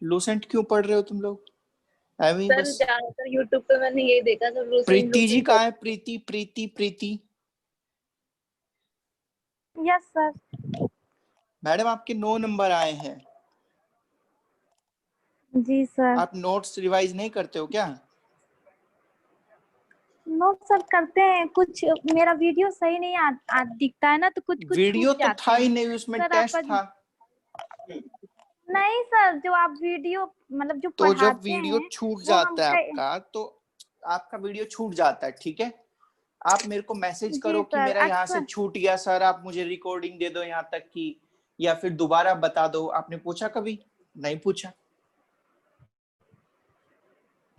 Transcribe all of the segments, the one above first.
Lucent क्यों पढ़ रहे हो तुम लोग? सर ज्यादातर यूट्यूब पे मैंने यही देखा सब लूसेंट। प्रीति जी कहाँ है? Preeti Preeti Preeti. Yes sir. Madam आपके 9 नंबर आए हैं। जी सर। आप नोट्स रिवाइज नहीं करते हो क्या? नोट सर करते हैं, कुछ मेरा वीडियो सही नहीं दिखता है ना, तो कुछ वीडियो तो था ही नहीं, उसमें सर टेस्ट था। नहीं सर, जो आप वीडियो मतलब जो तो जब पढ़ाते वीडियो हैं छूट जाता है आपका, तो आपका वीडियो छूट जाता है, ठीक है? आप मेरे को मैसेज करो कि मेरा यहाँ से छूट गया सर, आप मुझे रिकॉर्डिंग दे दो यहाँ तक की, या फिर दोबारा बता दो। आपने पूछा कभी? नहीं पूछा,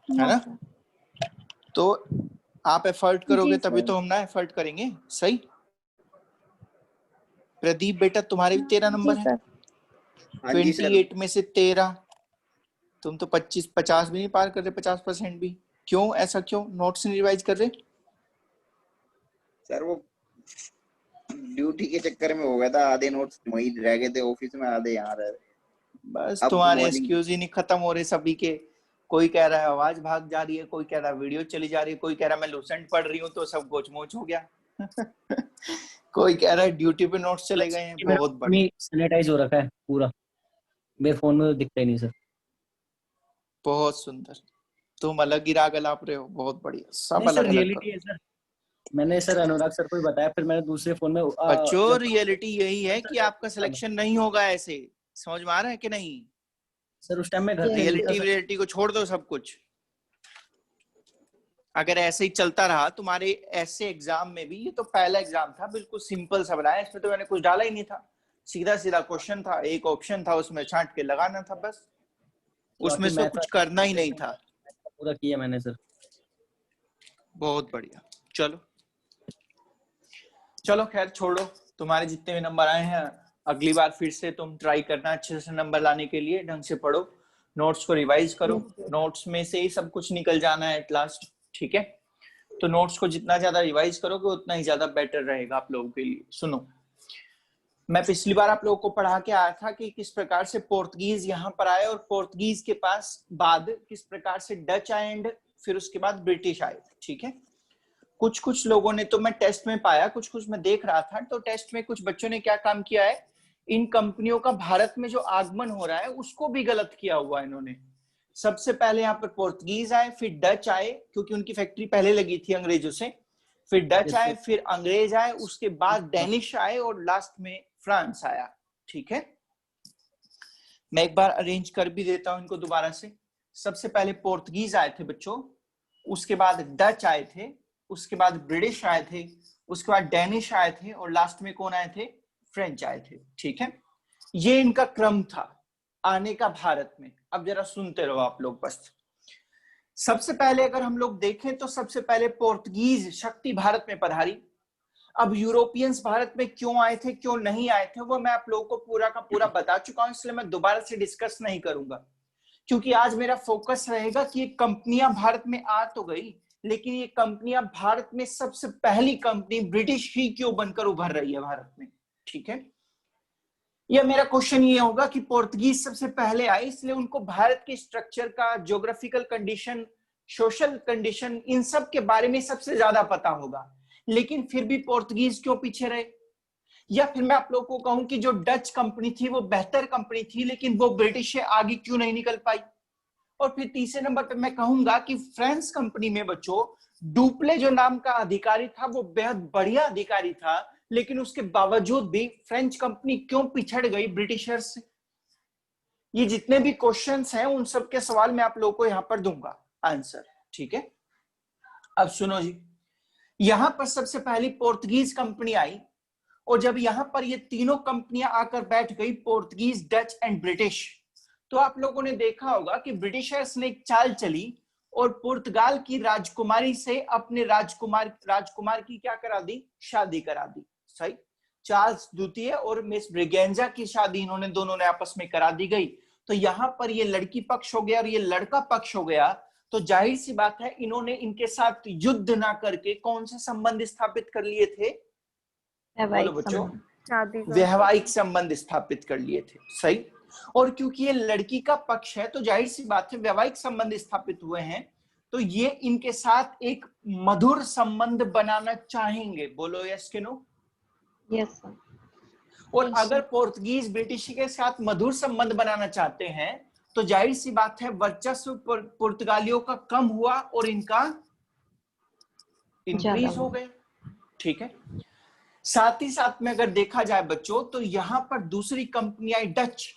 है ना? तो आप एफर्ट करोगे तभी तो हम ना एफर्ट करेंगे। सही? प्रदीप बेटा तुम्हारे भी 13 नंबर है। 28 में से 13, तुम तो 50 भी नहीं पार कर रहे, 50% भी। क्यों ऐसा? क्यों नोट्स नहीं रिवाइज कर रहे? सर वो ड्यूटी के चक्कर में हो गया था, आधे नोट्स वहीं रह गए थे ऑफिस में, आधे यहाँ रह। बस तुम्हारे एक्सक्यूज ही नहीं खत्म हो रहे सभी के। कोई कह रहा है आवाज भाग जा रही है, कोई कह रहा है वीडियो चली जा रही है, कोई कह रहा है मैं लूसेंट पढ़ रही हूँ, तो सब गोचमोच हो गया। कोई कह रहा है ड्यूटी पे नोट्स चले गए हैं। बहुत बढ़िया, सैनिटाइज हो रखा है पूरा, मेरे फोन में तो दिखता ही नहीं सर। बहुत सुंदर, तुम अलग ही राग अलाप रहे हो। बहुत बढ़िया, सब अलग अलग रियलिटी है सर। मैंने सर अनुराग सर को ही बताया, फिर मैंने दूसरे फोन में बच्चों रियलिटी यही है कि आपका सिलेक्शन नहीं होगा ऐसे। समझ में आ रहा है कि नहीं? सर उस टाइम में घर रियलिटी को छोड़ दो सब कुछ। अगर ऐसे ही चलता रहा तुम्हारे ऐसे एग्जाम में भी, ये तो पहला एग्जाम था, बिल्कुल सिंपल सा बनाया, इसमें तो मैंने कुछ डाला ही नहीं था, सीधा सीधा क्वेश्चन था, एक ऑप्शन था, उसमें छांट के लगाना था बस, उसमें से कुछ करना ही नहीं था। पूरा किया मैंने सर। बहुत बढ़िया। चलो चलो खैर छोड़ो, तुम्हारे जितने भी नंबर आए हैं, अगली बार फिर से तुम ट्राई करना अच्छे से नंबर लाने के लिए। ढंग से पढ़ो, नोट्स को रिवाइज करो, नोट्स में से ही सब कुछ निकल जाना है एट लास्ट, ठीक है? तो नोट्स को जितना ज्यादा रिवाइज करोगे उतना ही ज्यादा बेटर रहेगा आप लोगों के लिए। सुनो, मैं पिछली बार आप लोगों को पढ़ा के आया था कि किस प्रकार से पोर्तुगीज यहाँ पर आए, और पोर्तुगीज के पास बाद किस प्रकार से डच आए, एंड फिर उसके बाद ब्रिटिश आए, ठीक है? कुछ कुछ लोगों ने, तो मैं टेस्ट में पाया, कुछ कुछ मैं देख रहा था, तो टेस्ट में कुछ बच्चों ने क्या काम किया है, इन कंपनियों का भारत में जो आगमन हो रहा है उसको भी गलत किया हुआ है इन्होंने। सबसे पहले यहाँ पर पोर्तुगीज आए, फिर डच आए, क्योंकि उनकी फैक्ट्री पहले लगी थी अंग्रेजों से, फिर डच आए, फिर अंग्रेज आए, उसके बाद डेनिश आए, और लास्ट में फ्रांस आया, ठीक है? मैं एक बार अरेंज कर भी देता हूं इनको दोबारा से। सबसे पहले पोर्तुगीज आए थे बच्चों, उसके बाद डच आए थे, उसके बाद ब्रिटिश आए थे, उसके बाद डेनिश आए थे, और लास्ट में कौन आए थे? फ्रेंच आए थे, ठीक है? ये इनका क्रम था आने का भारत में। अब जरा सुनते रहो आप लोग बस। सबसे पहले अगर हम लोग देखें तो सबसे पहले पोर्तुगीज शक्ति भारत में पधारी। अब यूरोपियंस भारत में क्यों आए थे, क्यों नहीं आए थे, वो मैं आप लोगों को पूरा का पूरा बता चुका हूं, इसलिए मैं दोबारा से डिस्कस नहीं करूंगा, क्योंकि आज मेरा फोकस रहेगा कि ये कंपनियां भारत में आ तो गई, लेकिन ये कंपनियां भारत में सबसे पहली कंपनी ब्रिटिश ही क्यों बनकर उभर रही है भारत में, ठीक है? यह मेरा क्वेश्चन ये होगा कि पोर्तुगीज सबसे पहले आए, इसलिए उनको भारत के स्ट्रक्चर का, ज्योग्राफिकल कंडीशन, सोशल कंडीशन, इन सब के बारे में सबसे ज्यादा पता होगा। लेकिन फिर भी पोर्तुगीज क्यों पीछे रहे? या फिर मैं आप लोगों को कहूं कि जो डच कंपनी थी वो बेहतर कंपनी थी, लेकिन वो ब्रिटिश से आगे क्यों नहीं निकल पाई? और फिर तीसरे नंबर पर मैं कहूंगा कि फ्रांस कंपनी में बच्चों डुप्ले जो नाम का अधिकारी था वो बेहद बढ़िया अधिकारी था, लेकिन उसके बावजूद भी फ्रेंच कंपनी क्यों पिछड़ गई ब्रिटिशर्स से? ये जितने भी क्वेश्चंस हैं उन सब के सवाल मैं आप लोगों को यहां पर दूंगा आंसर, ठीक है? अब सुनो जी, यहां पर सबसे पहली पोर्तुगीज कंपनी आई, और जब यहां पर ये तीनों कंपनियां आकर बैठ गई, पोर्तुगीज, डच एंड ब्रिटिश, तो आप लोगों ने देखा होगा कि ब्रिटिशर्स ने एक चाल चली और पुर्तगाल की राजकुमारी से अपने राजकुमार की क्या करा दी? शादी करा दी। सही? चार्ल्स द्वितीय और मिस ब्रिगेंजा की शादी इन्होंने दोनों ने आपस में करा दी गई। तो यहां पर ये लड़की पक्ष हो गया और ये लड़का पक्ष हो गया, तो जाहिर सी बात है इन्होंने इनके साथ युद्ध ना करके कौन से संबंध स्थापित कर लिए थे? बोलो बच्चों, वैवाहिक संबंध स्थापित कर लिए थे। सही? और क्योंकि ये लड़की का पक्ष है तो जाहिर सी बात है वैवाहिक संबंध स्थापित हुए हैं, तो ये इनके साथ एक मधुर संबंध बनाना चाहेंगे। बोलो यस कि नो? Yes sir. और अगर पोर्तुगीज ब्रिटिश के साथ मधुर संबंध बनाना चाहते हैं तो जाहिर सी बात है वर्चस्व पुर्तगालियों का कम हुआ और इनका इंक्रीज हो गया। ठीक है, साथ ही साथ में अगर देखा जाए बच्चों तो यहां पर दूसरी कंपनी आई डच,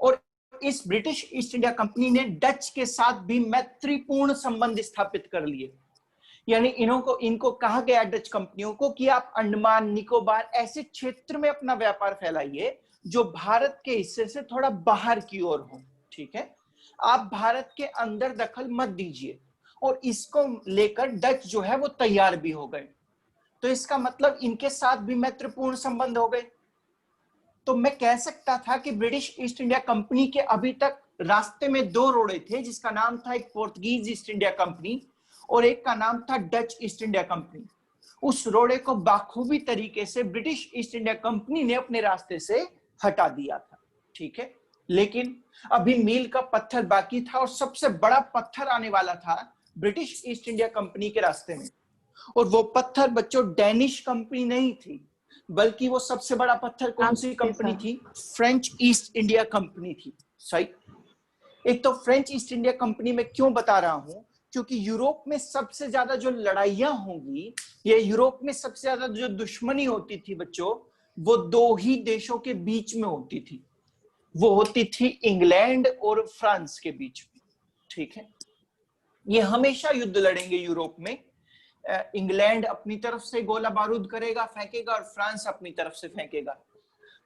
और इस ब्रिटिश ईस्ट इंडिया कंपनी ने डच के साथ भी मैत्रीपूर्ण संबंध स्थापित कर लिए। यानी इनको कहा गया डच कंपनियों को कि आप अंडमान निकोबार ऐसे क्षेत्र में अपना व्यापार फैलाइए जो भारत के हिस्से से थोड़ा बाहर की ओर हो। ठीक है, आप भारत के अंदर दखल मत दीजिए, और इसको लेकर डच जो है वो तैयार भी हो गए। तो इसका मतलब इनके साथ भी मैत्रीपूर्ण संबंध हो गए। तो मैं कह सकता था कि ब्रिटिश ईस्ट इंडिया कंपनी के अभी तक रास्ते में दो रोड़े थे, जिसका नाम था एक पोर्तुगीज ईस्ट इंडिया कंपनी और एक का नाम था डच ईस्ट इंडिया कंपनी। उस रोड़े को बाखूबी तरीके से ब्रिटिश ईस्ट इंडिया कंपनी ने अपने रास्ते से हटा दिया था। ठीक है, लेकिन अभी मील का पत्थर बाकी था और सबसे बड़ा पत्थर आने वाला था ब्रिटिश ईस्ट इंडिया कंपनी के रास्ते में। और वो पत्थर बच्चों डेनिश कंपनी नहीं थी, बल्कि वो सबसे बड़ा पत्थर कौन सी कंपनी थी? फ्रेंच ईस्ट इंडिया कंपनी थी। सही। एक तो फ्रेंच ईस्ट इंडिया कंपनी में क्यों बता रहा हूं, क्योंकि यूरोप में सबसे ज्यादा जो लड़ाइयां होंगी, ये यूरोप में सबसे ज्यादा जो दुश्मनी होती थी बच्चों, वो दो ही देशों के बीच में होती थी। वो होती थी इंग्लैंड और फ्रांस के बीच में। ठीक है, ये हमेशा युद्ध लड़ेंगे यूरोप में। इंग्लैंड अपनी तरफ से गोला बारूद करेगा, फेंकेगा, और फ्रांस अपनी तरफ से फेंकेगा।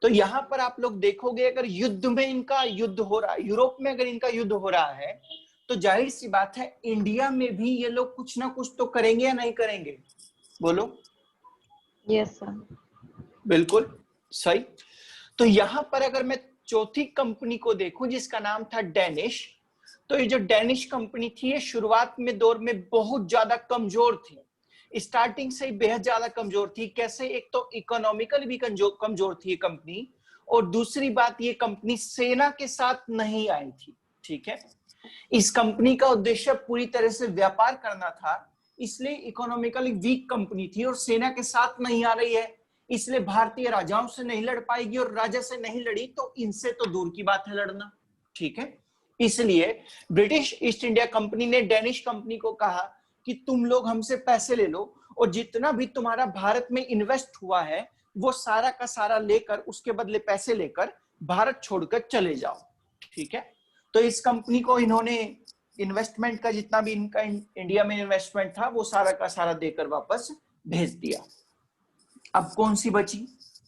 तो यहां पर आप लोग देखोगे अगर युद्ध में इनका युद्ध हो रहा है, यूरोप में अगर इनका युद्ध हो रहा है, तो जाहिर सी बात है इंडिया में भी ये लोग कुछ ना कुछ तो करेंगे या नहीं करेंगे? बोलो। Yes sir. बिल्कुल सही। तो यहां पर अगर मैं चौथी कंपनी को देखूं जिसका नाम था डेनिश, तो ये जो डेनिश कंपनी थी ये शुरुआत में दौर में बहुत ज्यादा कमजोर थी, स्टार्टिंग से ही बेहद ज्यादा कमजोर थी। कैसे? एक तो इकोनॉमिकली भी कमजोर थी ये कंपनी, और दूसरी बात ये कंपनी सेना के साथ नहीं आई थी। ठीक है, इस कंपनी का उद्देश्य पूरी तरह से व्यापार करना था, इसलिए इकोनॉमिकली वीक कंपनी थी और सेना के साथ नहीं आ रही है, इसलिए भारतीय राजाओं से नहीं लड़ पाएगी, और राजा से नहीं लड़ी तो इनसे तो दूर की बात है लड़ना। ठीक है, इसलिए ब्रिटिश ईस्ट इंडिया कंपनी ने डेनिश कंपनी को कहा कि तुम लोग हमसे पैसे ले लो, और जितना भी तुम्हारा भारत में इन्वेस्ट हुआ है वो सारा का सारा लेकर, उसके बदले पैसे लेकर भारत छोड़कर चले जाओ। ठीक है, तो इस कंपनी को इन्होंने इन्वेस्टमेंट का जितना भी इनका इंडिया में इन्वेस्टमेंट था वो सारा का सारा देकर वापस भेज दिया। अब कौन सी बची?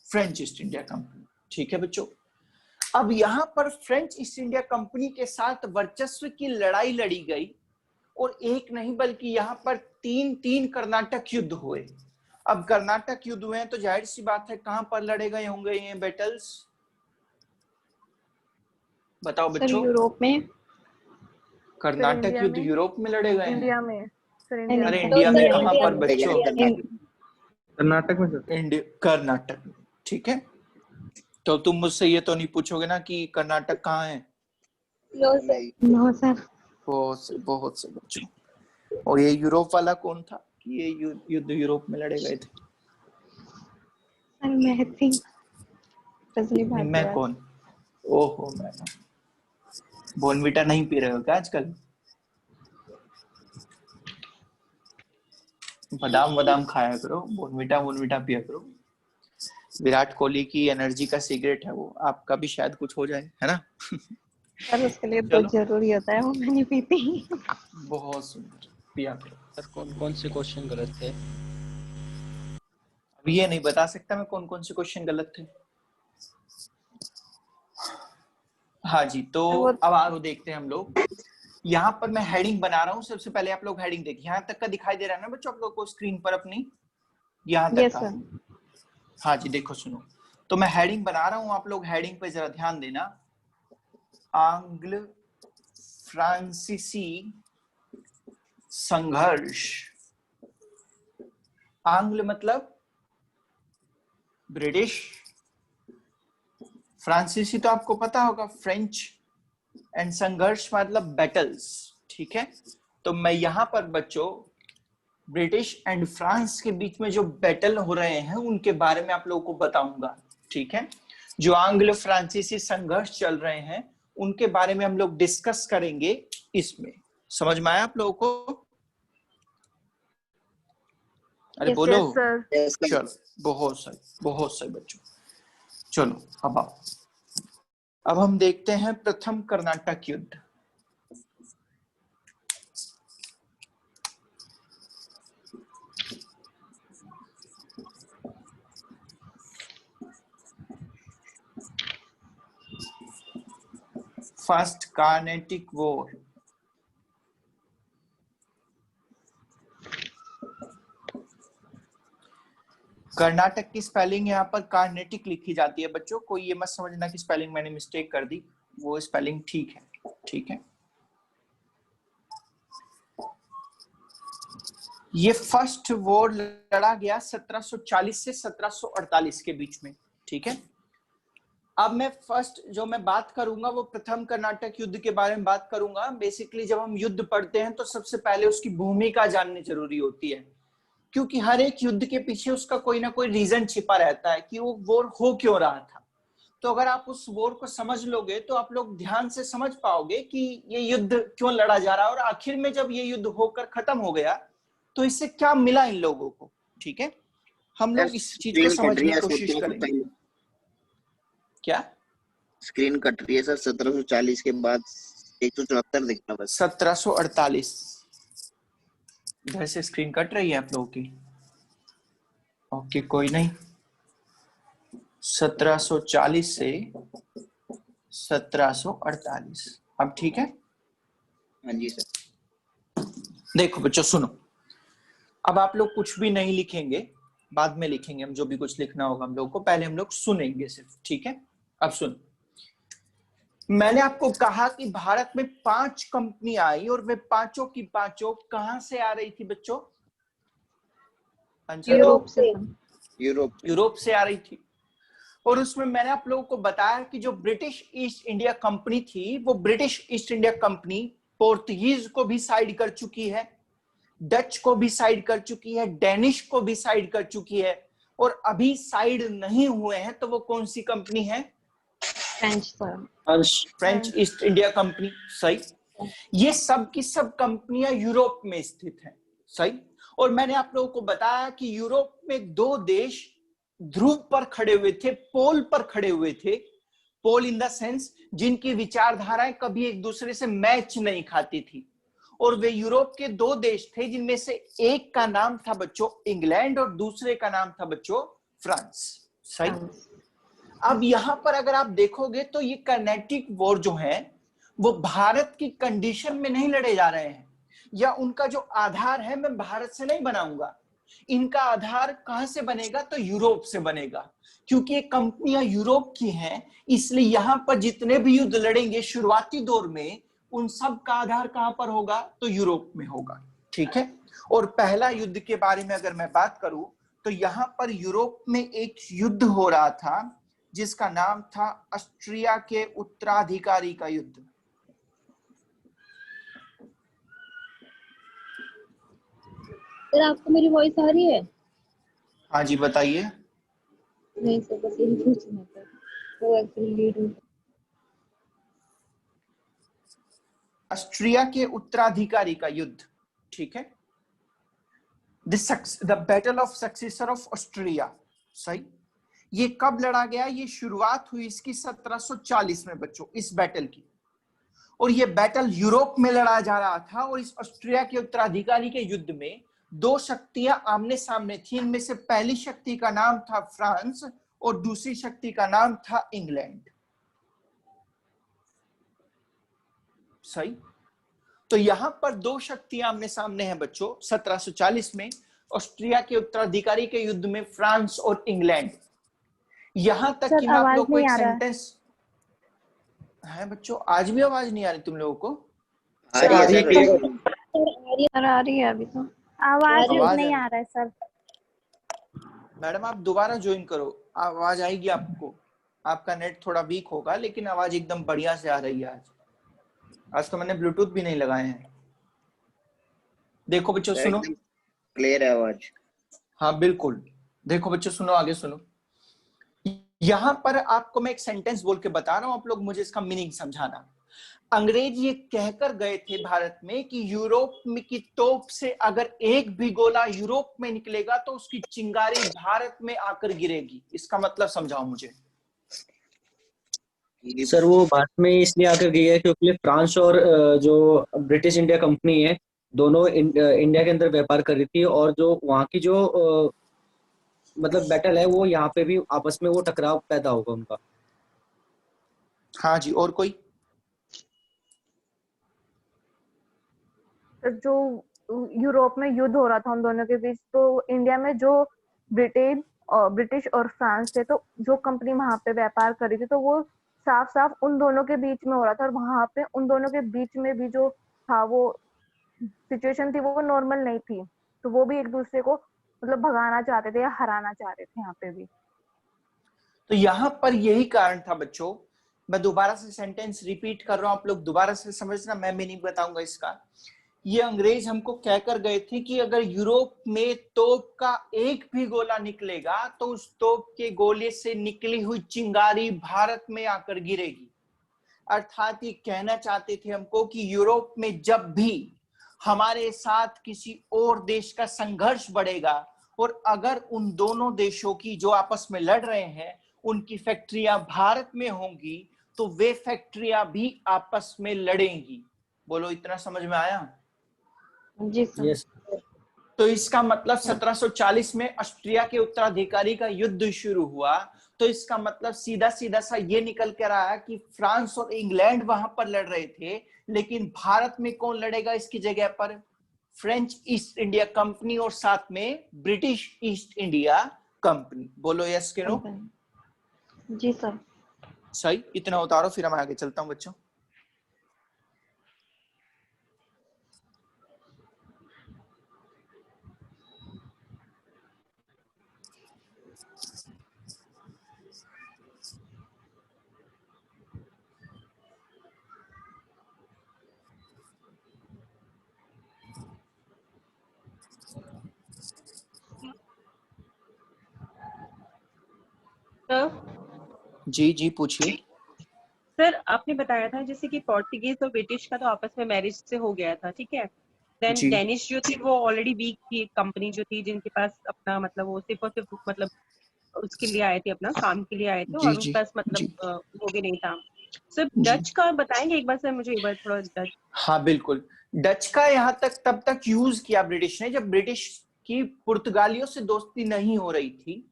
French East India company. ठीक है बच्चों, अब यहां पर फ्रेंच ईस्ट इंडिया कंपनी के साथ वर्चस्व की लड़ाई लड़ी गई, और एक नहीं बल्कि यहां पर तीन कर्नाटक युद्ध हुए। अब कर्नाटक युद्ध हुए तो जाहिर सी बात है कहां पर लड़े गए होंगे ये बैटल्स? बताओ बच्चों। यूरोप में। कर्नाटक युद्ध यूरोप में लड़े गए हैं? इंडिया में सर, अरे इंडिया में कहां पर बच्चों? कर्नाटक में। कर्नाटक में। ठीक है, तो तुम मुझसे ये तो नहीं पूछोगे ना कि कर्नाटक कहाँ है? No sir. No sir. बहुत से बच्चों। और ये यूरोप वाला कौन था कि ये युद्ध यूरोप में लड़े गए थे? सर मैं थी। मैं कौन? ओहो, मैं बोनविटा नहीं पी रहे हो क्या आजकल? बादाम खाया करो, बोनविटा पिया करो। विराट कोहली की एनर्जी का सिगरेट है वो, आपका भी शायद कुछ हो जाए, है ना? सर उसके लिए तो जरूरी होता है, वो मैं नहीं पीती। बहुत सुंदर, पिया करो। सर कौन से क्वेश्चन गलत थे? अब ये नहीं बता सकता मैं कौन से क्वेश्चन गलत थे। हाँ जी, तो अब आगे देखते हैं हम लोग। यहाँ पर मैं हेडिंग बना रहा हूँ। सबसे पहले आप लोग हेडिंग देखिए, यहाँ तक का दिखाई दे रहा है ना बच्चों आप लोग को स्क्रीन पर अपनी? यहाँ तक का। हाँ जी, देखो सुनो, तो मैं हेडिंग बना रहा हूँ, आप लोग हेडिंग पे जरा ध्यान देना। आंग्ल फ्रांसीसी संघर्ष। आंग्ल मतलब ब्रिटिश, फ्रांसीसी तो आपको पता होगा, फ्रेंच, एंड संघर्ष मतलब बैटल्स, ठीक है। तो मैं यहाँ पर बच्चों ब्रिटिश एंड फ्रांस के बीच में जो बैटल हो रहे हैं उनके बारे में आप लोगों को बताऊंगा, ठीक है। जो आंग्लो फ्रांसीसी संघर्ष चल रहे हैं उनके बारे में हम लोग डिस्कस करेंगे इसमें। समझ में आया आप लोगों को? अरे बोलो। चलो बहुत सही बच्चों। चलो अब आओ, अब हम देखते हैं प्रथम कर्नाटक युद्ध। First Carnatic war. कर्नाटक की स्पेलिंग यहाँ पर कार्नेटिक लिखी जाती है बच्चों, कोई ये मत समझना कि स्पेलिंग मैंने मिस्टेक कर दी, वो स्पेलिंग ठीक है, ठीक है। ये फर्स्ट वॉर लड़ा गया 1740 से 1748 के बीच में, ठीक है। अब मैं फर्स्ट जो मैं बात करूंगा वो प्रथम कर्नाटक युद्ध के बारे में बात करूंगा। बेसिकली जब हम युद्ध पढ़ते हैं तो सबसे पहले उसकी भूमिका जाननी जरूरी होती है, क्योंकि हर एक युद्ध के पीछे उसका कोई ना कोई रीजन छिपा रहता है कि वो वॉर हो क्यों रहा था। तो अगर आप उस वॉर को समझ लोगे तो आप लोग ध्यान से समझ पाओगे कि ये युद्ध क्यों लड़ा जा रहा है, और आखिर में जब ये युद्ध होकर खत्म हो गया तो इससे क्या मिला इन लोगों को, ठीक है। हम लोग इस चीज को समझने की कोशिश करेंगे। क्या स्क्रीन कट रही है सर? 1740 के बाद 174 दिखना बस। 1748 इधर से स्क्रीन कट रही है आप लोगों की? ओके कोई नहीं। 1740 से 1748, अब ठीक है? हाँ जी सर। देखो बच्चों सुनो, अब आप लोग कुछ भी नहीं लिखेंगे, बाद में लिखेंगे हम जो भी कुछ लिखना होगा हम लोग को, पहले हम लोग सुनेंगे सिर्फ, ठीक है। अब सुन, मैंने आपको कहा कि भारत में 5 कंपनी आई और वे पांचों की पांचों कहां से आ रही थी बच्चों? यूरोप से। यूरोप से आ रही थी। और उसमें मैंने आप लोगों को बताया कि जो ब्रिटिश ईस्ट इंडिया कंपनी थी वो British east India company Portuguese को भी साइड कर चुकी है, डच को भी साइड कर चुकी है, डेनिश को भी साइड कर चुकी है, और अभी साइड नहीं हुए हैं तो वो कौन सी कंपनी है? French East India company. सही। ये सब की सब कंपनियां यूरोप में स्थित हैं। सही। और मैंने आप लोगों को बताया कि यूरोप में 2 देश ध्रुव पर खड़े हुए थे, पोल पर खड़े हुए थे। पोल इन द सेंस जिनकी विचारधाराएं कभी एक दूसरे से मैच नहीं खाती थी, और वे यूरोप के 2 देश थे जिनमें से एक का नाम था बच्चों इंग्लैंड और दूसरे का नाम था बच्चों फ्रांस। सही। अब यहां पर अगर आप देखोगे तो ये कर्नाटिक वॉर जो है वो भारत की कंडीशन में नहीं लड़े जा रहे हैं, या उनका जो आधार है मैं भारत से नहीं बनाऊंगा, इनका आधार कहां से बनेगा? तो यूरोप से बनेगा, क्योंकि ये कंपनियां यूरोप की हैं। इसलिए यहां पर जितने भी युद्ध लड़ेंगे शुरुआती दौर में उन सब का आधार कहां पर होगा? तो यूरोप में होगा, ठीक है। और पहला युद्ध के बारे में अगर मैं बात करूं तो यहां पर यूरोप में एक युद्ध हो रहा था जिसका नाम था ऑस्ट्रिया के उत्तराधिकारी का युद्ध। सर आपको मेरी वॉइस आ रही है? हाँ जी बताइए। नहीं सर, बस यही पूछना था। वो एक्चुअली लीड हूँ। ऑस्ट्रिया के उत्तराधिकारी का युद्ध, ठीक है। The battle of successor of Austria. सही। ये कब लड़ा गया? ये शुरुआत हुई इसकी 1740 में बच्चों, इस बैटल की। और ये बैटल यूरोप में लड़ा जा रहा था, और इस ऑस्ट्रिया के उत्तराधिकारी के युद्ध में 2 शक्तियां आमने सामने थी। इनमें से पहली शक्ति का नाम था फ्रांस और दूसरी शक्ति का नाम था इंग्लैंड। सही। तो यहां पर 2 शक्तियां आमने सामने हैं बच्चों 1740 में, ऑस्ट्रिया के उत्तराधिकारी के युद्ध में फ्रांस और इंग्लैंड। यहां तक कि मैं आप लोग को एक सेंटेंस है बच्चों, आज भी आवाज नहीं आ रही तुम लोगों को? आ रही है अभी तो आवाज नहीं आ रहा है सर। मैडम आप दोबारा ज्वाइन करो, आवाज आएगी आपको। आपका नेट थोड़ा वीक होगा, लेकिन आवाज एकदम बढ़िया से आ रही है आज तो मैंने ब्लूटूथ भी नहीं लगाए हैं। देखो बच्चों सर सुनो। एकदम क्लियर है आवाज। हाँ बिल्कुल। देखो बच्चों सुनो, आगे सुनो। यहां पर आपको मैं एक सेंटेंस बोल के बता रहा हूं, आप लोग मुझे इसका मीनिंग समझाना। अंग्रेज ये कहकर गए थे भारत में कि यूरोप में की तोप से अगर एक भी गोला यूरोप में निकलेगा तो उसकी चिंगारी भारत में आकर गिरेगी। इसका मतलब समझाओ मुझे। सर वो भारत में इसलिए आकर गई है क्योंकि फ्रांस और जो ब्रिटिश इंडिया कंपनी है, दोनों इंडिया के अंदर व्यापार कर रही थी, और जो वहाँ की जो मतलब बैटल है वो यहाँ पे भी आपस में वो टकराव पैदा होगा उनका। हाँ जी, और कोई? जो यूरोप में युद्ध हो रहा था उन दोनों के बीच, तो इंडिया में जो ब्रिटिश और फ्रांस थे, तो जो कंपनी वहां पे व्यापार कर रही थी, तो वो साफ साफ उन दोनों के बीच में हो रहा था, और वहां पे उन दोनों के बीच में भी जो था वो सिचुएशन थी वो नॉर्मल नहीं थी, तो वो भी एक दूसरे को मतलब भगाना चाहते थे या हराना चाह रहे थे यहाँ पे भी। तो यहां पर यही कारण था बच्चों। मैं दोबारा से सेंटेंस रिपीट कर रहा हूं, आप लोग दोबारा से समझना, मैं मीनिंग बताऊंगा इसका। ये अंग्रेज हमको कहकर गए थे कि अगर यूरोप में तोप का एक भी गोला निकलेगा तो उस तोप के गोले से निकली हुई चिंगारी भारत में आकर गिरेगी। अर्थात ये कहना चाहते थे हमको कि यूरोप में जब भी हमारे साथ किसी और देश का संघर्ष बढ़ेगा और अगर उन दोनों देशों की जो आपस में लड़ रहे हैं उनकी फैक्ट्रियां भारत में होंगी तो वे फैक्ट्रियां भी आपस में लड़ेंगी। बोलो, इतना समझ में आया? जी सर। यस। तो इसका मतलब 1740 में ऑस्ट्रिया के उत्तराधिकारी का युद्ध शुरू हुआ। तो इसका मतलब सीधा सीधा सा ये निकल कर आया कि फ्रांस और इंग्लैंड वहां पर लड़ रहे थे, लेकिन भारत में कौन लड़ेगा इसकी जगह पर? फ्रेंच ईस्ट इंडिया कंपनी और साथ में ब्रिटिश ईस्ट इंडिया कंपनी। बोलो यस कि नो? जी सर। सही, इतना उतारो फिर हम आगे चलता हूं बच्चों। जी जी पूछिए। सर आपने बताया था जैसे कि पोर्टुगीज और ब्रिटिश का तो आपस में मैरिज से हो गया था, ठीक है। देन जी डेनिश जो थी वो ऑलरेडी वीक थी, कंपनी जो थी जिनके पास अपना मतलब वो सिर्फ और सिर्फ मतलब उसके लिए आए थे, अपना काम के लिए आए थे, जी और उनके जी पास मतलब जी वो भी नहीं था। सर जी। डच का बताएंगे एक बार सर मुझे, एक बार थोड़ा डच। हाँ बिल्कुल। डच का यहाँ तक तब तक यूज किया ब्रिटिश ने जब ब्रिटिश की पुर्तगालियों से दोस्ती नहीं हो रही थी।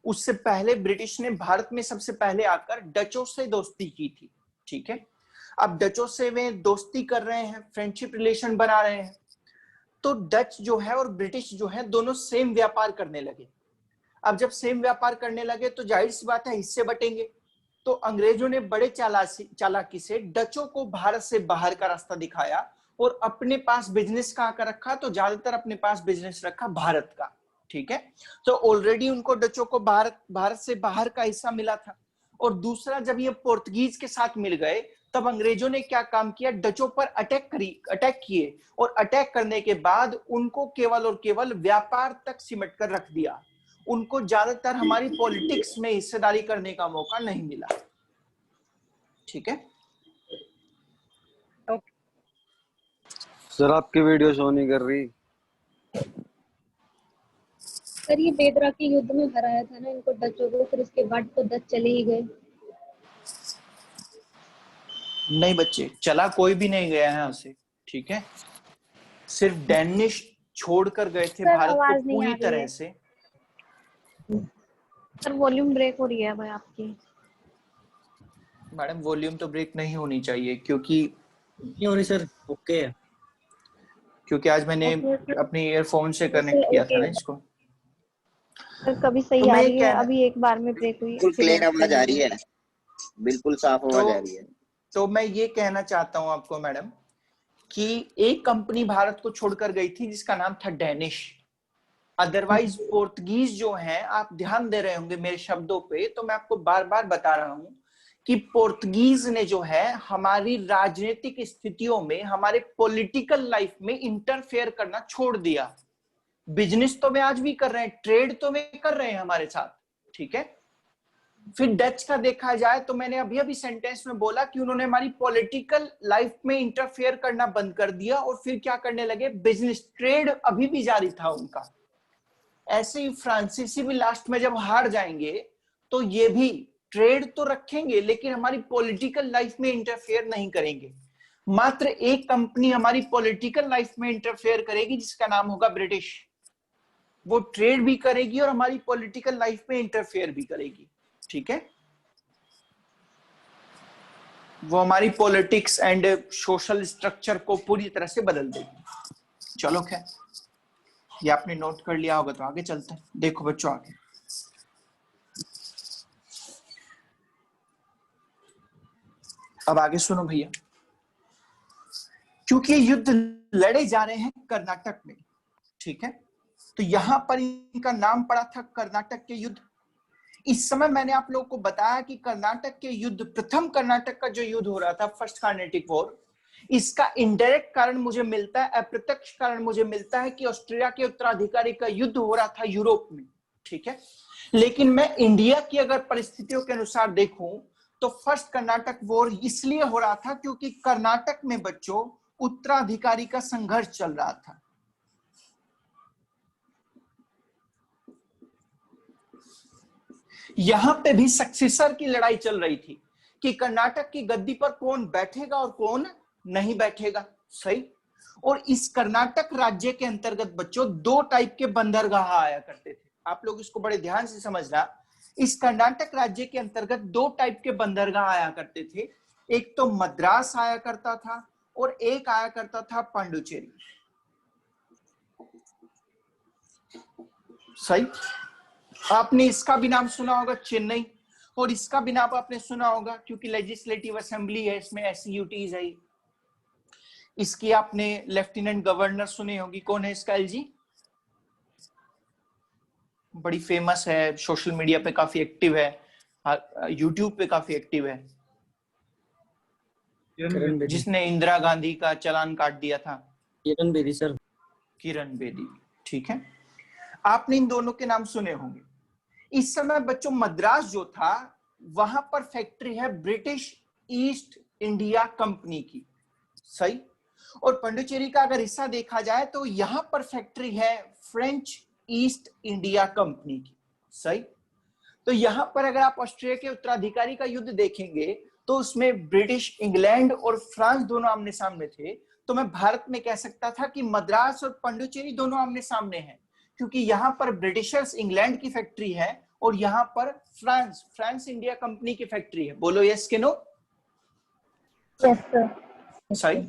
उससे पहले ब्रिटिश ने भारत में सबसे पहले आकर डचों से दोस्ती की थी, ठीक है। अब डचों से वे दोस्ती कर रहे हैं, फ्रेंडशिप रिलेशन बना रहे हैं। तो डच जो है और ब्रिटिश जो है दोनों सेम व्यापार करने लगे। अब जब सेम व्यापार करने लगे तो जाहिर सी बात है हिस्से बटेंगे। तो अंग्रेजों ने बड़े चालाकी से डचों को भारत से बाहर का रास्ता दिखाया और अपने पास बिजनेस कहाँ का रखा, तो ज्यादातर अपने पास बिजनेस रखा भारत का, ठीक है। तो ऑलरेडी उनको डचों को भारत से बाहर का हिस्सा मिला था। और दूसरा, जब ये पोर्तुगीज के साथ मिल गए तब अंग्रेजों ने क्या काम किया, डचों पर अटैक किए और अटैक करने के बाद उनको केवल और केवल व्यापार तक सिमट कर रख दिया। उनको ज्यादातर हमारी पॉलिटिक्स में हिस्सेदारी करने का मौका नहीं मिला, ठीक है। सर आपकी वीडियो शो नहीं कर रही। सर ये बेदरा के युद्ध में हराया था ना इनको डचों को, फिर उसके बाद तो डच चले ही गए। नहीं बच्चे, चला कोई भी नहीं गया है यहाँ से, ठीक है। सिर्फ डेनिश छोड़कर गए थे सर भारत को आवाज नहीं आ पूरी रही तरह है। से। सर वॉल्यूम ब्रेक हो रही है भाई आपकी। मैडम वॉल्यूम तो ब्रेक नहीं होनी चाहिए क्योंकि नहीं हो रही सर, ओके है। आज मैंने अपने ईयरफोन से कनेक्ट किया था ना इसको। सर कभी तो सही आ मैं रही है, अभी एक बार में ब्रेक हुई बिल्कुल फिर क्लियर आवाज सही आ हो रही गई। है, बिल्कुल साफ आवाज आ रही है। तो मैं ये कहना चाहता हूं आपको मैडम कि एक कंपनी भारत को छोड़कर गई थी जिसका नाम था डेनिश। अदरवाइज पोर्तुगीज जो हैं, आप ध्यान दे रहे होंगे मेरे शब्दों पे, तो मैं आपको बार बार बता रहा हूं कि पोर्तुगीज ने जो है हमारी राजनीतिक स्थितियों में, हमारे पॉलिटिकल लाइफ में इंटरफेयर करना छोड़ दिया। बिजनेस तो वे आज भी कर रहे हैं, ट्रेड तो वे कर रहे हैं हमारे साथ, ठीक है। फिर डच का देखा जाए तो मैंने अभी अभी सेंटेंस में बोला कि उन्होंने हमारी पॉलिटिकल लाइफ में इंटरफेयर करना बंद कर दिया और फिर क्या करने लगे, बिजनेस, ट्रेड अभी भी जारी था उनका। ऐसे ही फ्रांसीसी भी लास्ट में जब हार जाएंगे तो ये भी ट्रेड तो रखेंगे लेकिन हमारी पॉलिटिकल लाइफ में इंटरफेयर नहीं करेंगे। मात्र एक कंपनी हमारी पॉलिटिकल लाइफ में इंटरफेयर करेगी जिसका नाम होगा ब्रिटिश। वो ट्रेड भी करेगी और हमारी पॉलिटिकल लाइफ में इंटरफेयर भी करेगी, ठीक है। वो हमारी पॉलिटिक्स एंड सोशल स्ट्रक्चर को पूरी तरह से बदल देगी। चलो खैर, ये आपने नोट कर लिया होगा तो आगे चलते हैं। देखो बच्चों आगे, अब आगे सुनो भैया। क्योंकि ये युद्ध लड़े जा रहे हैं कर्नाटक में, ठीक है, तो यहां पर इनका नाम पड़ा था कर्नाटक के युद्ध। इस समय मैंने आप लोगों को बताया कि कर्नाटक के युद्ध, प्रथम कर्नाटक का जो युद्ध हो रहा था, फर्स्ट कार्नेटिक वॉर, इसका इनडायरेक्ट कारण मुझे मिलता है, अप्रत्यक्ष कारण मुझे मिलता है कि ऑस्ट्रिया के उत्तराधिकारी का युद्ध हो रहा था यूरोप में, ठीक है। लेकिन मैं इंडिया की अगर परिस्थितियों के अनुसार देखूं तो फर्स्ट कर्नाटक वॉर इसलिए हो रहा था क्योंकि कर्नाटक में बच्चों उत्तराधिकारी का संघर्ष चल रहा था। यहां पे भी सक्सेसर की लड़ाई चल रही थी कि कर्नाटक की गद्दी पर कौन बैठेगा और कौन नहीं बैठेगा, सही। और इस कर्नाटक राज्य के अंतर्गत बच्चों दो टाइप के बंदरगाह आया करते थे, आप लोग इसको बड़े ध्यान से समझना। इस कर्नाटक राज्य के अंतर्गत दो टाइप के बंदरगाह आया करते थे, एक तो मद्रास आया करता था और एक आया करता था पांडुचेरी, सही। आपने इसका भी नाम सुना होगा चेन्नई, और इसका भी नाम आपने सुना होगा क्योंकि लेजिस्लेटिव असेंबली है इसमें, एसयूटीज है। इसकी आपने लेफ्टिनेंट गवर्नर सुनी होगी, कौन है इसका, एलजी, बड़ी फेमस है, सोशल मीडिया पे काफी एक्टिव है, यूट्यूब पे काफी एक्टिव है, जिसने इंदिरा गांधी का चालान काट दिया था। किरण बेदी सर, किरण बेदी, ठीक है। आपने इन दोनों के नाम सुने होंगे। इस समय बच्चों मद्रास जो था वहां पर फैक्ट्री है ब्रिटिश ईस्ट इंडिया कंपनी की, सही। और पांडिचेरी का अगर हिस्सा देखा जाए तो यहां पर फैक्ट्री है फ्रेंच ईस्ट इंडिया कंपनी की, सही। तो यहां पर अगर आप ऑस्ट्रिया के उत्तराधिकारी का युद्ध देखेंगे तो उसमें ब्रिटिश, इंग्लैंड और फ्रांस दोनों आमने सामने थे। तो मैं भारत में कह सकता था कि मद्रास और पांडिचेरी दोनों आमने सामने हैं क्योंकि यहां पर ब्रिटिशर्स, इंग्लैंड की फैक्ट्री है और यहां पर फ्रांस इंडिया कंपनी की फैक्ट्री है। बोलो यस के नो? Yes sir. सही।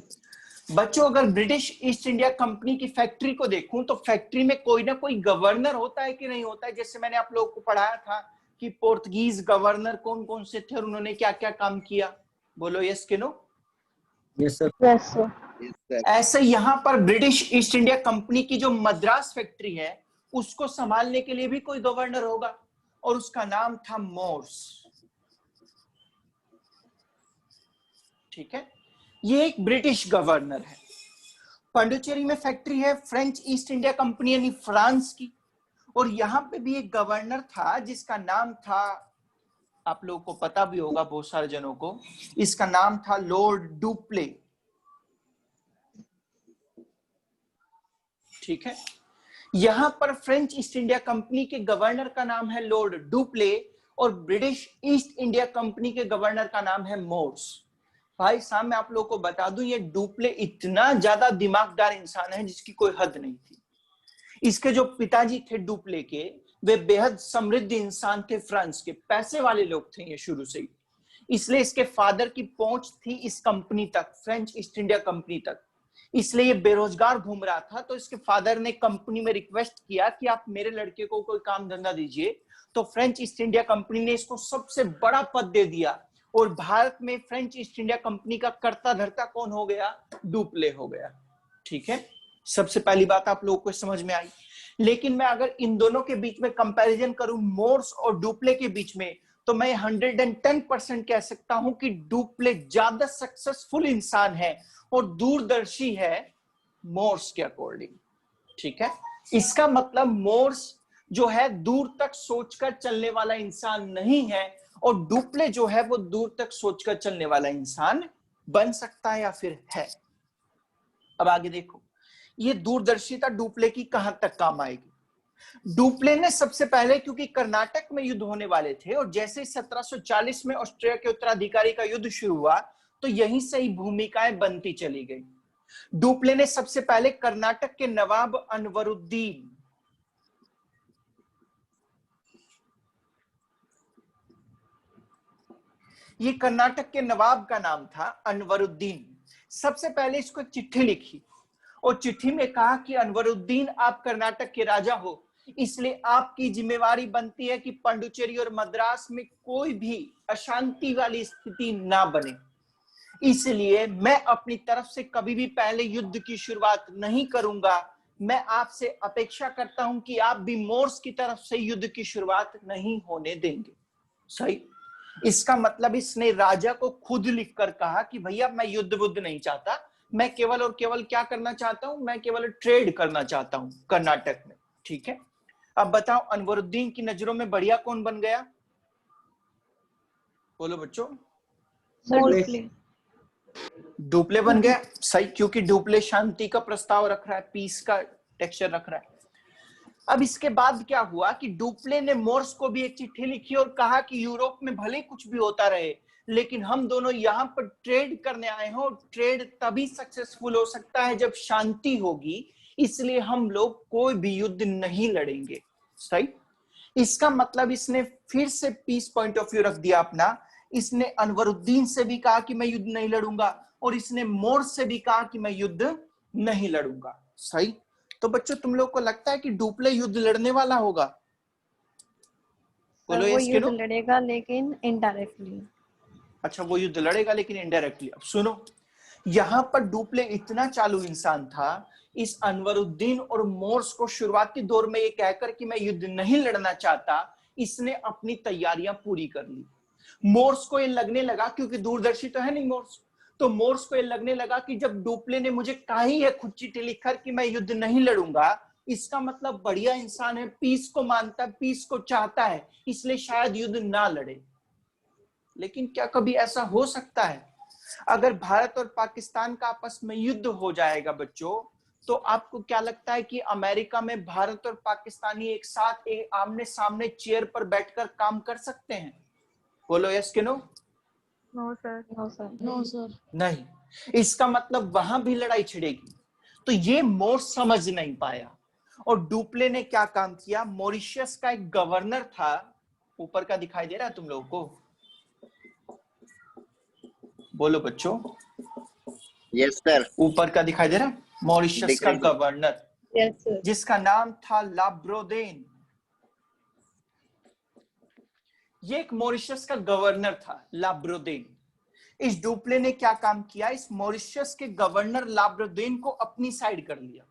बच्चों अगर ब्रिटिश ईस्ट इंडिया कंपनी की फैक्ट्री को देखूं तो फैक्ट्री में कोई ना कोई गवर्नर होता है कि नहीं होता है। जैसे मैंने आप लोगों को पढ़ाया था कि पोर्तुगीज गवर्नर कौन कौन से थे और उन्होंने क्या क्या काम किया। बोलो यस के no? Yes sir. Yes sir. ऐसे यहाँ पर ब्रिटिश ईस्ट इंडिया कंपनी की जो मद्रास फैक्ट्री है उसको संभालने के लिए भी कोई गवर्नर होगा और उसका नाम था मोर्स, ठीक है। ये एक ब्रिटिश गवर्नर है। पांडिचेरी में फैक्ट्री है फ्रेंच ईस्ट इंडिया कंपनी यानी फ्रांस की, और यहां पे भी एक गवर्नर था जिसका नाम था, आप लोगों को पता भी होगा बहुत सारे जनों को, इसका नाम था लॉर्ड डुप्ले, ठीक है। यहां पर फ्रेंच ईस्ट इंडिया कंपनी के गवर्नर का नाम है लॉर्ड डुप्ले और ब्रिटिश ईस्ट इंडिया कंपनी के गवर्नर का नाम है मोर्स। भाई साहब मैं आप लोगों को बता दूं ये डुप्ले इतना ज्यादा दिमागदार इंसान है जिसकी कोई हद नहीं थी। इसके जो पिताजी थे डुप्ले के, वे बेहद समृद्ध इंसान थे, फ्रांस के पैसे वाले लोग थे ये शुरू से ही, इसलिए इसके फादर की पहुंच थी इस कंपनी तक, फ्रेंच ईस्ट इंडिया कंपनी तक। इसलिए ये बेरोजगार घूम रहा था तो इसके फादर ने कंपनी में रिक्वेस्ट किया कि आप मेरे लड़के को कोई काम धंधा दीजिए, तो फ्रेंच ईस्ट इंडिया कंपनी ने इसको सबसे बड़ा पद दे दिया और भारत में फ्रेंच ईस्ट इंडिया कंपनी का कर्ता धर्ता कौन हो गया? डुप्ले हो गया, ठीक है। सबसे पहली बात आप लोगों को समझ में आई। लेकिन मैं अगर इन दोनों के बीच में कंपैरिजन करूं मोर्स और डुप्ले के बीच में, तो मैं 110% कह सकता हूं कि डुप्ले ज्यादा सक्सेसफुल इंसान है और दूरदर्शी है मोर्स के अकॉर्डिंग। ठीक है, इसका मतलब मोर्स जो है दूर तक सोचकर चलने वाला इंसान नहीं है और डुप्ले जो है वो दूर तक सोचकर चलने वाला इंसान बन सकता है या फिर है। अब आगे देखो, ये दूरदर्शिता डुप्ले की कहां तक काम आएगी। डुप्ले ने सबसे पहले, क्योंकि कर्नाटक में युद्ध होने वाले थे और जैसे ही 1740 में ऑस्ट्रिया के उत्तराधिकारी का युद्ध शुरू हुआ तो यहीं से ही भूमिकाएं बनती चली गई। डुप्ले ने सबसे पहले कर्नाटक के नवाब अनवरुद्दीन, ये कर्नाटक के नवाब का नाम था अनवरुद्दीन, सबसे पहले इसको चिट्ठी लिखी और चिट्ठी में कहा कि अनवरुद्दीन, आप कर्नाटक के राजा हो, इसलिए आपकी जिम्मेवारी बनती है कि पांडुचेरी और मद्रास में कोई भी अशांति वाली स्थिति ना बने। इसलिए मैं अपनी तरफ से कभी भी पहले युद्ध की शुरुआत नहीं करूंगा। मैं आपसे अपेक्षा करता हूं कि आप भी मोर्स की तरफ से युद्ध की शुरुआत नहीं होने देंगे। सही, इसका मतलब इसने राजा को खुद लिखकर कहा कि भैया मैं युद्ध वुद्ध नहीं चाहता, मैं केवल और केवल क्या करना चाहता हूं, मैं केवल ट्रेड करना चाहता हूं कर्नाटक में। ठीक है, अब बताओ अनवरुद्दीन की नजरों में बढ़िया कौन बन गया? बोलो बच्चों। डुप्ले बन गया। सही, क्योंकि डुप्ले शांति का प्रस्ताव रख रहा है, पीस का टेक्सचर रख रहा है। अब इसके बाद क्या हुआ कि डुप्ले ने मोर्स को भी एक चिट्ठी लिखी और कहा कि यूरोप में भले कुछ भी होता रहे, लेकिन हम दोनों यहाँ पर ट्रेड करने आए हैं और ट्रेड तभी सक्सेसफुल हो सकता है जब शांति होगी, इसलिए हम लोग कोई भी युद्ध नहीं लड़ेंगे। सही, इसका मतलब इसने फिर से पीस पॉइंट ऑफ व्यू रख दिया अपना। इसने अनवरुद्दीन से भी कहा कि मैं युद्ध नहीं लड़ूंगा और इसने मोर्स से भी कहा कि मैं युद्ध नहीं लड़ूंगा। सही, तो बच्चों तुम लोग को लगता है कि डुप्ले युद्ध लड़ने वाला होगा? बोलो वो यस युद्ध नो। लड़ेगा लेकिन इनडायरेक्टली। अच्छा, वो युद्ध लड़ेगा लेकिन इनडायरेक्टली। अब सुनो, यहां पर डुप्ले इतना चालू इंसान था, इस अनवरुद्दीन और मोर्स को शुरुआती दौर में ये कहकर कि मैं युद्ध नहीं लड़ना चाहता, इसने अपनी तैयारियां पूरी कर ली। मोर्स को ये लगने लगा, क्योंकि दूरदर्शी तो है नहीं मोर्स, तो मोर्स को ये लगने लगा कि जब डुप्ले ने मुझे कहा ही है खुद चिट्ठी लिखकर कि मैं युद्ध नहीं लड़ूंगा, इसका मतलब बढ़िया इंसान है, पीस को मानता है, पीस को चाहता है, इसलिए शायद युद्ध ना लड़े। लेकिन क्या कभी ऐसा हो सकता है? अगर भारत और पाकिस्तान का आपस में युद्ध हो जाएगा बच्चों, तो आपको क्या लगता है कि अमेरिका में भारत और पाकिस्तानी एक साथ एक आमने सामने चेयर पर बैठकर काम कर सकते हैं? बोलो यस कि no. No sir. No sir. No sir. नहीं, इसका मतलब वहां भी लड़ाई छिड़ेगी। तो ये मोर्स समझ नहीं पाया और डुप्ले ने क्या काम किया, मॉरिशस का एक गवर्नर था, ऊपर का दिखाई दे रहा है तुम लोगों को? बोलो बच्चों। Yes sir. ऊपर का दिखाई दे रहा है, मॉरिशस का गवर्नर, यस सर। जिसका नाम था लाब्रोदेन। ये एक मॉरिशस का गवर्नर था लाब्रोदेन। इस डुप्ले ने क्या काम किया, इस मॉरिशस के गवर्नर लाब्रोदेन को अपनी साइड कर लिया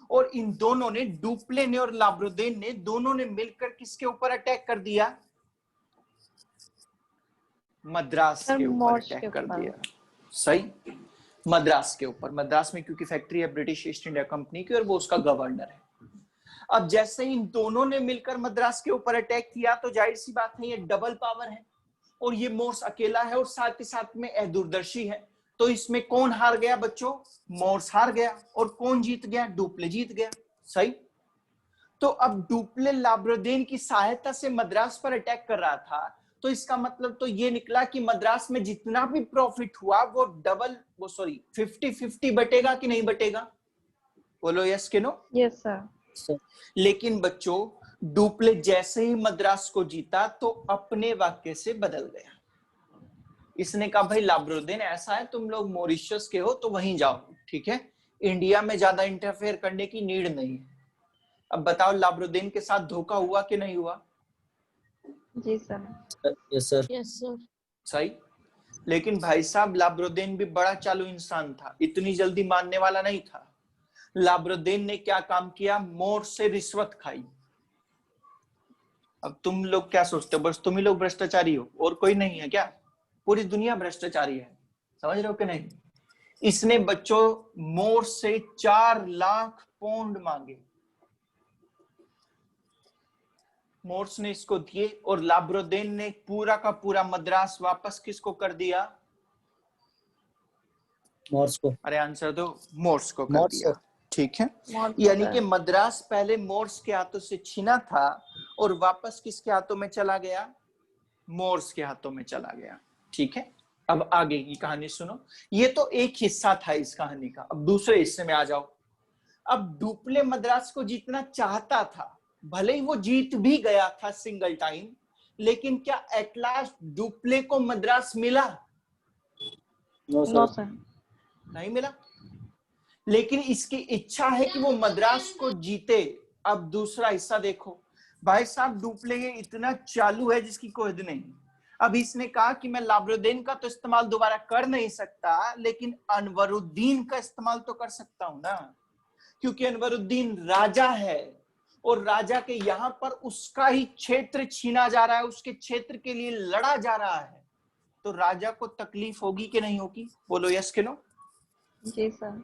और इन दोनों ने, डुप्ले ने और लाब्रोदेन ने, दोनों ने मिलकर किसके ऊपर अटैक कर दिया? मद्रास के ऊपर अटैक कर दिया। सही, मद्रास के ऊपर। मद्रास में क्योंकि फैक्ट्री है ब्रिटिश ईस्ट इंडिया कंपनी की और वो उसका गवर्नर है। अब जैसे इन दोनों ने मिलकर मद्रास के ऊपर अटैक किया तो जाहिर सी बात है ये डबल पावर है और ये मोर्स अकेला है और साथ ही साथ में अदूरदर्शी है। तो इसमें कौन हार गया बच्चों? मोर्स हार गया। और कौन जीत गया? डुप्ले जीत गया। सही, तो अब डुप्ले लाब्रोदेन की सहायता से मद्रास पर अटैक कर रहा था, तो इसका मतलब तो ये निकला कि मद्रास में जितना भी प्रॉफिट हुआ वो 50-50 बटेगा कि नहीं बटेगा? बोलो यस कि नो। Yes sir. लेकिन बच्चों डुप्ले जैसे ही मद्रास को जीता तो अपने वाक्य से बदल गया। इसने कहा भाई लाब्रोदेन ऐसा है, तुम लोग मॉरिशस के हो तो वहीं जाओ, ठीक है, इंडिया में ज्यादा इंटरफेयर करने की नीड नहीं है। अब बताओ लाब्रोदेन के साथ धोखा हुआ कि नहीं हुआ? जी sir. Yes sir. Yes sir. सही, लेकिन भाई साहब लाब्रोदेन भी बड़ा चालू इंसान था, इतनी जल्दी मानने वाला नहीं था। लाब्रोदेन ने क्या काम किया? मोर्स से रिश्वत खाई। अब तुम लोग क्या सोचते हो, बस तुम ही लोग भ्रष्टाचारी हो और कोई नहीं है क्या? पूरी दुनिया भ्रष्टाचारी है, समझ रहे हो कि नहीं? इसने बच्चों मोर्स से 4 लाख पाउंड मांगे, मोर्स ने इसको दिए, और लाब्रोदेन ने पूरा का पूरा मद्रास वापस किसको कर दिया? मोर्स को। अरे आंसर दो। मोर्स को कर मोर्स दिया, को। ठीक है। मोर्स को यानी सर। कि मद्रास पहले मोर्स के हाथों से छीना था और वापस किसके हाथों में चला गया? मोर्स के हाथों में चला गया, ठीक है। अब आगे की कहानी सुनो। ये तो एक हिस्सा था इस कहानी का। अब दूसरे हिस्से में आ जाओ। अब डुप्ले मद्रास को जीतना चाहता था, भले ही वो जीत भी गया था सिंगल टाइम, लेकिन क्या एट लास्ट डुप्ले को मद्रास मिला? No sir. नहीं मिला। लेकिन इसकी इच्छा है कि वो मद्रास को जीते। अब दूसरा हिस्सा देखो भाई साहब, डुप्ले ये इतना चालू है जिसकी कोई हद नहीं। अब इसने कहा कि मैं लाब्रोदेन का तो इस्तेमाल दोबारा कर नहीं सकता, लेकिन अनवरुद्दीन का इस्तेमाल तो कर सकता हूं ना, क्योंकि अनवरुद्दीन राजा है और राजा के यहाँ पर उसका ही क्षेत्र छीना जा रहा है, उसके क्षेत्र के लिए लड़ा जा रहा है, तो राजा को तकलीफ होगी कि नहीं होगी? बोलो यस कि नो? जी सर।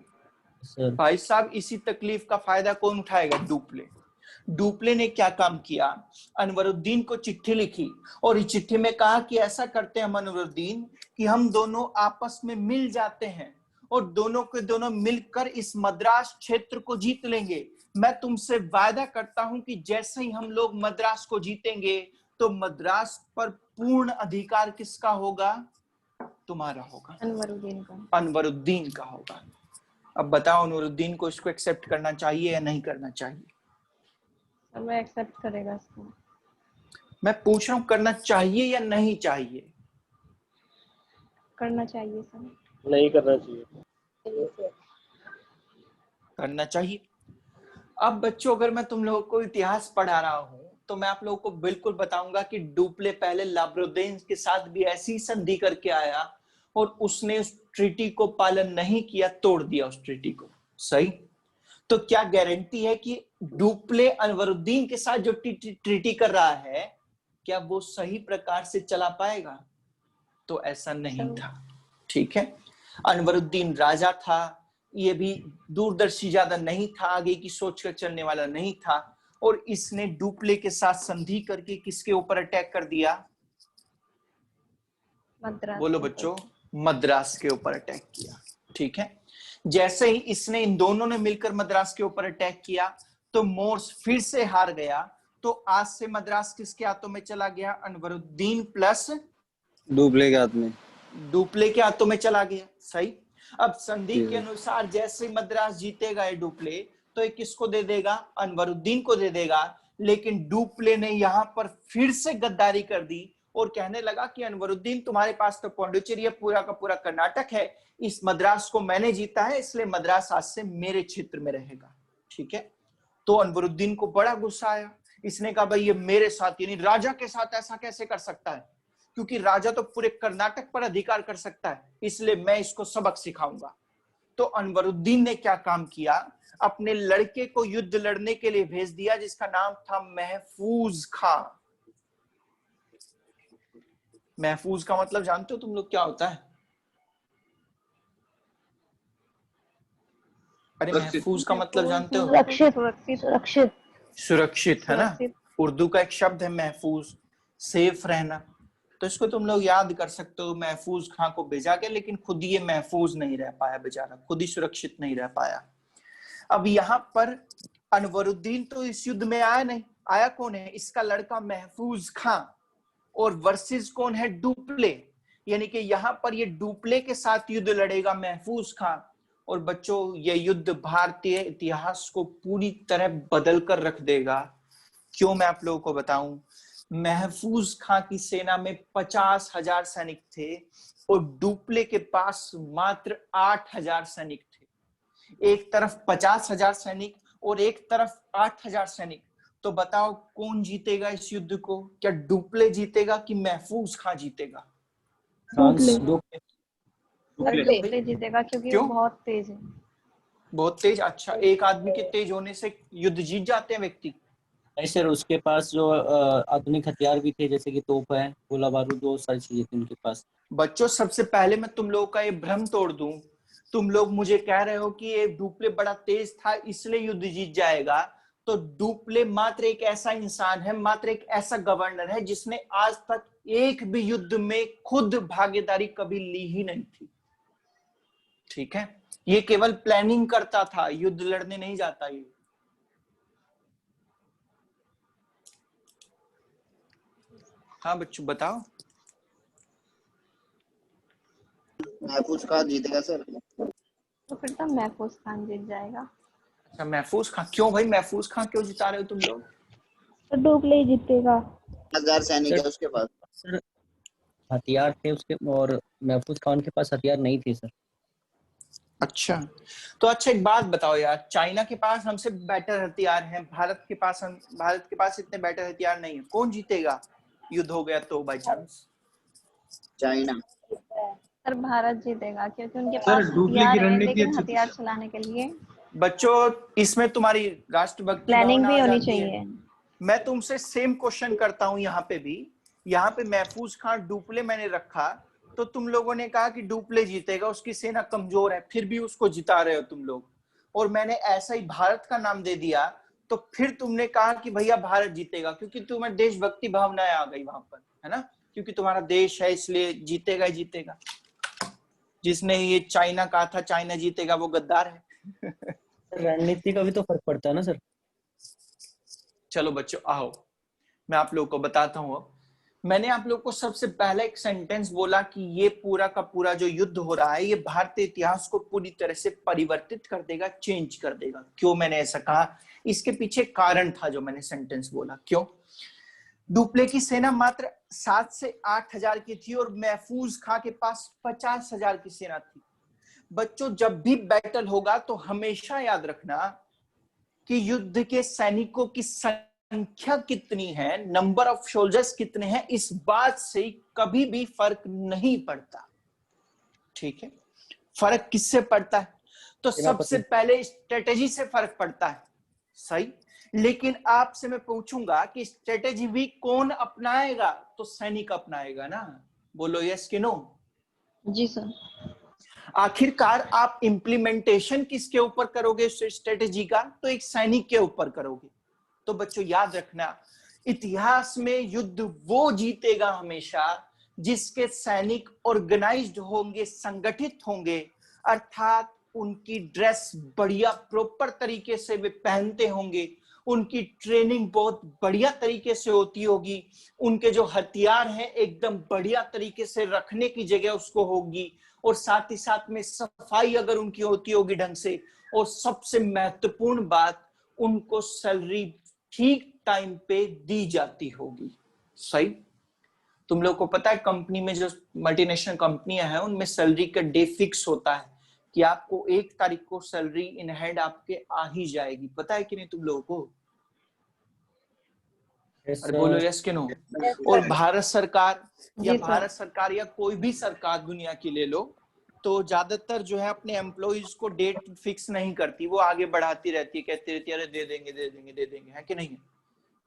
सर भाई साहब, इसी तकलीफ का फायदा कौन उठाएगा? डुप्ले। डुप्ले ने क्या काम किया? अनवरुद्दीन को चिट्ठी लिखी और इस चिट्ठी में कहा कि ऐसा करते हैं अनवरुद्दीन कि हम दोनों आपस में मिल जाते हैं और दोनों के दोनों मिलकर इस मद्रास क्षेत्र को जीत लेंगे। मैं तुमसे वायदा करता हूं कि जैसे ही हम लोग मद्रास को जीतेंगे तो मद्रास पर पूर्ण अधिकार किसका होगा? तुम्हारा होगा, अनवरुद्दीन का। अनवरुद्दीन का होगा। अब बताओ अनवरुद्दीन को इसको एक्सेप्ट करना चाहिए या नहीं करना चाहिए? सर मैं एक्सेप्ट करेगा इसको। मैं पूछ रहा हूं करना चाहिए या नहीं चाहिए? करना चाहिए सर। नहीं करना चाहिए। करना चाहिए। अब बच्चों, अगर मैं तुम लोगों को इतिहास पढ़ा रहा हूं तो मैं आप लोगों को बिल्कुल बताऊंगा कि डुप्ले पहले लाब्रोदेन के साथ भी ऐसी संधि करके आया और उसने उस ट्रीटी को पालन नहीं किया, तोड़ दिया उस ट्रीटी को। सही? तो क्या गारंटी है कि डुप्ले अनवरुद्दीन के साथ जो ट्रीटी कर रहा है, क्या वो सही प्रकार से चला पाएगा? तो ऐसा नहीं था, ठीक है। अनवरुद्दीन राजा था, ये भी दूरदर्शी ज्यादा नहीं था, आगे की सोच कर चलने वाला नहीं था, और इसने डुप्ले के साथ संधि करके किसके ऊपर अटैक कर दिया? मद्रास। बोलो बच्चों, मद्रास के ऊपर अटैक किया, ठीक है। जैसे ही इसने, इन दोनों ने मिलकर मद्रास के ऊपर अटैक किया तो मोर्स फिर से हार गया। तो आज से मद्रास किसके हाथों में चला गया? अनवरुद्दीन प्लस डुप्ले के हाथ में। डुप्ले के हाथों में चला गया। सही? अब संधि के अनुसार जैसे मद्रास जीतेगा ये डुप्ले, तो ये किसको दे देगा? अनवरुद्दीन को दे देगा। लेकिन डुप्ले ने यहां पर फिर से गद्दारी कर दी और कहने लगा कि अनवरुद्दीन, तुम्हारे पास तो पौंडुचेरी है, पूरा का पूरा कर्नाटक है, इस मद्रास को मैंने जीता है, इसलिए मद्रास आज से मेरे क्षेत्र में रहेगा, ठीक है। तो अनवरुद्दीन को बड़ा गुस्सा आया। इसने कहा भाई ये मेरे साथ, यानी राजा के साथ ऐसा कैसे कर सकता है, क्योंकि राजा तो पूरे कर्नाटक पर अधिकार कर सकता है, इसलिए मैं इसको सबक सिखाऊंगा। तो अनवरुद्दीन ने क्या काम किया? अपने लड़के को युद्ध लड़ने के लिए भेज दिया, जिसका नाम था महफूज खां। महफूज का मतलब जानते हो तुम लोग क्या होता है? अरे महफूज का मतलब जानते हो? सुरक्षित, सुरक्षित। सुरक्षित, है ना? सुरक्षित। उर्दू का एक शब्द है महफूज, सेफ रहना। तो इसको तुम लोग याद कर सकते हो। महफूज खां को भेजा गया, लेकिन खुद ये महफूज नहीं रह पाया बेचारा, खुद ही सुरक्षित नहीं रह पाया। अब यहाँ पर अनवरुद्दीन तो इस युद्ध में आया नहीं। आया कौन है? इसका लड़का महफूज खां। और वर्सेस कौन है? डुप्ले। यानी कि यहाँ पर ये डुप्ले के साथ युद्ध लड़ेगा महफूज खां। और बच्चों, ये युद्ध भारतीय इतिहास को पूरी तरह बदल कर रख देगा। क्यों? मैं आप लोगों को बताऊं। महफूज खां की सेना में 50,000 सैनिक थे और डुप्ले के पास मात्र 8,000 सैनिक थे। एक तरफ 50,000 सैनिक और एक तरफ 8,000 सैनिक। तो बताओ कौन जीतेगा इस युद्ध को? क्या डुप्ले जीतेगा कि महफूज खां जीतेगा? डुप्ले। डुप्ले जीतेगा, क्योंकि वो बहुत तेज है। बहुत तेज। अच्छा, एक आदमी के तेज होने से युद्ध जीत जाते हैं व्यक्ति? नहीं सर, उसके पास जो आधुनिक हथियार भी थे, जैसे कि तोप है, गोला बारूद, वो सारी चीजें थी उनके पास। बच्चों, सबसे पहले मैं तुम लोगों का ये भ्रम तोड़ दूं। तुम लोग मुझे कह रहे हो कि ये डुप्ले बड़ा तेज था इसलिए युद्ध जीत जाएगा। तो डुप्ले मात्र एक ऐसा इंसान है, मात्र एक ऐसा गवर्नर है जिसने आज तक एक भी युद्ध में खुद भागीदारी कभी ली ही नहीं थी। ठीक है, ये केवल प्लानिंग करता था, युद्ध लड़ने नहीं जाता ये। हाँ बच्चों बताओ। महफूज खान जीतेगा सर। तो फिर तो महफूज खान जीत जाएगा। अच्छा, महफूज खान क्यों भाई? महफूज खान क्यों जिता रहे हो तुम लोग? तो डुप्ले ही जीतेगा। 10,000 सैनिक है उसके पास। सर हथियार थे उसके, और महफूज खान के पास हथियार नहीं थे सर। अच्छा, तो अच्छा एक बात बताओ यार, चाइना के पास हमसे बेटर हथियार हैं, भारत के पास इतने बेटर हथियार नहीं है, कौन जीतेगा युद्ध हो गया तो by chance? China. Sir Bharat जीतेगा क्योंकि उनके सर, पास डुप्ले की हथियार है, रणनीति लेकिन अच्छी थी हथियार सर। चलाने के लिए बच्चों, इसमें तुम्हारी राष्ट्रभक्ति प्लानिंग भावना भी आ होनी जाती है। चाहिए। मैं तुमसे सेम क्वेश्चन करता हूं यहाँ पे भी। यहाँ पे महफूज खान डुप्ले मैंने रखा, तो तुम लोगों ने कहा कि डुप्ले जीतेगा, उसकी सेना कमजोर है, फिर भी उसको जिता रहे हो तुम लोग। और मैंने ऐसा ही भारत का नाम दे दिया, तो फिर तुमने कहा कि भैया भारत जीतेगा, क्योंकि तुम्हें देशभक्ति भावनाएं आ गई वहां पर, है ना? क्योंकि तुम्हारा देश है इसलिए जीतेगा ही जीतेगा। जिसने ये चाइना कहा था चाइना जीतेगा, वो गद्दार है। रणनीति का भी तो फर्क पड़ता है ना सर। चलो बच्चों आओ, मैं आप लोगों को बताता हूं। अब मैंने आप लोगों को सबसे पहले एक सेंटेंस बोला कि ये पूरा का पूरा जो युद्ध हो रहा है, ये भारतीय इतिहास को पूरी तरह से परिवर्तित कर देगा, चेंज कर देगा। क्यों मैंने ऐसा कहा? इसके पीछे कारण था जो मैंने सेंटेंस बोला। क्यों? डुप्ले की सेना मात्र 7 से 8 हजार की थी और महफूज खां के पास 50 हजार की सेना थी। बच्चों, जब भी बैटल होगा तो हमेशा याद रखना कि युद्ध के सैनिकों की संख्या कितनी है, नंबर ऑफ सोल्जर्स कितने हैं, इस बात से कभी भी फर्क नहीं पड़ता। ठीक है, फर्क किससे पड़ता है? तो सबसे पहले स्ट्रेटेजी से फर्क पड़ता है, सही। लेकिन आपसे मैं पूछूंगा कि स्ट्रेटेजी भी कौन अपनाएगा? तो सैनिक अपनाएगा ना। बोलो यस कि नो? जी सर। आखिरकार आप इंप्लीमेंटेशन किसके ऊपर करोगे स्ट्रेटेजी का? तो एक सैनिक के ऊपर करोगे। तो बच्चों याद रखना, इतिहास में युद्ध वो जीतेगा हमेशा जिसके सैनिक ऑर्गेनाइज्ड होंगे, संगठित होंगे, अर्थात उनकी ड्रेस बढ़िया प्रॉपर तरीके से वे पहनते होंगे, उनकी ट्रेनिंग बहुत बढ़िया तरीके से होती होगी, उनके जो हथियार हैं एकदम बढ़िया तरीके से रखने की जगह उसको होगी, और साथ ही साथ में सफाई अगर उनकी होती होगी ढंग से, और सबसे महत्वपूर्ण बात, उनको सैलरी ठीक टाइम पे दी जाती होगी। सही। तुम लोग को पता है कंपनी में जो मल्टीनेशनल कंपनियां हैं उनमें सैलरी का डे फिक्स होता है कि आपको 1 तारीख को सैलरी इन हैंड आपके आ ही जाएगी। पता है कि नहीं तुम लोगों को? अरे बोलो यस कि नो? और भारत सरकार या कोई भी सरकार दुनिया की ले लो, तो ज्यादातर जो है अपने एम्प्लॉइज को डेट फिक्स नहीं करती, वो आगे बढ़ाती रहती है, कहती रहती है अरे दे देंगे दे देंगे दे देंगे, है कि नहीं?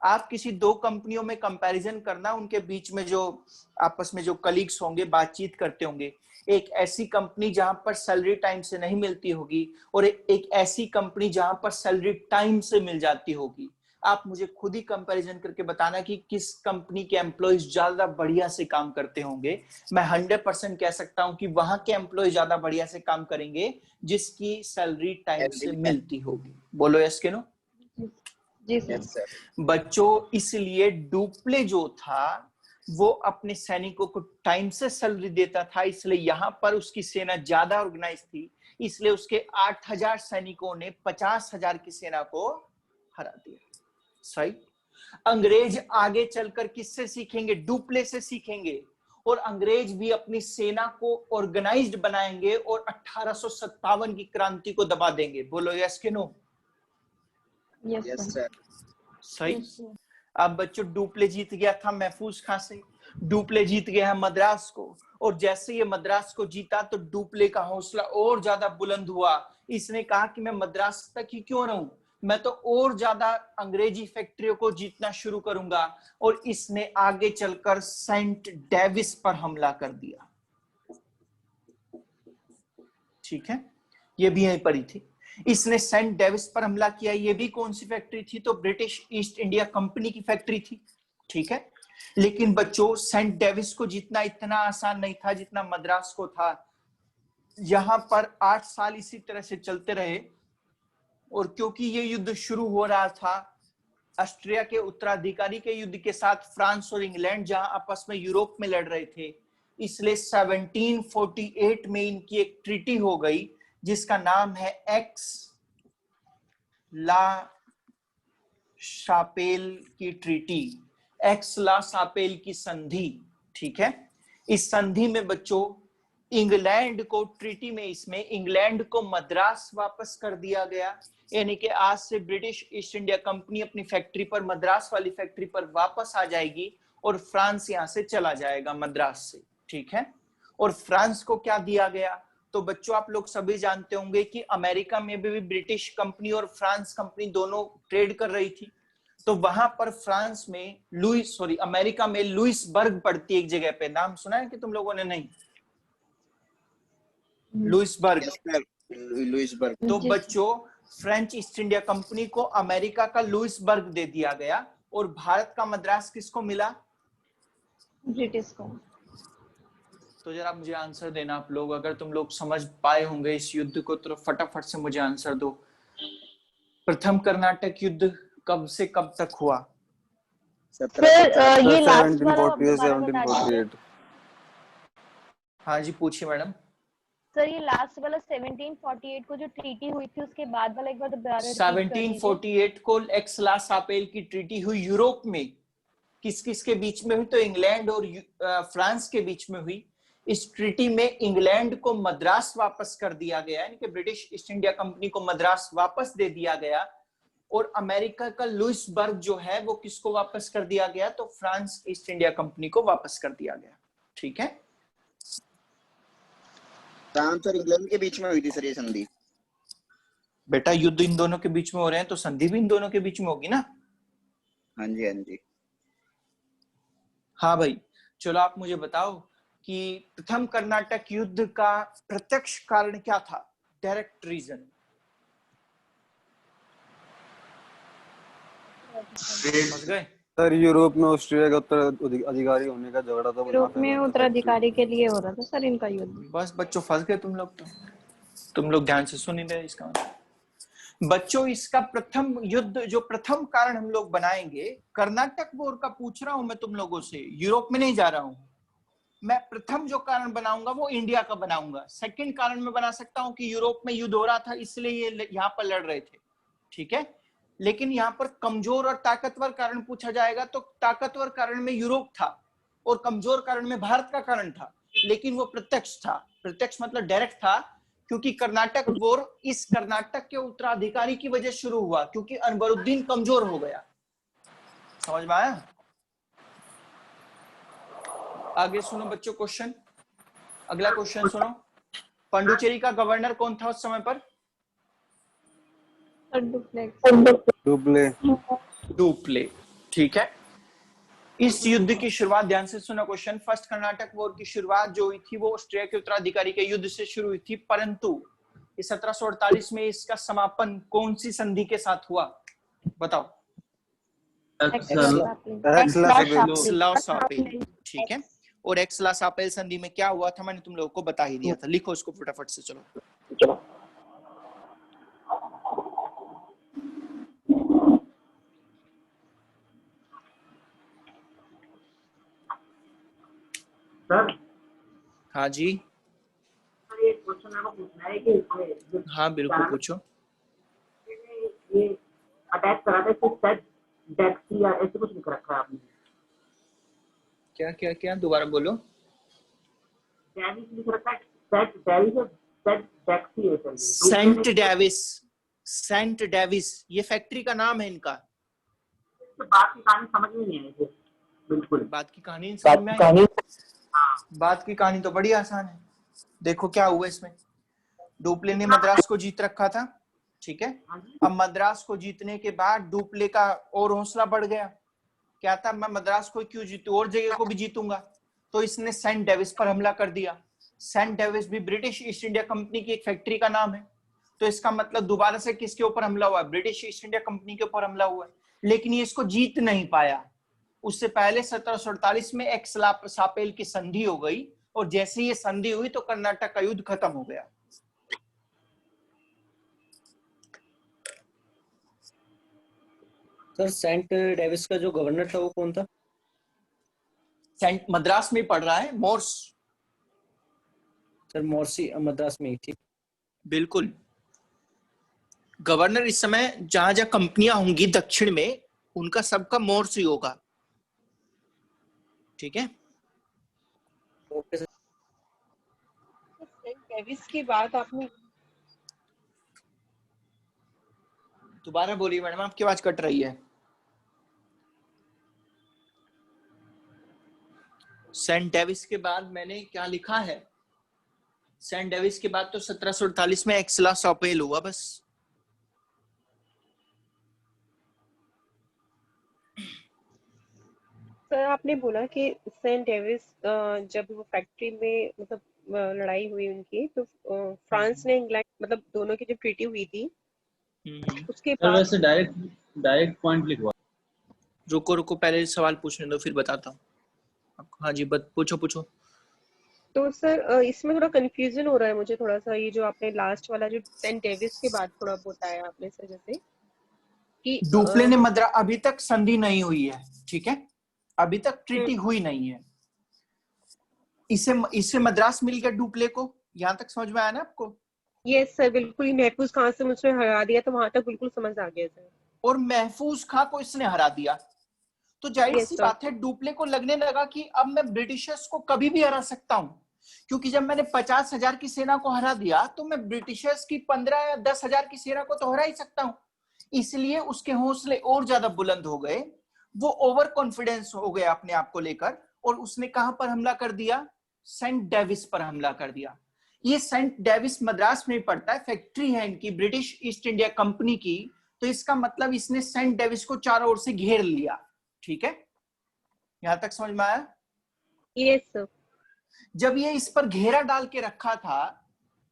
आप किसी 2 कंपनियों में कंपैरिजन करना, उनके बीच में जो आपस में जो कलीग्स होंगे बातचीत करते होंगे, एक ऐसी कंपनी जहां पर सैलरी टाइम से नहीं मिलती होगी और एक ऐसी कंपनी जहां पर सैलरी टाइम से मिल जाती होगी। आप मुझे खुद ही कंपैरिजन करके बताना कि किस कंपनी के एम्प्लॉइज ज्यादा बढ़िया से काम करते होंगे। मैं 100% कह सकता हूं कि वहां के एम्प्लॉय ज्यादा बढ़िया से काम करेंगे जिसकी सैलरी टाइम से मिलती होगी। बोलो यस के नो? जी सर। बच्चों, इसलिए डुप्ले जो था वो अपने सैनिकों को टाइम से सैलरी देता था, इसलिए यहां पर उसकी सेना ज्यादा ऑर्गेनाइज थी, इसलिए उसके 8000 सैनिकों ने 50,000 की सेना को हरा दिया। सही। अंग्रेज आगे चलकर किससे सीखेंगे? डुप्ले से सीखेंगे, और अंग्रेज भी अपनी सेना को ऑर्गेनाइज्ड बनाएंगे और 1857 की क्रांति को दबा देंगे। बोलो यस के नो? Yes sir. सही। अब बच्चों, डुप्ले जीत गया था महफूज खां से, डुप्ले जीत गया है मद्रास को, और जैसे ये मद्रास को जीता तो डुप्ले का हौसला और ज्यादा बुलंद हुआ। इसने कहा कि मैं मद्रास तक ही क्यों रहूं, मैं तो और ज्यादा अंग्रेजी फैक्ट्रियों को जीतना शुरू करूंगा, और इसने आगे चलकर सेंट डेविस पर हमला कर दिया। ठीक है, ये भी यहीं पर ही थी। इसने सेंट डेविस पर हमला किया। ये भी कौन सी फैक्ट्री थी, तो ब्रिटिश ईस्ट इंडिया कंपनी की फैक्ट्री थी। ठीक है, लेकिन बच्चों सेंट डेविस को जीतना इतना आसान नहीं था जितना मद्रास को था। यहां पर 8 साल इसी तरह से चलते रहे, और क्योंकि ये युद्ध शुरू हो रहा था ऑस्ट्रिया के उत्तराधिकारी के युद्ध के साथ, फ्रांस और इंग्लैंड जहां आपस में यूरोप में लड़ रहे थे, इसलिए 1748 में इनकी एक ट्रीटी हो गई जिसका नाम है एक्स ला शापेल की ट्रीटी, एक्स ला शापेल की संधि। ठीक है, इस संधि में बच्चों इंग्लैंड को, ट्रीटी में इसमें इंग्लैंड को मद्रास वापस कर दिया गया, यानी कि आज से ब्रिटिश ईस्ट इंडिया कंपनी अपनी फैक्ट्री पर, मद्रास वाली फैक्ट्री पर वापस आ जाएगी, और फ्रांस यहां से चला जाएगा मद्रास से। ठीक है, और फ्रांस को क्या दिया गया, तो बच्चों आप लोग सभी जानते होंगे कि अमेरिका में भी ब्रिटिश कंपनी और फ्रांस कंपनी दोनों ट्रेड कर रही थी। तो वहां पर फ्रांस में अमेरिका में लुइसबर्ग पड़ती है एक जगह पे, नाम सुना है कि तुम लोगों ने? नहीं, लुइसबर्ग। लुइसबर्ग। तो बच्चों फ्रेंच ईस्ट इंडिया कंपनी को अमेरिका का लुइसबर्ग दे दिया गया, और भारत का मद्रास किसको मिला? ब्रिटिश को। तो जरा मुझे आंसर देना आप लोग, अगर तुम लोग समझ पाए होंगे इस युद्ध को तो फटाफट से मुझे आंसर दो। प्रथम कर्नाटक युद्ध कब से कब तक हुआ? ये लास्ट वाला 1748। हाँ जी, पूछिए मैडम। सर ये लास्ट वाला 1748 को जो ट्रीटी हुई थी उसके बाद वाला एक बार दोबारा repeat कर दीजिए। 1748 को एक्स ला शापेल की ट्रीटी हुई यूरोप में। किस किस के बीच में हुई? तो इंग्लैंड और फ्रांस के बीच में हुई। इस ट्रीटी में इंग्लैंड को मद्रास वापस कर दिया गया, यानी कि ब्रिटिश ईस्ट इंडिया कंपनी को मद्रास वापस दे दिया गया, और अमेरिका का लुइसबर्ग जो है वो किसको वापस कर दिया गया? तो फ्रांस ईस्ट इंडिया कंपनी को वापस कर दिया गया। ठीक है, फ्रांस और इंग्लैंड के बीच में हुई थी सर ये संधि। बेटा युद्ध इन दोनों के बीच में हो रहे हैं तो संधि भी इन दोनों के बीच में होगी ना। हाँ जी, हाँ जी। हाँ भाई, चलो आप मुझे बताओ कि प्रथम कर्नाटक युद्ध का प्रत्यक्ष कारण क्या था, डायरेक्ट रीजन? समझ गए? सर यूरोप में ऑस्ट्रिया का उत्तराधिकारी होने का झगड़ा था। यूरोप में उत्तराधिकारी के लिए हो रहा था सर इनका युद्ध। बस बच्चों फंस गए तुम लोग, तो तुम लोग ध्यान से सुन नहीं रहे इसका मतलब। बच्चों इसका प्रथम युद्ध, जो प्रथम कारण हम लोग बनाएंगे, कर्नाटक वॉर का पूछ रहा हूं मैं तुम लोगों से, यूरोप में नहीं जा रहा हूं मैं। प्रथम जो कारण बनाऊंगा वो इंडिया का बनाऊंगा। सेकंड कारण मैं बना सकता हूं कि यूरोप में युद्ध हो रहा था इसलिए ये यहाँ पर लड़ रहे थे। ठीक है, लेकिन यहाँ पर कमजोर और ताकतवर कारण पूछा जाएगा तो ताकतवर कारण में यूरोप था और कमजोर कारण में भारत का कारण था, लेकिन वो प्रत्यक्ष था। प्रत्यक्ष मतलब डायरेक्ट था, क्योंकि कर्नाटक वॉर इस कर्नाटक के उत्तराधिकारी की वजह शुरू हुआ, क्योंकि अनवरुद्दीन कमजोर हो गया। समझ में आया? आगे सुनो बच्चों क्वेश्चन, अगला क्वेश्चन सुनो। पांडुचेरी का गवर्नर कौन था उस समय पर? डुप्ले। ठीक है, इस युद्ध की शुरुआत, ध्यान से सुनो क्वेश्चन, फर्स्ट कर्नाटक वॉर की शुरुआत जो हुई थी वो ऑस्ट्रिया के उत्तराधिकारी के युद्ध से शुरू हुई थी, परंतु 1748 में इसका समापन कौन सी संधि के साथ हुआ? बताओ। एक्स-ला-शापेल। ठीक है, और एक्स-ला-शापेल संधि में क्या हुआ था मैंने तुम लोगों को बता ही दिया था। लिखो इसको फटाफट से। चलो सर। हाँ जी, सर ये क्वेश्चन आपको पूछना है कि हाँ बिल्कुल पूछो। ये अटैक करा था सेट डेक्सी या ऐसे कुछ लिख रखा है आपने। क्या क्या क्या दोबारा बोलो। डेविस लिख रखा है, सेट डेविस और सेट डेक्सी है sir. Saint Davis, saint Davis ये फैक्ट्री का नाम है इनका। बात की कहानी समझ में नहीं आई बिल्कुल। बात की कहानी समझ में आई? बात की कहानी तो बड़ी आसान है। देखो क्या हुआ इसमें, डुप्ले ने मद्रास को जीत रखा था, ठीक है। अब मद्रास को जीतने के बाद डुप्ले का और हौसला बढ़ गया, क्या था, मैं मद्रास को क्यों जीतूं, और जगह को भी जीतूंगा। तो इसने सेंट डेविस पर हमला कर दिया। सेंट डेविस भी ब्रिटिश ईस्ट इंडिया कंपनी की एक फैक्ट्री का नाम है। तो इसका मतलब दोबारा से किसके ऊपर हमला हुआ, ब्रिटिश ईस्ट इंडिया कंपनी के ऊपर हमला हुआ। लेकिन ये इसको जीत नहीं पाया। उससे पहले 1748 में एक्स-ला-सापेल की संधि हो गई, और जैसे ये संधि हुई तो कर्नाटक का युद्ध खत्म हो गया। सर सेंट डेविस का जो गवर्नर था वो कौन था? सेंट मद्रास में पड़ रहा है, मोर्स। सर मोर्सी मद्रास में ही थी। बिल्कुल। गवर्नर इस समय जहां जहां कंपनियां होंगी दक्षिण में, उनका सबका मोर्स ही होगा, ठीक है। Okay sir. सेंट डेविस की बात आपने, दोबारा बोलिए मैडम, आपकी आवाज कट रही है। सेंट डेविस के बाद मैंने क्या लिखा है, सेंट डेविस के बाद तो 1748 में एक्स-ला-सापेल हुआ बस। सर आपने बोला कि सेंट डेविस जब वो फैक्ट्री में मतलब लड़ाई हुई उनकी, तो फ्रांस ने इंग्लैंड मतलब दोनों की जब ट्रीटी हुई थी उसके सर बाद, वैसे डायरेक्ट पॉइंट लिखवा। रुको रुको, पहले सवाल पूछने दो फिर बताता हूँ आपको। हाँ जी, पूछो पूछो। तो सर इसमें थोड़ा कंफ्यूजन हो रहा है मुझे थोड़ा सा, ये जो आपने लास्ट वाला जो सेंट डेविस के बाद थोड़ा बताया आपने सर, जैसे कि डुप्ले ने मद्रास, अभी तक संधि नहीं हुई है, ठीक है, अभी तक ट्रीटी हुई नहीं है। इसे मद्रास मिल गया डुप्ले को, यहां तक समझ में आया ना आपको? यस सर, बिल्कुल। महफूज खान से मुझे हरा दिया, तो वहां तक बिल्कुल समझ आ गया सर। और महफूज खां को इसने हरा दिया, तो जाहिर यस सी सर। बात है डुप्ले को लगने लगा कि अब मैं ब्रिटिशर्स को कभी भी हरा सकता हूं, क्योंकि जब मैंने 50,000 की सेना को हरा दिया तो मैं ब्रिटिशर्स की 15 या 10,000 की सेना को तो हरा ही सकता हूं। इसलिए उसके हौसले और ज्यादा बुलंद हो गए, वो ओवर कॉन्फिडेंस हो गया अपने आप को लेकर, और उसने कहां पर हमला कर दिया, सेंट डेविस पर हमला कर दिया। ये सेंट डेविस मद्रास में पड़ता है, फैक्ट्री है इनकी ब्रिटिश ईस्ट इंडिया कंपनी की। तो इसका मतलब इसने सेंट डेविस को चारों ओर से घेर लिया, ठीक है, यहां तक समझ में आया? Yes sir. जब ये इस पर घेरा डाल के रखा था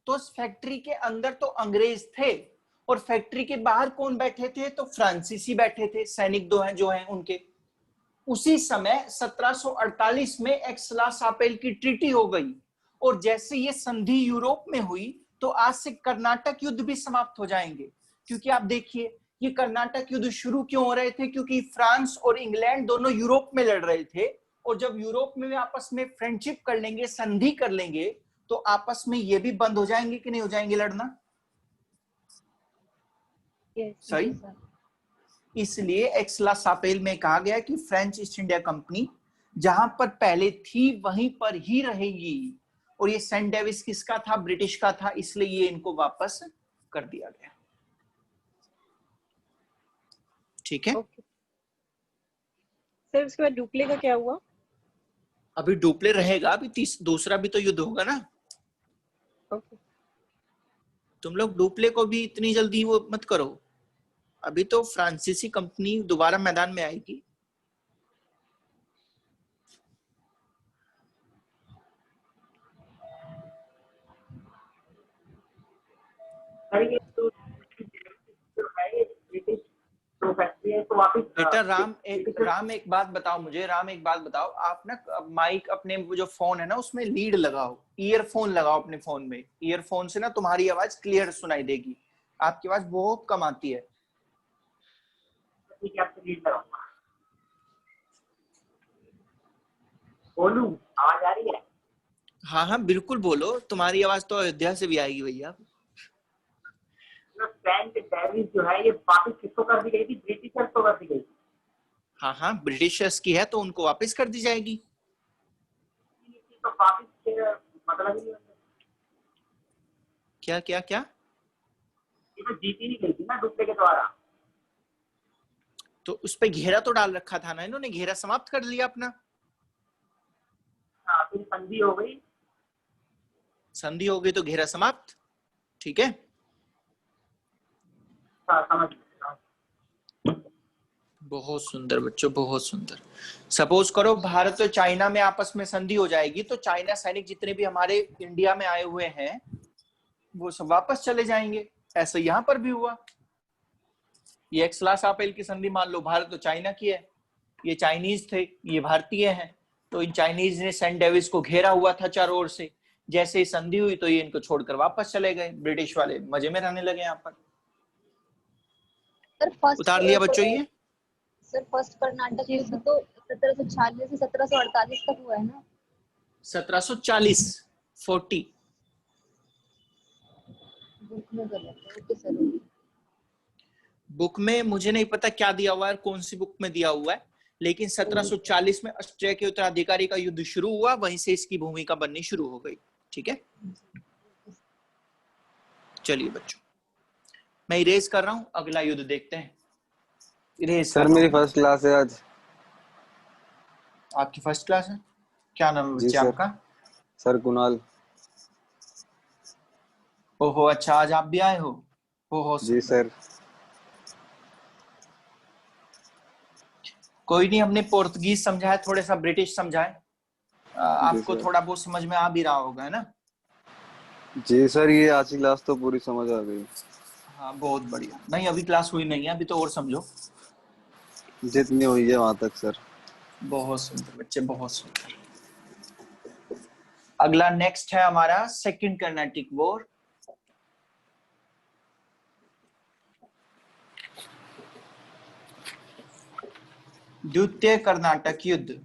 तो उस फैक्ट्री के अंदर तो अंग्रेज थे, और फैक्ट्री के बाहर कौन बैठे थे, तो फ्रांसीसी बैठे थे, सैनिक दो हैं जो हैं उनके। उसी समय 1748 में एक्स-ला-सापेल की ट्रीटी हो गई, और जैसे ये संधि यूरोप में हुई तो आज से कर्नाटक युद्ध भी समाप्त हो जाएंगे। क्योंकि आप देखिए, ये कर्नाटक युद्ध शुरू क्यों हो रहे थे, क्योंकि फ्रांस और इंग्लैंड दोनों यूरोप में लड़ रहे थे, और जब यूरोप में वे आपस में फ्रेंडशिप कर लेंगे, संधि कर लेंगे, तो आपस में ये भी बंद हो जाएंगे कि नहीं हो जाएंगे लड़ना? सही। इसलिए एक्स-ला-सापेल में कहा गया कि फ्रेंच ईस्ट इंडिया कंपनी जहां पर पहले थी वहीं पर ही रहेगी, और ये सेंट डेविस किसका था, ब्रिटिश का था, इसलिए ये इनको वापस कर दिया गया, ठीक है। सर उसके बाद डुप्ले का क्या हुआ? अभी डुप्ले रहेगा, अभी दूसरा भी तो युद्ध होगा ना। तुम लोग डुप्ले को भी इतनी जल्दी वो मत करो, अभी तो फ्रांसीसी कंपनी दोबारा मैदान में आएगी। बेटा राम एक बात बताओ मुझे, राम एक बात बताओ, आप ना माइक अपने जो फोन है ना उसमें लीड लगाओ, ईयरफोन लगाओ अपने फोन में, ईयरफोन से ना तुम्हारी आवाज क्लियर सुनाई देगी, आपकी आवाज बहुत कम आती है। बोलूं, आवाज आ रही है? हाँ हाँ बिल्कुल बोलो, तुम्हारी आवाज तो अयोध्या से भी आएगी भैया। सेंट डेविस जो है ये वापस किसको कर दी गई थी, ब्रिटिशर्स को कर दी गई थी। हाँ हाँ ब्रिटिशर्स की है तो उनको वापस कर दी जाएगी। तो वापस मतलब ही नहीं, क्या क्या क्या? ये तो जीती नहीं गई थी ना डुप्ले के द्वारा। तो उस पे घेरा तो डाल रखा था ना इन्होंने, घेरा समाप्त कर लिया अपना। हाँ, फिर संधि हो गई। संधि हो गई तो घेरा समाप्त। ठीक है, हाँ, समझ गया। बहुत सुंदर बच्चों, बहुत सुंदर। सपोज करो भारत और चाइना में आपस में संधि हो जाएगी तो चाइना सैनिक जितने भी हमारे इंडिया में आए हुए हैं वो सब वापस चले जाएंगे। ऐसा यहाँ पर भी हुआ। ये एक्स-ला-सा-पेल की संधि मान लो भारत और चाइना की है, ये चाइनीज थे, ये भारतीय हैं, तो इन चाइनीज ने सेंट डेविस को घेरा हुआ था चारों ओर से। जैसे ही संधि हुई तो ये इनको छोड़कर वापस चले गए, ब्रिटिश वाले मजे में रहने लगे यहाँ पर। सर फर्स्ट उतार लिया बच्चों ये? सर फर्स्ट कर्नाटक युद्ध तो 1746 से 1748 तक हुआ है ना? 1740 40 बुक में गलत है। Okay sir. बुक में मुझे नहीं पता क्या दिया हुआ है, कौन सी बुक में दिया हुआ है, लेकिन 1740 में ऑस्ट्रिया के उत्तराधिकारी का युद्ध शुरू हुआ, वहीं से इसकी भूमिका बननी शुरू हो गई। ठीक है, चलिए बच्चों मैं इरेज कर रहा हूं, अगला युद्ध देखते हैं। इरेज सर मेरी फर्स्ट क्लास है आज। आपकी फर्स्ट क्लास है? क्या नाम है जी बच्चे सर। आपका? सर कुणाल। ओहो अच्छा, आज आप भी आए हो? ओहो जी सर। कोई नहीं, हमने पोर्तुगीज समझाया, थोड़ा सा ब्रिटिश समझाए, आपको सर। थोड़ा बहुत समझ में आ भी रहा होगा, है ना? जी सर, ये आज की क्लास तो पूरी समझ आ गई। हाँ बहुत बढ़िया। नहीं अभी क्लास हुई नहीं है, अभी तो और समझो। जितनी हुई है वहां तक सर। बहुत सुंदर बच्चे, बहुत सुंदर। अगला नेक्स्ट है हमारा सेकंड कर्नाटिक वॉर। द्वितीय कर्नाटक युद्ध।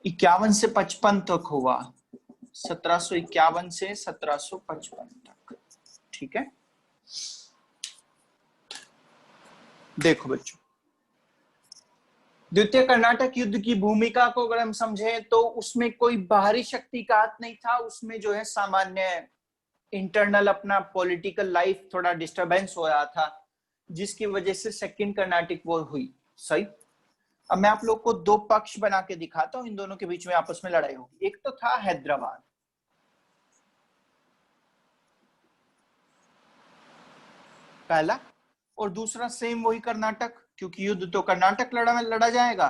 इक्यावन से 55 तक हुआ, 1751 से 1755 तक। ठीक है, देखो बच्चों, द्वितीय कर्नाटक युद्ध की भूमिका को अगर हम समझें तो उसमें कोई बाहरी शक्ति का हाथ नहीं था, उसमें जो है सामान्य इंटरनल अपना पॉलिटिकल लाइफ थोड़ा डिस्टरबेंस हो रहा था, जिसकी वजह से सेकंड कर्नाटिक वॉर हुई। सही। अब मैं आप लोग को दो पक्ष बना के दिखाता हूं, इन दोनों के बीच में आपस में लड़ाई होगी। एक तो था हैदराबाद, पहला, और दूसरा सेम वही कर्नाटक, क्योंकि युद्ध तो कर्नाटक लड़ा जाएगा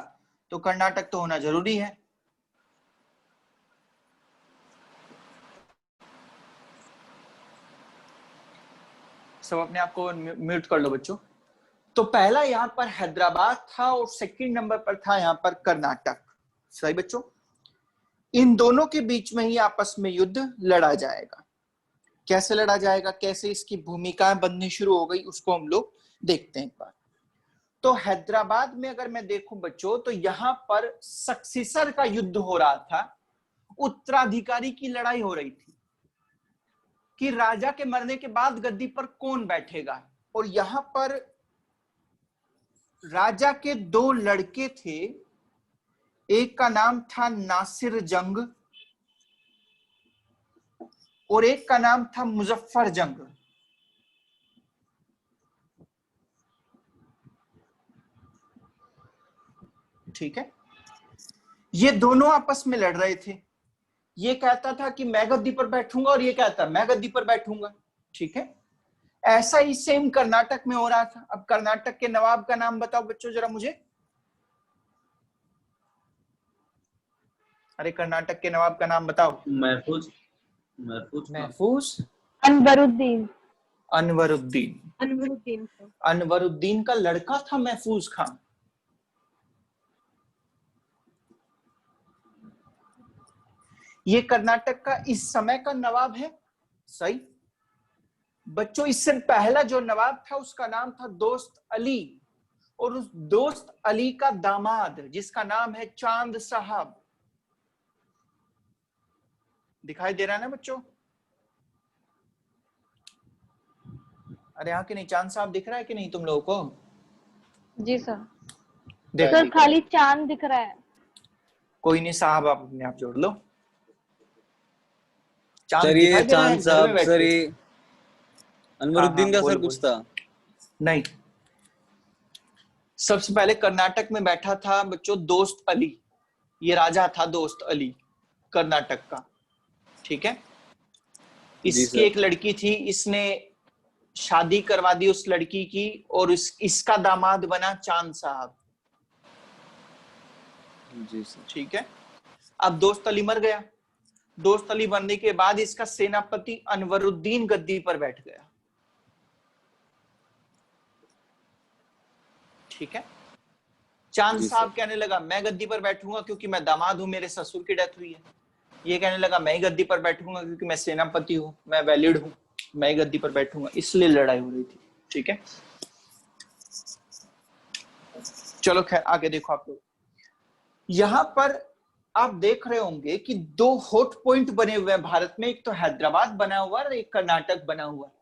तो कर्नाटक तो होना जरूरी है। सब अपने आप को म्यूट कर लो बच्चों। तो पहला यहाँ पर हैदराबाद था और सेकंड नंबर पर था यहाँ पर कर्नाटक। सही बच्चों, इन दोनों के बीच में ही आपस में युद्ध लड़ा जाएगा। कैसे लड़ा जाएगा, कैसे इसकी भूमिकाएं बननी शुरू हो गई, उसको हम लोग देखते हैं एक बार। तो हैदराबाद में अगर मैं देखूं बच्चों तो यहाँ पर सक्सेसर का युद्ध हो रहा था, उत्तराधिकारी की लड़ाई हो रही थी कि राजा के मरने के बाद गद्दी पर कौन बैठेगा। और यहां पर राजा के दो लड़के थे, एक का नाम था नासिर जंग और एक का नाम था मुजफ्फर जंग। ठीक है, ये दोनों आपस में लड़ रहे थे। ये कहता था कि मैं गद्दी पर बैठूंगा और ये कहता मैं गद्दी पर बैठूंगा। ठीक है, ऐसा ही सेम कर्नाटक में हो रहा था। अब कर्नाटक के नवाब का नाम बताओ बच्चों जरा मुझे। अरे कर्नाटक के नवाब का नाम बताओ। महफूज महफूज महफूज अनवरुद्दीन अनवरुद्दीन अनवरुद्दीन अनवरुद्दीन का लड़का था महफूज खान। ये कर्नाटक का इस समय का नवाब है। सही बच्चों, इससे पहला जो नवाब था उसका नाम था दोस्त अली, और उस दोस्त अली का दामाद जिसका नाम है चांद साहब। दिखाई दे रहा है ना बच्चों? अरे यहाँ के नहीं, चांद साहब दिख रहा है कि नहीं तुम लोगों को? जी सर। देखो सर खाली चांद दिख रहा है। कोई नहीं साहब, आप अपने आप जोड़ लो। चांद सर ये दिखाई दे रहा है चांद घर में साहब, बैठ सर के? ये अनवरुद्दीन का बोल सर बोल। कुछ था। नहीं, सबसे पहले कर्नाटक में बैठा था बच्चों दोस्त अली। ये राजा था दोस्त अली कर्नाटक का, ठीक है। जी इसकी सर। एक लड़की थी, इसने शादी करवा दी उस लड़की की, और इसका दामाद बना चांद साहब, जी सर। ठीक है। अब दोस्त अली मर गया। दोस्त अली मरने के बाद इसका सेनापति अनवरुद्दीन गद्दी पर बैठ गया, ठीक है। चांद जी साहब सर। कहने लगा मैं गद्दी पर बैठूंगा क्योंकि मैं दामाद हूं, मेरे ससुर की डेथ हुई है। ये कहने लगा मैं ही गद्दी पर बैठूंगा क्योंकि मैं सेनापति हूं, मैं वैलिड हूं, मैं ही गद्दी पर बैठूंगा। इसलिए लड़ाई हो रही थी, ठीक है। चलो खैर आगे देखो आप लोग। यहां पर आप देख रहे होंगे कि दो हॉट पॉइंट बने हुए हैं भारत में, एक तो हैदराबाद बना हुआ है और एक कर्नाटक बना हुआ है।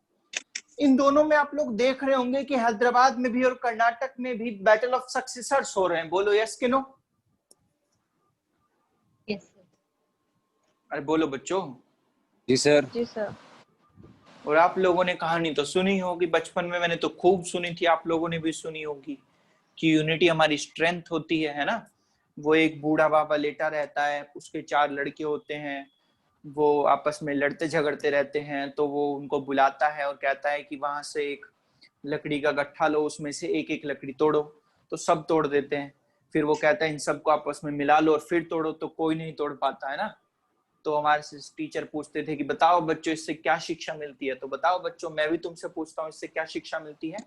इन दोनों में आप लोग देख रहे होंगे कि हैदराबाद में भी और कर्नाटक में भी बैटल ऑफ सक्सेसर्स हो रहे हैं। बोलो यस कि नो? यस अरे बोलो बच्चों। जी सर। जी सर। और आप लोगों ने कहानी तो सुनी होगी बचपन में, मैंने तो खूब सुनी थी, आप लोगों ने भी सुनी होगी कि यूनिटी हमारी स्ट्रेंथ होती है ना। वो एक बूढ़ा बाबा लेटा रहता है, उसके 4 लड़के होते हैं, वो आपस में लड़ते झगड़ते रहते हैं, तो वो उनको बुलाता है और कहता है कि वहां से एक लकड़ी का गट्ठा लो, उसमें से एक एक लकड़ी तोड़ो। तो सब तोड़ देते हैं। फिर वो कहता है इन सबको आपस में मिला लो और फिर तोड़ो, तो कोई नहीं तोड़ पाता है ना। तो हमारे से टीचर पूछते थे कि बताओ बच्चों इससे क्या शिक्षा मिलती है। तो बताओ बच्चों, मैं भी तुमसे पूछता हूँ इससे क्या शिक्षा मिलती है?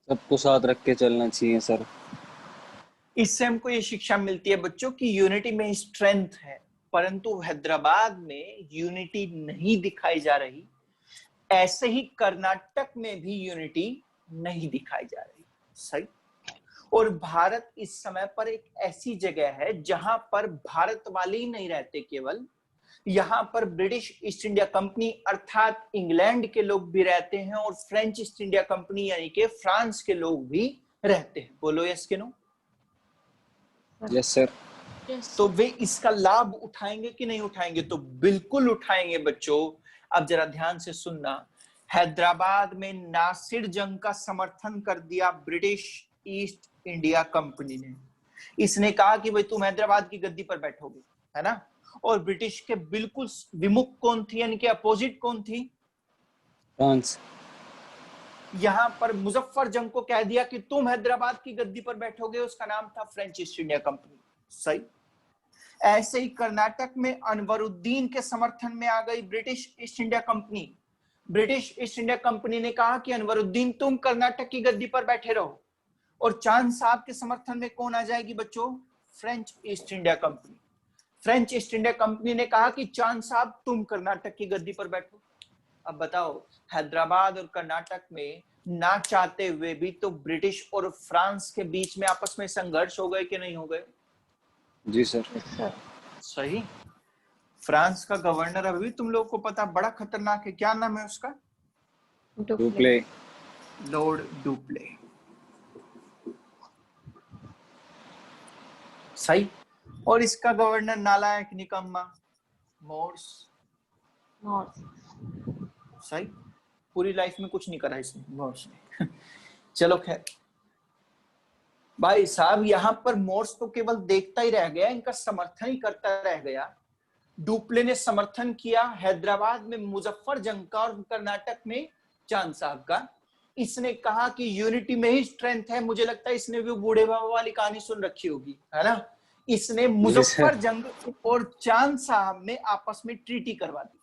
सबको साथ रख के चलना चाहिए सर। इससे हमको ये शिक्षा मिलती है बच्चों की यूनिटी में स्ट्रेंथ है, परंतु हैदराबाद में यूनिटी नहीं दिखाई जा रही। ऐसे ही कर्नाटक में भी यूनिटी नहीं दिखाई जा रही, सही। और भारत इस समय पर एक ऐसी जगह है जहां पर भारत वाले ही नहीं रहते केवल, यहाँ पर ब्रिटिश ईस्ट इंडिया कंपनी अर्थात इंग्लैंड के लोग भी रहते हैं और फ्रेंच ईस्ट इंडिया कंपनी यानी कि फ्रांस के लोग भी रहते हैं। बोलो यस कि नो? Yes sir. तो वे इसका लाभ उठाएंगे कि नहीं उठाएंगे? तो बिल्कुल उठाएंगे बच्चों। अब जरा ध्यान से सुनना। हैदराबाद में नासिर जंग का समर्थन कर दिया ब्रिटिश ईस्ट इंडिया कंपनी ने। इसने कहा कि भाई तुम हैदराबाद की गद्दी पर बैठोगे, है ना। और ब्रिटिश के बिल्कुल विमुख कौन थी, यानी कि अपोजिट कौन थी? फ्रांस। यहां पर मुजफ्फर जंग को कह दिया कि तुम हैदराबाद की गद्दी पर बैठोगे, उसका नाम था फ्रेंच ईस्ट इंडिया कंपनी, सही। ऐसे ही कर्नाटक में अनवरुद्दीन के समर्थन में आ गई British east India company. British east India company ने कहा कि अनवरुद्दीन तुम कर्नाटक की गद्दी पर बैठे रहो। और चांद साहब के समर्थन में कौन आ जाएगी बच्चों? French East India company. French East India company ने कहा कि चांद साहब तुम कर्नाटक की गद्दी पर बैठो। अब बताओ, हैदराबाद और कर्नाटक में ना चाहते हुए भी तो ब्रिटिश और फ्रांस के बीच में आपस में संघर्ष हो गए कि नहीं हो गए? जी सर। सही। फ्रांस का गवर्नर अभी तुम लोग को पता, बड़ा खतरनाक है। क्या नाम है उसका? डुप्ले। लॉर्ड डुप्ले, सही। और इसका गवर्नर नालायक निकम्मा, मोर्स, सही। पूरी लाइफ में कुछ नहीं करा इसने, मोर्स ने। चलो खैर भाई साहब, यहाँ पर मोर्स तो केवल देखता ही रह गया, इनका समर्थन ही करता रह गया। डुप्ले ने समर्थन किया हैदराबाद में मुजफ्फर जंग का और कर्नाटक में चांद साहब का। इसने कहा कि यूनिटी में ही स्ट्रेंथ है। मुझे लगता है इसने भी बूढ़े बाबा वाली कहानी सुन रखी होगी, है ना। इसने मुजफ्फर जंग और चांद साहब में आपस में ट्रीटी करवा दी,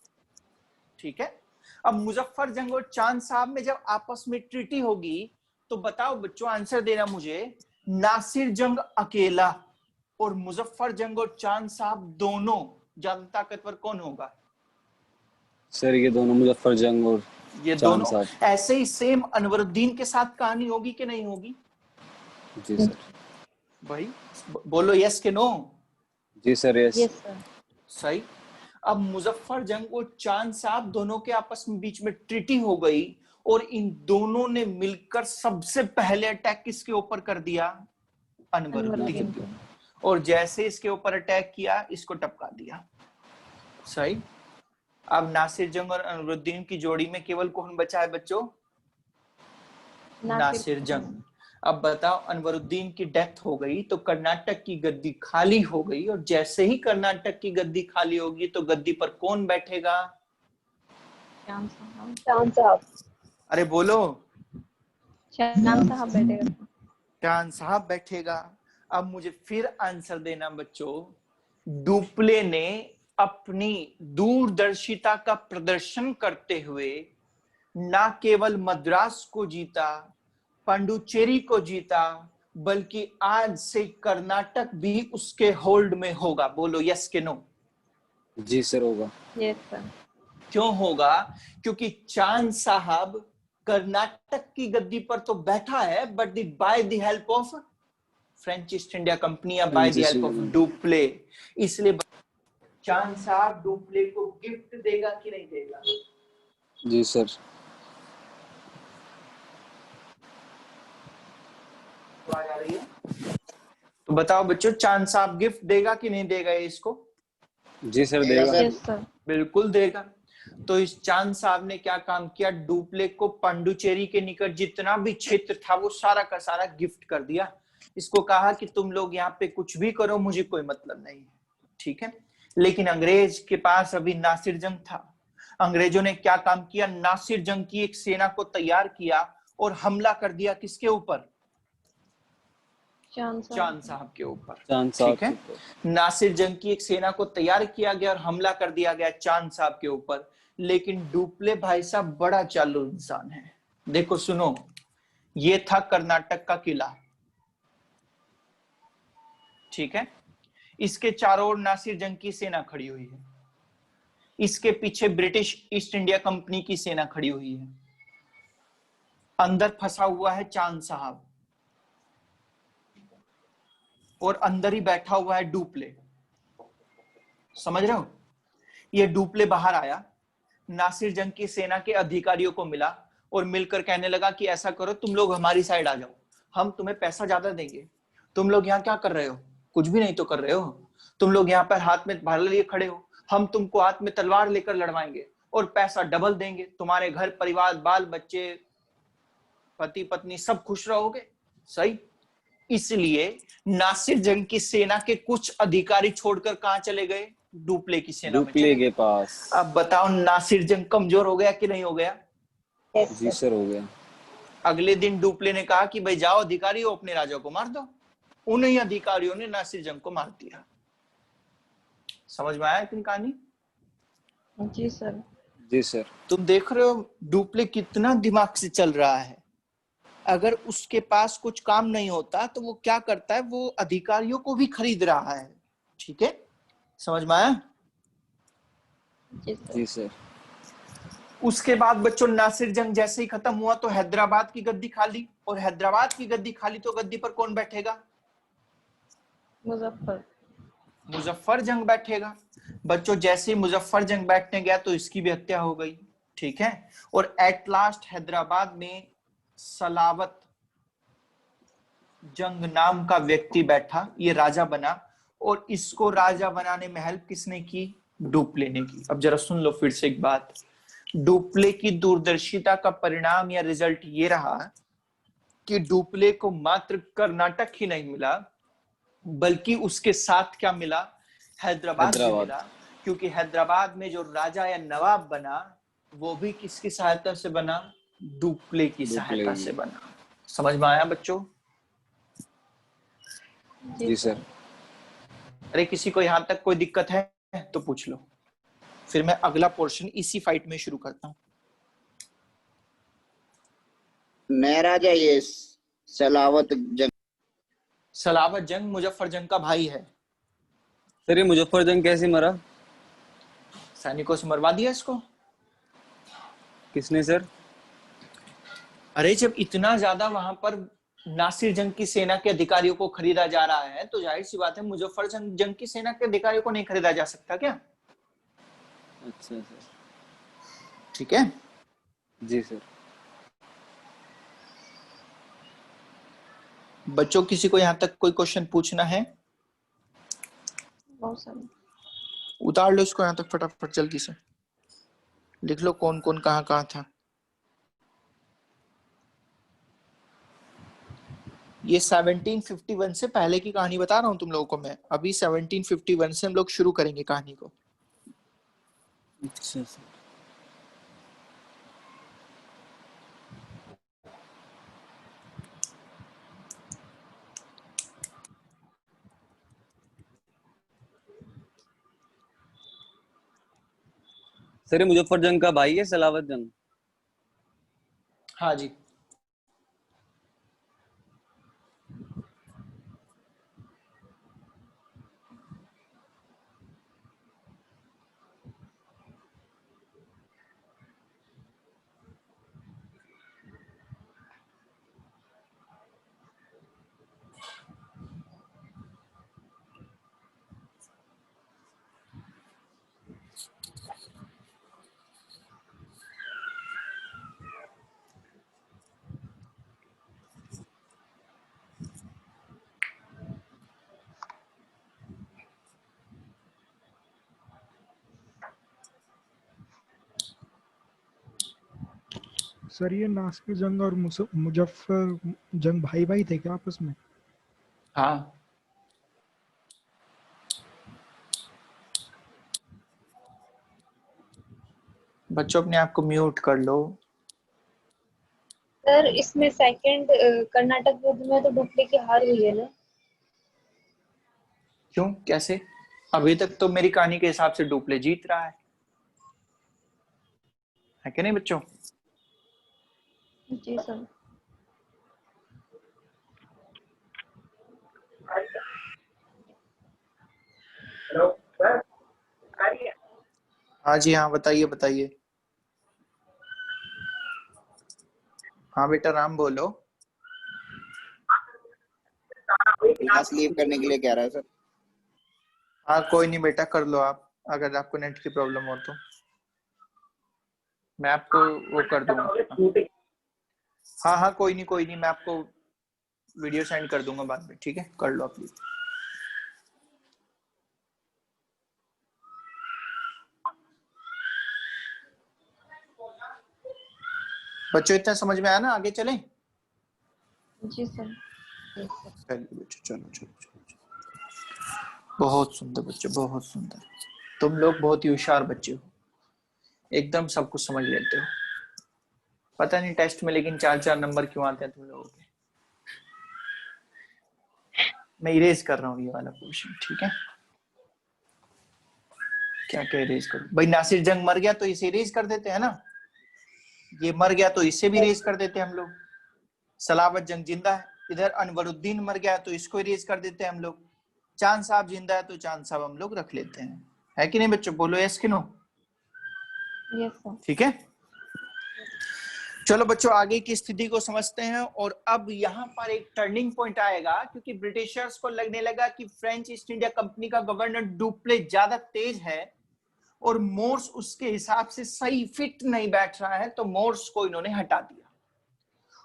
ठीक है। अब मुजफ्फर जंग और चांद साहब में जब आपस में ट्रीटी होगी तो बताओ बच्चों, आंसर देना मुझे। नासिर जंग अकेला और मुजफ्फर जंग और चांद साहब दोनों ज्यादा ताकतवर कौन होगा? सर ये दोनों, मुजफ्फर जंग और ये दोनों। ऐसे ही सेम अनवरुद्दीन के साथ कहानी होगी कि नहीं होगी? जी सर। भाई बोलो यस के नो? जी सर। यस। सही। अब मुजफ्फर जंग और चांद साहब दोनों के आपस में बीच में ट्रीटी हो गई और इन दोनों ने मिलकर सबसे पहले अटैक किसके ऊपर कर दिया? अनवरुद्दीन। और जैसे इसके ऊपर अटैक किया, इसको टपका दिया, सही। अब नासिर जंग और अनवरुद्दीन की जोड़ी में केवल कौन बचा है बच्चों? नासिर जंग। अब बताओ, अनवरुद्दीन की डेथ हो गई तो कर्नाटक की गद्दी खाली हो गई, और जैसे ही कर्नाटक की गद्दी खाली होगी तो गद्दी पर कौन बैठेगा? चांद साहब। अरे बोलो। चांद साहब बैठेगा। चांद साहब बैठेगा। अब मुझे फिर आंसर देना बच्चों। डुप्ले ने अपनी दूरदर्शिता का प्रदर्शन करते हुए ना केवल मद्रास को जीता, पांडुचेरी को जीता, बल्कि आज से कर्नाटक भी उसके होल्ड में होगा। बोलो यस के नो? जी सर होगा। Yes sir. क्यों होगा? क्योंकि चांद साहब कर्नाटक की गद्दी पर तो बैठा है, but by the help of French East India company या by the help of Dupleix. इसलिए चांद साहब डुप्ले को गिफ्ट देगा कि नहीं देगा? जी सर। आ जा रही है तो बताओ बच्चों, चांद साहब गिफ्ट देगा कि नहीं देगा इसको? जी सर देगा। Yes sir. बिल्कुल देगा। तो इस चांद साहब ने क्या काम किया? डुप्ले को पांडुचेरी के निकट जितना भी क्षेत्र था वो सारा का सारा गिफ्ट कर दिया। इसको कहा कि तुम लोग यहाँ पे कुछ भी करो, मुझे कोई मतलब नहीं है, ठीक है। लेकिन अंग्रेज के पास अभी नासिर जंग था। अंग्रेजों ने क्या काम किया? नासिर जंग की एक सेना को तैयार किया और हमला कर दिया। किसके ऊपर? चांद साहब के ऊपर। ठीक है, नासिर जंग की एक सेना को तैयार किया गया और हमला कर दिया गया चांद साहब के ऊपर। लेकिन डुप्ले भाई साहब बड़ा चालू इंसान है। देखो सुनो, ये था कर्नाटक का किला, ठीक है। इसके चारों ओर नासिर जंग की सेना खड़ी हुई है। इसके पीछे ब्रिटिश ईस्ट इंडिया कंपनी की सेना खड़ी हुई है। अंदर फंसा हुआ है चांद साहब और अंदर ही बैठा हुआ है डुप्ले। समझ रहे हो? ये डुप्ले बाहर आया, नासिर जंग की सेना के अधिकारियों को मिला और मिलकर कहने लगा कि ऐसा करो, तुम लोग हमारी साइड आ जाओ, हम तुम्हें पैसा ज्यादा देंगे। तुम लोग यहाँ क्या कर रहे हो? कुछ भी नहीं तो कर रहे हो। तुम लोग यहाँ पर हाथ में भाला लिए खड़े हो, हम तुमको हाथ में तलवार लेकर लड़वाएंगे और पैसा डबल देंगे। तुम्हारे घर परिवार, बाल बच्चे, पति पत्नी सब खुश रहोगे। सही। इसलिए नासिर जंग की सेना के कुछ अधिकारी छोड़कर कहां चले गए? डुप्ले की सेना में डुप्ले के पास। अब बताओ, नासिर जंग कमजोर हो गया कि नहीं हो गया? जी सर हो गया। अगले दिन डुप्ले ने कहा कि भाई जाओ अधिकारियों, अपने राजा को मार दो। उन्हीं अधिकारियों ने नासिर जंग को मार दिया। समझ में आया इतनी कहानी? जी सर। जी सर। तुम देख रहे हो डुप्ले कितना दिमाग से चल रहा है। अगर उसके पास कुछ काम नहीं होता तो वो क्या करता है? वो अधिकारियों को भी खरीद रहा है। ठीक है, समझ में आया? जी सर। उसके बाद बच्चों, नासिर जंग जैसे ही खत्म हुआ तो हैदराबाद की गद्दी खाली, और हैदराबाद की गद्दी खाली तो गद्दी पर कौन बैठेगा? मुजफ्फर जंग बैठेगा। बच्चों जैसे ही मुजफ्फर जंग बैठने गया तो इसकी भी हत्या हो गई। ठीक है, और एट लास्ट हैदराबाद में सलावत जंग नाम का व्यक्ति बैठा, ये राजा बना, और इसको राजा बनाने में हेल्प किसने की? डुप्ले ने की। अब जरा सुन लो फिर से एक बात। डुप्ले की दूरदर्शिता का परिणाम या रिजल्ट ये रहा कि डुप्ले को मात्र कर्नाटक ही नहीं मिला, बल्कि उसके साथ क्या मिला? हैदराबाद भी मिला। क्योंकि हैदराबाद में जो राजा या नवाब बना वो भी किसकी सहायता से बना? डुप्ले की सहायता से बना। समझ में आया बच्चों? जी सर। अरे किसी को यहां तक कोई दिक्कत है तो पूछ लो, फिर मैं अगला पोर्शन इसी फाइट में शुरू करता हूँ। नया राजा ये सलावत जंग। सलावत जंग मुजफ्फर जंग का भाई है। सर ये मुजफ्फर जंग कैसे मरा? सैनिकों से मरवा दिया इसको। किसने सर? अरे जब इतना ज्यादा वहां पर नासिर जंग की सेना के अधिकारियों को खरीदा जा रहा है तो जाहिर सी बात है मुजफ्फर जंग की सेना के अधिकारियों को नहीं खरीदा जा सकता क्या? अच्छा सर। ठीक है। जी सर। बच्चों किसी को यहाँ तक कोई क्वेश्चन पूछना है? बहुत सारे। उतार लो इसको यहाँ तक फटाफट जल्दी से। लिख लो कौन कौन कहाँ कहाँ था। ये 1751 से पहले की कहानी बता रहा हूँ तुम लोगों को मैं। अभी 1751 से हम लोग शुरू करेंगे कहानी को। अच्छा सर, ये मुजफ्फर जंग का भाई है सलावत जंग? हाँ जी। सर ये नासिर जंग और मुजफ्फर जंग भाई भाई थे क्या आपस में? हाँ। बच्चों अपने आप को म्यूट कर लो। सर इसमें सेकंड कर्नाटक युद्ध में तो डुप्ले की हार हुई है ना? क्यों, कैसे? अभी तक तो मेरी कहानी के हिसाब से डुप्ले जीत रहा है कि नहीं बच्चों? जी सर। हेलो सर, हाँ जी हाँ, बताइए बताइए। हाँ बेटा राम बोलो। क्लास लीव करने के लिए कह रहा है सर। हाँ कोई नहीं बेटा, कर लो आप, अगर आपको नेट की प्रॉब्लम हो तो मैं आपको वो कर दूंगा। हाँ हाँ कोई नहीं, मैं आपको वीडियो सेंड कर दूंगा बाद में, ठीक है? कर लो आप। बच्चों इतना समझ में आया ना? आगे चलें? जी सर। चलो चलो चलो चलो। बहुत सुंदर बच्चे, बहुत सुंदर। तुम लोग बहुत ही होशियार बच्चे हो, एकदम सब कुछ समझ लेते हो। पता नहीं टेस्ट में लेकिन 4-4 नंबर क्यों आते हैं तुम लोगों के। मैं इरेज कर रहा हूँ ये वाला क्वेश्चन, ठीक है? क्या क्या इरेज करूं भाई? नासिर जंग मर गया तो इसे इरेज कर देते हैं ना, ये मर गया तो इसे भी इरेज कर देते हैं हम लोग। सलावत जंग जिंदा है, इधर अनवरुद्दीन मर गया तो इसको इरेज कर देते हैं हम लोग। चांद साहब जिंदा है तो चांद साहब हम लोग रख लेते हैं, है कि नहीं बच्चों? बोलो यस कि नो? Yes sir. ठीक है, चलो बच्चों आगे की स्थिति को समझते हैं। और अब यहाँ पर एक टर्निंग पॉइंट आएगा, क्योंकि ब्रिटिशर्स को लगने लगा कि फ्रेंच ईस्ट इंडिया कंपनी का गवर्नर डुप्ले ज्यादा तेज है और मोर्स उसके हिसाब से सही फिट नहीं बैठ रहा है, तो मोर्स को इन्होंने हटा दिया।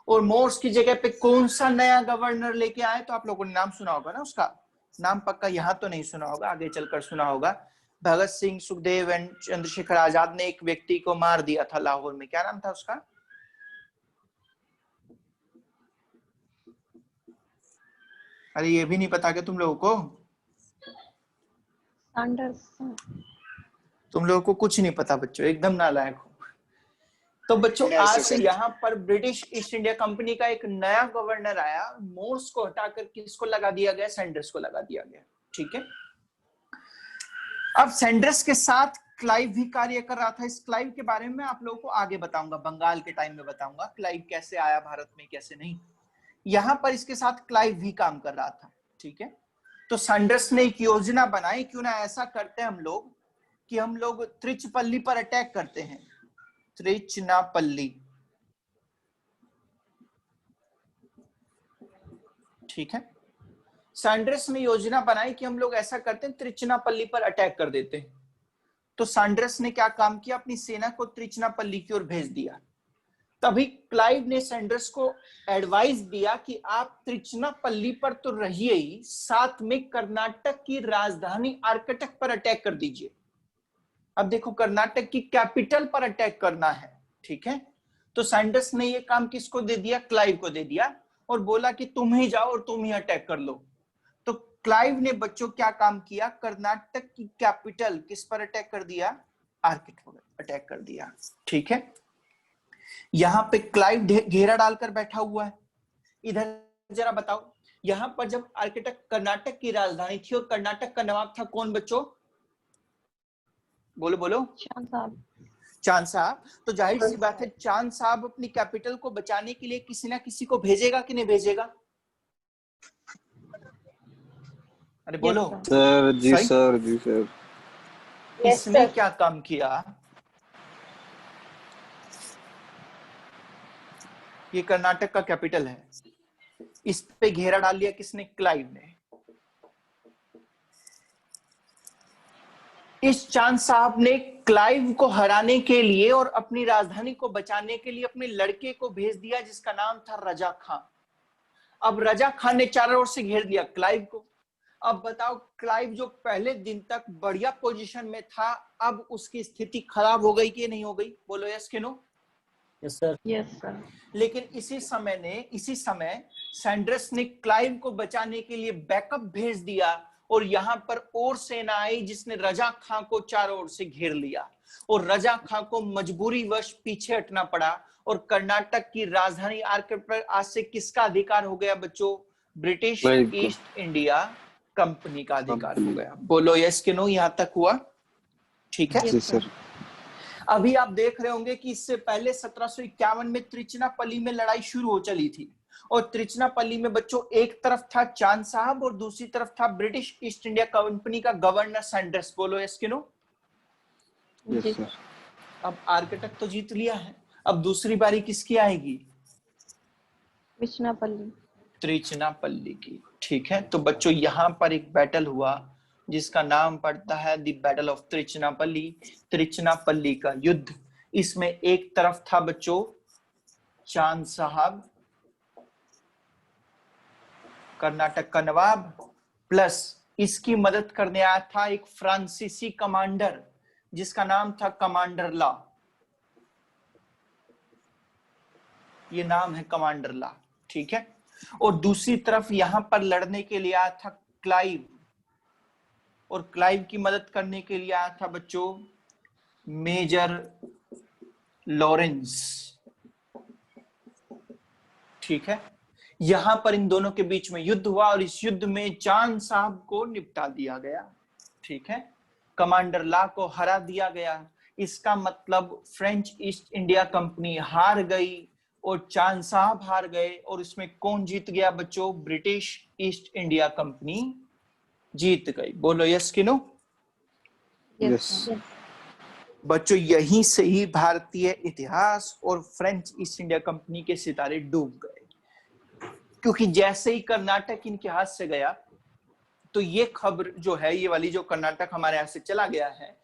और मोर्स की जगह पे कौन सा नया गवर्नर लेके आए? तो आप लोगों ने नाम सुना होगा ना, उसका नाम पक्का यहाँ तो नहीं सुना होगा, आगे चलकर सुना होगा। भगत सिंह, सुखदेव एंड चंद्रशेखर आजाद ने एक व्यक्ति को मार दिया था लाहौर में, क्या नाम था उसका? अरे ये भी नहीं पता क्या तुम लोगों को? सैंडर्स। तुम लोगों को कुछ नहीं पता बच्चों, एकदम नालायक हो। तो बच्चों आज से यहाँ पर ब्रिटिश ईस्ट इंडिया कंपनी का एक नया गवर्नर आया, मोर्स को हटाकर किसको लगा दिया गया? सैंडर्स को लगा दिया गया, ठीक है? अब सैंडर्स के साथ क्लाइव भी कार्य कर रहा था। इस क्लाइव के बारे में आप लोगों को आगे बताऊंगा, बंगाल के टाइम में बताऊंगा क्लाइव कैसे आया भारत में, कैसे नहीं। यहाँ पर इसके साथ क्लाइव भी काम कर रहा था, ठीक है? तो सैंडर्स ने एक योजना बनाई, क्यों ना ऐसा करते हैं हम लोग कि हम लोग त्रिचपल्ली पर अटैक करते हैं। त्रिचनापल्ली, ठीक है? सैंडर्स ने योजना बनाई कि हम लोग ऐसा करते हैं, त्रिचनापल्ली पर अटैक कर देते हैं। तो सैंडर्स ने क्या काम किया? अपनी सेना को त्रिचनापल्ली की ओर भेज दिया। तभी क्लाइव ने सैंडर्स को एडवाइस दिया कि आप त्रिचनापल्ली पर तो रहिए ही, साथ में कर्नाटक की राजधानी आर्कटक पर अटैक कर दीजिए। अब देखो कर्नाटक की कैपिटल पर अटैक करना है, ठीक है। तो सैंडर्स ने ये काम किसको दे दिया? क्लाइव को दे दिया और बोला कि तुम ही जाओ और तुम ही अटैक कर लो। तो क्लाइव ने बच्चों क्या काम किया? कर्नाटक की कैपिटल किस पर अटैक कर दिया? आर्किट पर अटैक कर दिया, ठीक है। यहां पे क्लाइव घेरा डालकर बैठा हुआ है। इधर जरा बताओ, यहां पर जब आर्किटेक्ट कर्नाटक की राजधानी थी और कर्नाटक का नवाब था कौन बच्चों? बोलो बोलो। चांद साहब। चांद साहब। तो जाहिर सी बात है चांद साहब अपनी कैपिटल को बचाने के लिए किसी ना किसी को भेजेगा कि नहीं भेजेगा? अरे बोलो सर। जी सही? सर, जी सर। इसने क्या काम किया? ये कर्नाटक का कैपिटल है, इस पे घेरा डाल लिया किसने? क्लाइव ने। इस चांद साहब ने क्लाइव को हराने के लिए और अपनी राजधानी को बचाने के लिए अपने लड़के को भेज दिया जिसका नाम था रजा खां। अब रजा खां ने चारों ओर से घेर दिया क्लाइव को। अब बताओ क्लाइव जो पहले दिन तक बढ़िया पोजीशन में था, अब उसकी स्थिति खराब हो गई कि नहीं हो गई? बोलो यस कि no? Yes sir. Yes sir. लेकिन इसी समय सैंडर्स ने क्लाइव को बचाने के लिए बैकअप भेज दिया और यहां पर और सेना आई जिसने रजा खां को चारों ओर से घेर लिया और रजा खां को मजबूरी वश पीछे हटना पड़ा और कर्नाटक की राजधानी आर्किट पर आज से किसका अधिकार हो गया बच्चों? ब्रिटिश ईस्ट इंडिया कंपनी का अधिकार हो गया। बोलो यस कि नो? यहां तक हुआ? ठीक है। जी सर। अभी आप देख रहे होंगे कि इससे पहले 1751 में त्रिचनापल्ली में लड़ाई शुरू हो चली थी और त्रिचनापल्ली में बच्चों एक तरफ था चांद साहब और दूसरी तरफ था ब्रिटिश ईस्ट इंडिया कंपनी का गवर्नर सैंडर्स। बोलो यस कि नो? Yes sir. अब आर्किटेक्ट तो जीत लिया है, अब दूसरी बारी किसकी आएगी? त्रिचनापल्ली की, ठीक है। तो बच्चों यहां पर एक बैटल हुआ जिसका नाम पड़ता है the battle of Trichinopoly, Trichinopoly का युद्ध। इसमें एक तरफ था बच्चों चांद साहब कर्नाटक का नवाब, प्लस इसकी मदद करने आया था एक फ्रांसीसी कमांडर जिसका नाम था कमांडर ला। ये नाम है कमांडर ला, ठीक है। और दूसरी तरफ यहां पर लड़ने के लिए आया था क्लाइव और क्लाइव की मदद करने के लिए आया था बच्चों मेजर लॉरेंस, ठीक है। यहां पर इन दोनों के बीच में युद्ध हुआ और इस युद्ध में चांद साहब को निपटा दिया गया, ठीक है। कमांडर ला को हरा दिया गया। इसका मतलब फ्रेंच ईस्ट इंडिया कंपनी हार गई और चांद साहब हार गए और इसमें कौन जीत गया बच्चों? ब्रिटिश ईस्ट इंडिया कंपनी जीत गई। बोलो यस कि नो? यस। बच्चों यहीं से ही भारतीय इतिहास और फ्रेंच ईस्ट इंडिया कंपनी के सितारे डूब गए, क्योंकि जैसे ही कर्नाटक इनके हाथ से गया तो ये खबर जो है, ये वाली जो कर्नाटक हमारे यहाँ से चला गया है,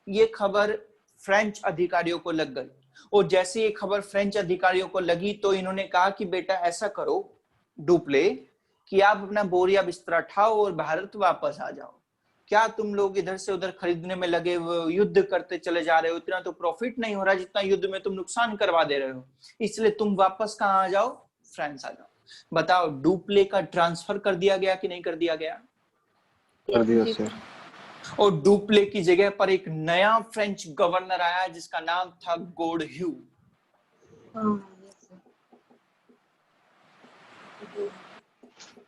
ये खबर फ्रेंच अधिकारियों को लग गई। और जैसे ये खबर फ्रेंच अधिकारियों को लगी तो इन्होंने कहा कि बेटा ऐसा करो डुप्ले कि आप अपना बोरिया बिस्तरा उठाओ और भारत वापस आ जाओ। क्या तुम लोग इधर से उधर खरीदने में लगे हुए, युद्ध करते चले जा रहे हो, इतना तो प्रॉफिट नहीं हो रहा जितना युद्ध में तुम नुकसान करवा दे रहे हो, इसलिए तुम वापस कहाँ आ जाओ? फ्रांस आ जाओ। बताओ डुप्ले का ट्रांसफर कर दिया गया कि नहीं कर दिया गया? कर दिया सर। और डुप्ले की जगह पर एक नया फ्रेंच गवर्नर आया जिसका नाम था गोडह्यू।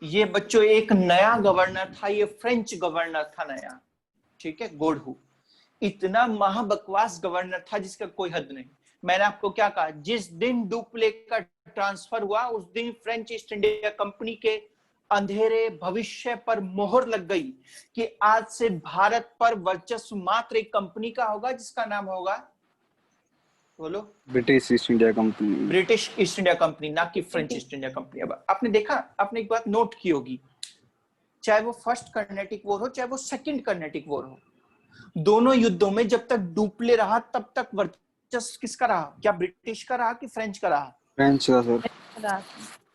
ये बच्चों एक नया गवर्नर था, ये फ्रेंच गवर्नर था नया, ठीक है। गोडह्यू इतना महाबकवास गवर्नर था जिसका कोई हद नहीं। मैंने आपको क्या कहा, जिस दिन डुप्ले का ट्रांसफर हुआ उस दिन फ्रेंच ईस्ट इंडिया कंपनी के अंधेरे भविष्य पर मोहर लग गई कि आज से भारत पर वर्चस्व मात्र एक कंपनी का होगा जिसका नाम होगा, बोलो, British east India company. British east India company, ना कि फ्रेंच ईस्ट इंडिया कंपनी। अब आपने देखा, आपने एक बात नोट की होगी, चाहे वो फर्स्ट कर्नेटिक वॉर हो चाहे वो सेकंड कर्नेटिक वॉर हो, दोनों युद्धों में जब तक डुप्ले रहा तब तक वर्चस्व किसका रहा? क्या ब्रिटिश का रहा कि फ्रेंच का रहा? फ्रेंच का सर।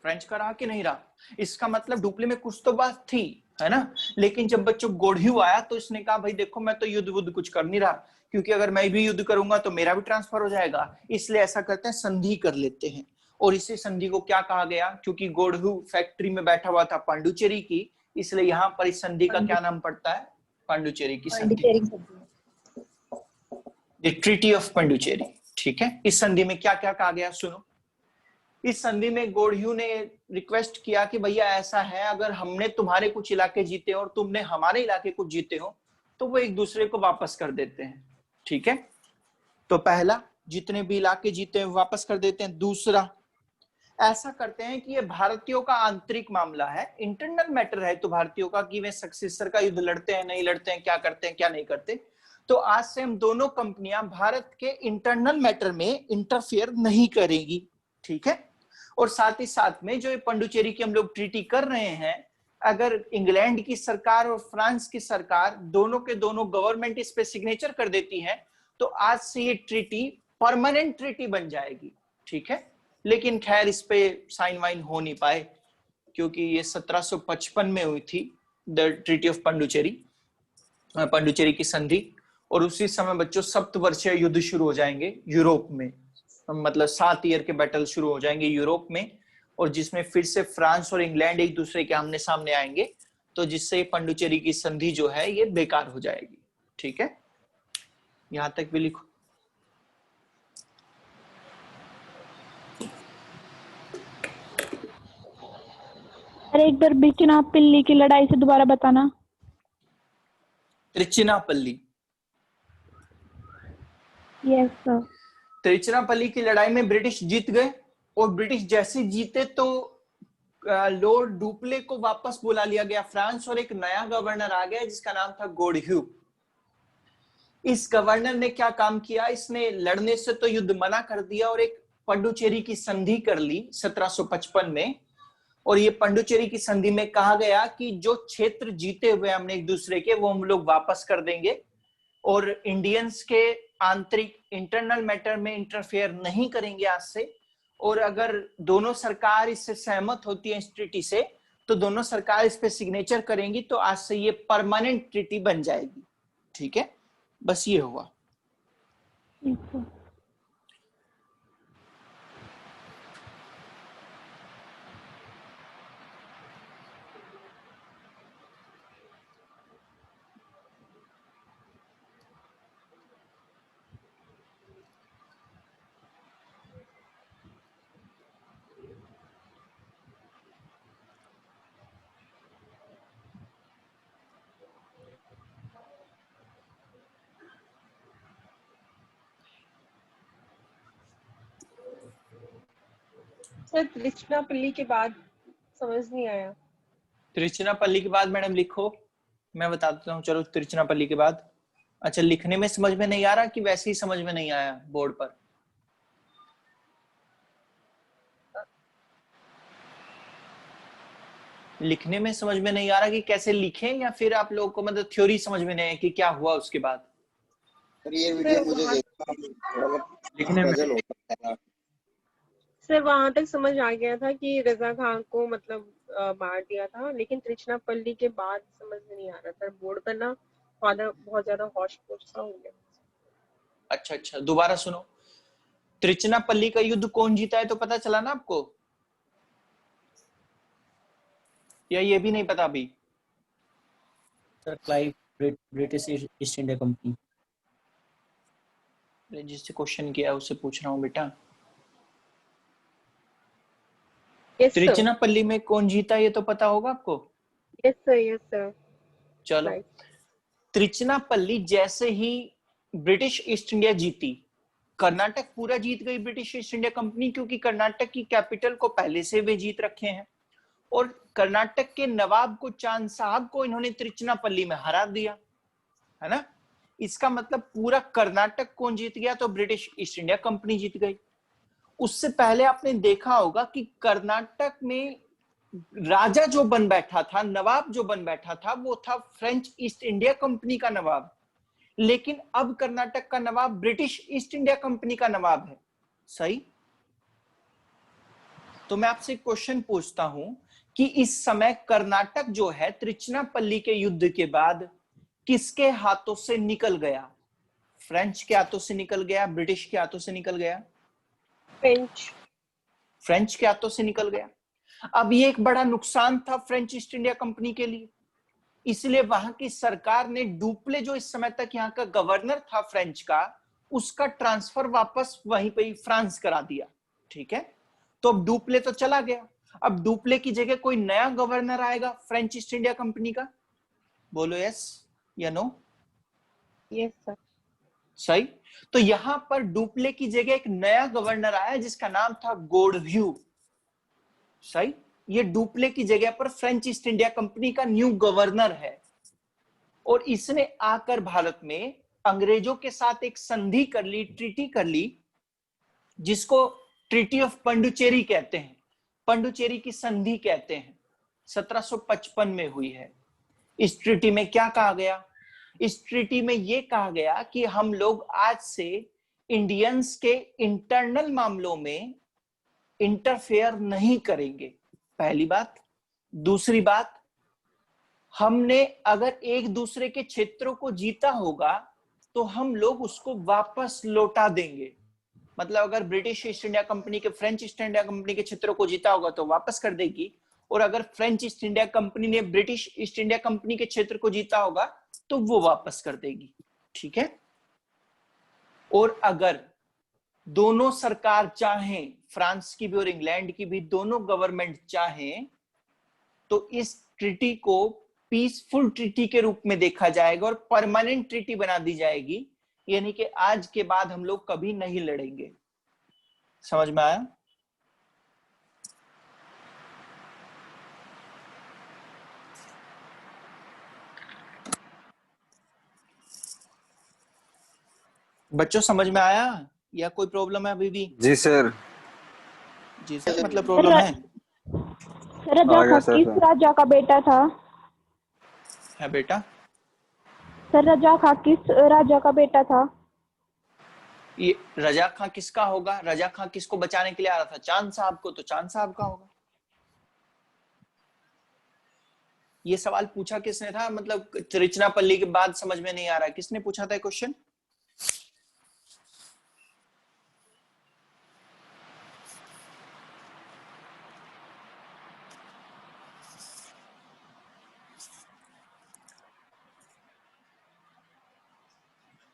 फ्रेंच का रहा कि नहीं रहा? इसका मतलब डुप्ले में कुछ तो बात थी, है ना। लेकिन जब बच्चों गोडह्यू आया तो इसने कहा भाई देखो मैं तो युद्ध वुद्ध कुछ कर नहीं रहा, क्योंकि अगर मैं भी युद्ध करूंगा तो मेरा भी ट्रांसफर हो जाएगा, इसलिए ऐसा करते हैं संधि कर लेते हैं। और इसी संधि को क्या कहा गया, क्योंकि गोड़हू फैक्ट्री में बैठा हुआ था पांडुचेरी की, इसलिए यहाँ पर इस संधि का क्या नाम पड़ता है, पांडुचेरी की संधि, ट्रीटी ऑफ पांडुचेरी। ठीक है, इस संधि में क्या क्या कहा गया सुनो। इस संधि में गोड़हू ने रिक्वेस्ट किया कि भैया ऐसा है, अगर हमने तुम्हारे कुछ इलाके जीते और तुमने हमारे इलाके कुछ जीते हो तो वो एक दूसरे को वापस कर देते हैं। ठीक है, तो पहला, जितने भी इलाके जीते हैं वापस कर देते हैं। दूसरा, ऐसा करते हैं कि ये भारतीयों का आंतरिक मामला है, इंटरनल मैटर है तो भारतीयों का, कि वे सक्सेसर का युद्ध लड़ते हैं नहीं लड़ते हैं, क्या करते हैं क्या नहीं करते। तो आज से हम दोनों कंपनियां भारत के इंटरनल मैटर में इंटरफेयर नहीं करेगी। ठीक है, और साथ ही साथ में जो ये पांडुचेरी की हम लोग ट्रीटी कर रहे हैं, अगर इंग्लैंड की सरकार और फ्रांस की सरकार दोनों के दोनों गवर्नमेंट इस पे सिग्नेचर कर देती है तो आज से ये ट्रीटी परमानेंट ट्रीटी बन जाएगी। ठीक है, लेकिन खैर इस पे साइन वाइन हो नहीं पाए, क्योंकि ये 1755 में हुई थी the treaty of Pondicherry, Pondicherry की संधि। और उसी समय बच्चों सप्तवर्षीय युद्ध शुरू हो जाएंगे यूरोप में, मतलब 7 ईयर के बैटल शुरू हो जाएंगे यूरोप में, और जिसमें फिर से फ्रांस और इंग्लैंड एक दूसरे के आमने सामने आएंगे, तो जिससे पांडुचेरी की संधि जो है ये बेकार हो जाएगी। ठीक है, यहां तक भी लिखो। अरे एक बार त्रिचिनापल्ली की लड़ाई से दोबारा बताना। Trichinopoly, yes sir. त्रिचिनापल्ली की लड़ाई में ब्रिटिश जीत गए, और ब्रिटिश जैसे जीते तो लॉर्ड डुप्ले को वापस बुला लिया गया फ्रांस, और एक नया गवर्नर आ गया जिसका नाम था गोड़हू। इस गवर्नर ने क्या काम किया, इसने लड़ने से तो युद्ध मना कर दिया और एक पांडुचेरी की संधि कर ली 1755 में। और ये पांडुचेरी की संधि में कहा गया कि जो क्षेत्र जीते हुए हमने एक दूसरे के, वो हम लोग वापस कर देंगे, और इंडियंस के आंतरिक इंटरनल मैटर में इंटरफेयर नहीं करेंगे आज से। और अगर दोनों सरकार इससे सहमत होती है इस ट्रीटी से, तो दोनों सरकार इस पे सिग्नेचर करेंगी, तो आज से ये परमानेंट ट्रीटी बन जाएगी। ठीक है, बस ये हुआ। सर त्रिचिनापल्ली के बाद समझ नहीं आया। त्रिचिनापल्ली के बाद मैडम लिखो, मैं बता देता हूँ। चलो त्रिचिनापल्ली के बाद, अच्छा लिखने में समझ में नहीं आ रहा कि वैसे ही समझ में नहीं आया बोर्ड पर? लिखने में समझ में नहीं आ रहा कि कैसे लिखें, या फिर आप लोगों को मतलब थ्योरी समझ में नहीं है कि क्या हुआ उसके बाद? ये वीडियो मुझे लिखने में सर वहां तक समझ आ गया था कि रजा खान को मतलब मार दिया था, लेकिन त्रिचिनापल्ली के बाद समझ में नहीं आ रहा था। बोर्ड पर ना बहुत ज्यादा होश पोश सा हो गया। अच्छा अच्छा, दोबारा सुनो। त्रिचिनापल्ली का युद्ध कौन जीता है तो पता चला ना आपको, या ये भी नहीं पता अभी? Sir Clive, British east India company. जिससे क्वेश्चन किया उससे पूछ रहा हूँ बेटा। त्रिचिनापल्ली में कौन जीता ये तो पता होगा आपको? Yes sir, yes sir. चलो, त्रिचिनापल्ली जैसे ही ब्रिटिश ईस्ट इंडिया जीती, कर्नाटक पूरा जीत गई ब्रिटिश ईस्ट इंडिया कंपनी, क्योंकि कर्नाटक की कैपिटल को पहले से वे जीत रखे हैं, और कर्नाटक के नवाब को, चांद साहब को इन्होंने त्रिचिनापल्ली में हरा दिया, है ना। इसका मतलब पूरा कर्नाटक कौन जीत गया, तो ब्रिटिश ईस्ट इंडिया कंपनी जीत गई। उससे पहले आपने देखा होगा कि कर्नाटक में राजा जो बन बैठा था, नवाब जो बन बैठा था, वो था फ्रेंच ईस्ट इंडिया कंपनी का नवाब, लेकिन अब कर्नाटक का नवाब ब्रिटिश ईस्ट इंडिया कंपनी का नवाब है। सही? तो मैं आपसे क्वेश्चन पूछता हूं कि इस समय कर्नाटक जो है त्रिचिनापल्ली के युद्ध के बाद किसके हाथों से निकल गया, फ्रेंच के हाथों से निकल गया, ब्रिटिश के हाथों से निकल गया? फ्रेंच के हाथों से निकल गया। अब ये एक बड़ा नुकसान था फ्रेंच ईस्ट इंडिया कंपनी के लिए, इसलिए वहां की सरकार ने डुप्ले, जो इस समय तक यहाँ का गवर्नर था फ्रेंच का, उसका ट्रांसफर वापस वहीं पे ही फ्रांस करा दिया। ठीक है, तो अब डुप्ले तो चला गया, अब डुप्ले की जगह कोई नया गवर्नर आएगा फ्रेंच ईस्ट इंडिया कंपनी का। बोलो यस या नो? Yes sir. सही। तो यहां पर डुप्ले की जगह एक नया गवर्नर आया जिसका नाम था गोडव्यू। सही। ये डुप्ले की जगह पर फ्रेंच ईस्ट इंडिया कंपनी का न्यू गवर्नर है, और इसने आकर भारत में अंग्रेजों के साथ एक संधि कर ली, ट्रीटी कर ली, जिसको ट्रीटी ऑफ पंडुचेरी कहते हैं, पंडुचेरी की संधि कहते हैं, 1755 में हुई है। इस ट्रीटी में क्या कहा गया? इस ट्रीटी में यह कहा गया कि हम लोग आज से इंडियंस के इंटरनल मामलों में इंटरफेयर नहीं करेंगे, पहली बात। दूसरी बात, हमने अगर एक दूसरे के क्षेत्रों को जीता होगा तो हम लोग उसको वापस लौटा देंगे। मतलब अगर ब्रिटिश ईस्ट इंडिया कंपनी के फ्रेंच ईस्ट इंडिया कंपनी के क्षेत्रों को जीता होगा तो वापस कर देगी, और अगर फ्रेंच ईस्ट इंडिया कंपनी ने ब्रिटिश ईस्ट इंडिया कंपनी के क्षेत्र को जीता होगा तो वो वापस कर देगी। ठीक है। और अगर दोनों सरकार चाहें, फ्रांस की भी और इंग्लैंड की भी, दोनों गवर्नमेंट चाहें, तो इस ट्रीटी को पीसफुल ट्रीटी के रूप में देखा जाएगा और परमानेंट ट्रीटी बना दी जाएगी, यानी कि आज के बाद हम लोग कभी नहीं लड़ेंगे। समझ में आया? बच्चों समझ में आया या कोई प्रॉब्लम है अभी भी? जी सर। जी सर, मतलब प्रॉब्लम है? सर रजा खां किस राजा का बेटा था? है बेटा? सर रजा खां किस राजा का बेटा था? ये रजा खां किसका होगा? रजा खां किसको बचाने के लिए आ रहा था? चांद साहब को, तो चांद साहब का होगा। ये सवाल पूछा किसने था? मतलब त्रिचनापल्ली के बाद समझ में नहीं आ रहा, किसने पूछा था क्वेश्चन?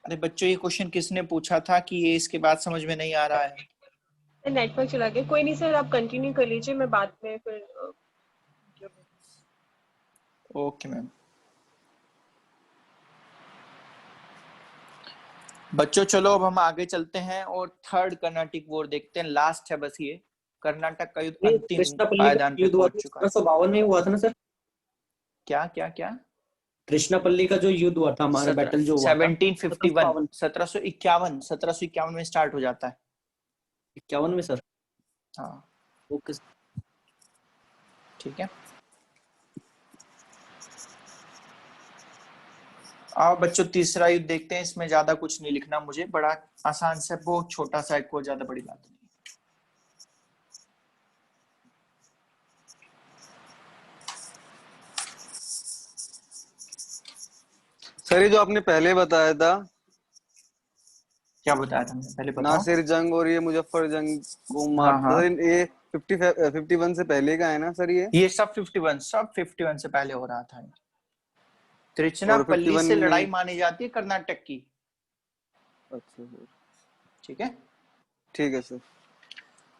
अरे बच्चों, ये क्वेश्चन किसने पूछा था कि ये इसके बाद समझ में नहीं आ रहा है? नेटवर्क चला गया। कोई नहीं सर, आप कंटिन्यू कर लीजिए, मैं बाद में फिर ओके मैम। बच्चों चलो अब हम आगे चलते हैं और थर्ड कर्नाटिक वॉर देखते हैं। लास्ट है बस ये, कर्नाटक का युद्ध अंतिम पायदान पे पहुंच चुका है। 1752 में हुआ था ना सर? क्या क्या क्या? कृष्णापल्ली का जो युद्ध हुआ था, हमारा बैटल जो हुआ था 1751, 1751 में स्टार्ट हो जाता है। 51 में सर? हाँ ओके ठीक है। आओ बच्चों तीसरा युद्ध देखते हैं। इसमें ज्यादा कुछ नहीं लिखना मुझे, बड़ा आसान से, बहुत छोटा सा है, कोई ज्यादा बड़ी बात नहीं। सर ये जो आपने पहले बताया था, क्या बताया था मैंने पहले? बताओ। नासिर जंग और ये मुजफ्फर जंग को मार, हाँ। ये 51 से पहले का है ना सर? ये सब 51 से पहले हो रहा था। त्रिचनापल्ली से लड़ाई मानी जाती है कर्नाटक की। अच्छा सर, ठीक है। ठीक है सर।